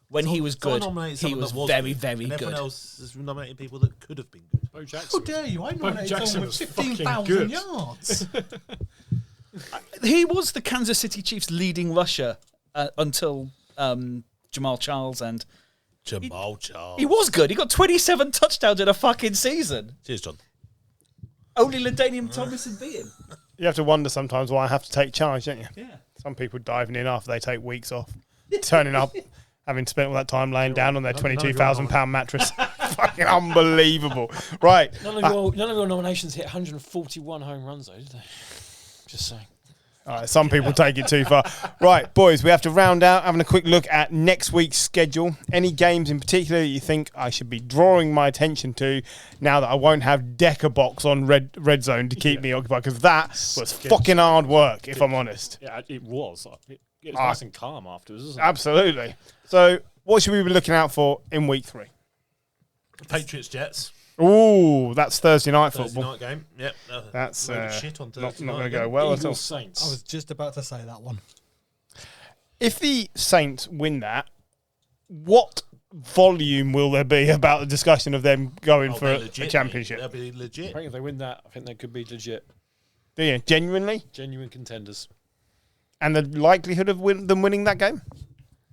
Speaker 5: when he was good, he was very, very good.
Speaker 4: Everyone else has nominated people that could have been good.
Speaker 3: Bo Jackson.
Speaker 2: How dare you? I nominated
Speaker 3: Jackson
Speaker 2: someone
Speaker 3: was
Speaker 2: with
Speaker 3: fucking
Speaker 2: 15,000
Speaker 3: good.
Speaker 2: yards.
Speaker 5: He was the Kansas City Chiefs' leading rusher until Jamal Charles, and
Speaker 4: Jamal Charles.
Speaker 5: he was good. He got 27 touchdowns in a fucking season.
Speaker 4: Cheers, John.
Speaker 5: Only LaDainian Tomlinson beat him.
Speaker 1: You have to wonder sometimes why I have to take charge, don't you?
Speaker 5: Yeah.
Speaker 1: Some people diving in after they take weeks off, turning up, having spent all that time laying down on their £22,000 mattress. Fucking unbelievable. Right.
Speaker 3: None of your nominations hit 141 home runs, though, did they? Just saying.
Speaker 1: All right, some people take it too far. Right, boys, we have to round out, having a quick look at next week's schedule. Any games in particular that you think I should be drawing my attention to now that I won't have Decker Box on red zone to keep me occupied? Because that was fucking hard work, if I'm honest.
Speaker 3: Yeah, it was. It was nice and calm afterwards, wasn't it?
Speaker 1: Absolutely. So what should we be looking out for in week 3?
Speaker 4: Patriots, Jets.
Speaker 1: Ooh, that's Thursday night
Speaker 4: Thursday
Speaker 1: football.
Speaker 4: night game. Yep.
Speaker 1: That's
Speaker 4: load of shit on
Speaker 1: not
Speaker 4: Thursday
Speaker 1: going to
Speaker 4: night
Speaker 1: go
Speaker 4: again.
Speaker 1: well at all.
Speaker 3: Eagles Saints.
Speaker 2: I was just about to say that one.
Speaker 1: If the Saints win that, what volume will there be about the discussion of them going for
Speaker 4: they're
Speaker 1: a
Speaker 4: legit,
Speaker 1: championship?
Speaker 4: Mate. They'll be legit.
Speaker 3: I think if they win that, I think they could be legit.
Speaker 1: Do you? Genuinely?
Speaker 3: Genuine contenders.
Speaker 1: And the likelihood of them winning that game?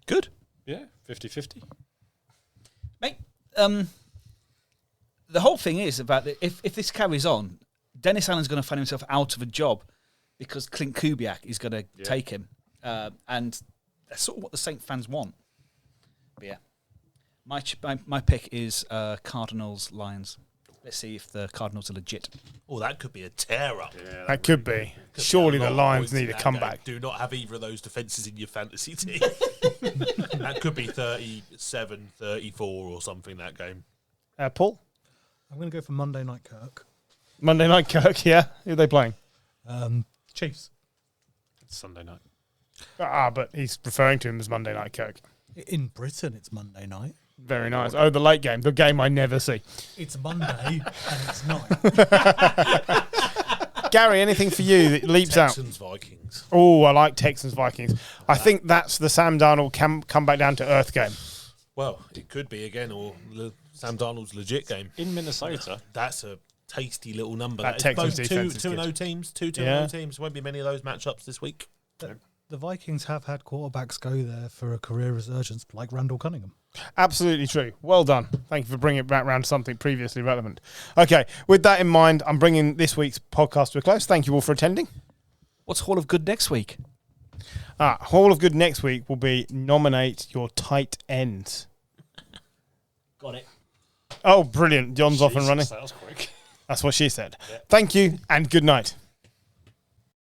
Speaker 5: Good.
Speaker 3: Yeah, 50-50.
Speaker 5: Mate, the whole thing is about if this carries on, Dennis Allen's going to find himself out of a job because Clint Kubiak is going to take him. And that's sort of what the Saint fans want. But yeah, my pick is Cardinals-Lions. Let's see if the Cardinals are legit.
Speaker 4: Oh, that could be a tear-up.
Speaker 3: Yeah,
Speaker 1: That could be. Surely
Speaker 4: A lot
Speaker 1: the
Speaker 4: of
Speaker 1: Lions
Speaker 4: points
Speaker 1: need
Speaker 4: in
Speaker 1: a
Speaker 4: that
Speaker 1: comeback.
Speaker 4: game. Do not have either of those defences in your fantasy team. That could be 37-34 or something, that game.
Speaker 1: Paul?
Speaker 2: I'm going to go for Monday Night Kirk.
Speaker 1: Monday night Kirk, yeah? Who are they playing?
Speaker 2: Chiefs.
Speaker 3: It's Sunday night.
Speaker 1: But he's referring to him as Monday night Kirk.
Speaker 2: In Britain, it's Monday night.
Speaker 1: Very nice. Oh, the late game. The game I never see.
Speaker 2: It's Monday and it's night.
Speaker 1: Gary, anything for you that leaps out?
Speaker 4: Texans, Vikings.
Speaker 1: Oh, I like Texans Vikings. I think that's the Sam Darnold come back down to earth game.
Speaker 4: Well, it could be again, or Sam Darnold's legit game.
Speaker 3: In Minnesota.
Speaker 4: That's a tasty little number.
Speaker 1: That
Speaker 4: That is
Speaker 1: Texans
Speaker 4: both
Speaker 1: defense is
Speaker 4: 2-0
Speaker 1: good.
Speaker 4: teams. 2-0
Speaker 1: Yeah.
Speaker 4: teams. Won't be many of those matchups this week.
Speaker 2: The Vikings have had quarterbacks go there for a career resurgence, like Randall Cunningham.
Speaker 1: Absolutely true. Well done. Thank you for bringing it back around to something previously relevant. Okay, with that in mind, I'm bringing this week's podcast to a close. Thank you all for attending.
Speaker 5: What's Hall of Good next week?
Speaker 1: Hall of Good next week will be nominate your tight ends.
Speaker 5: Got it.
Speaker 1: Oh, brilliant. John's off and running.
Speaker 3: That was quick.
Speaker 1: That's what she said. Thank you and good night.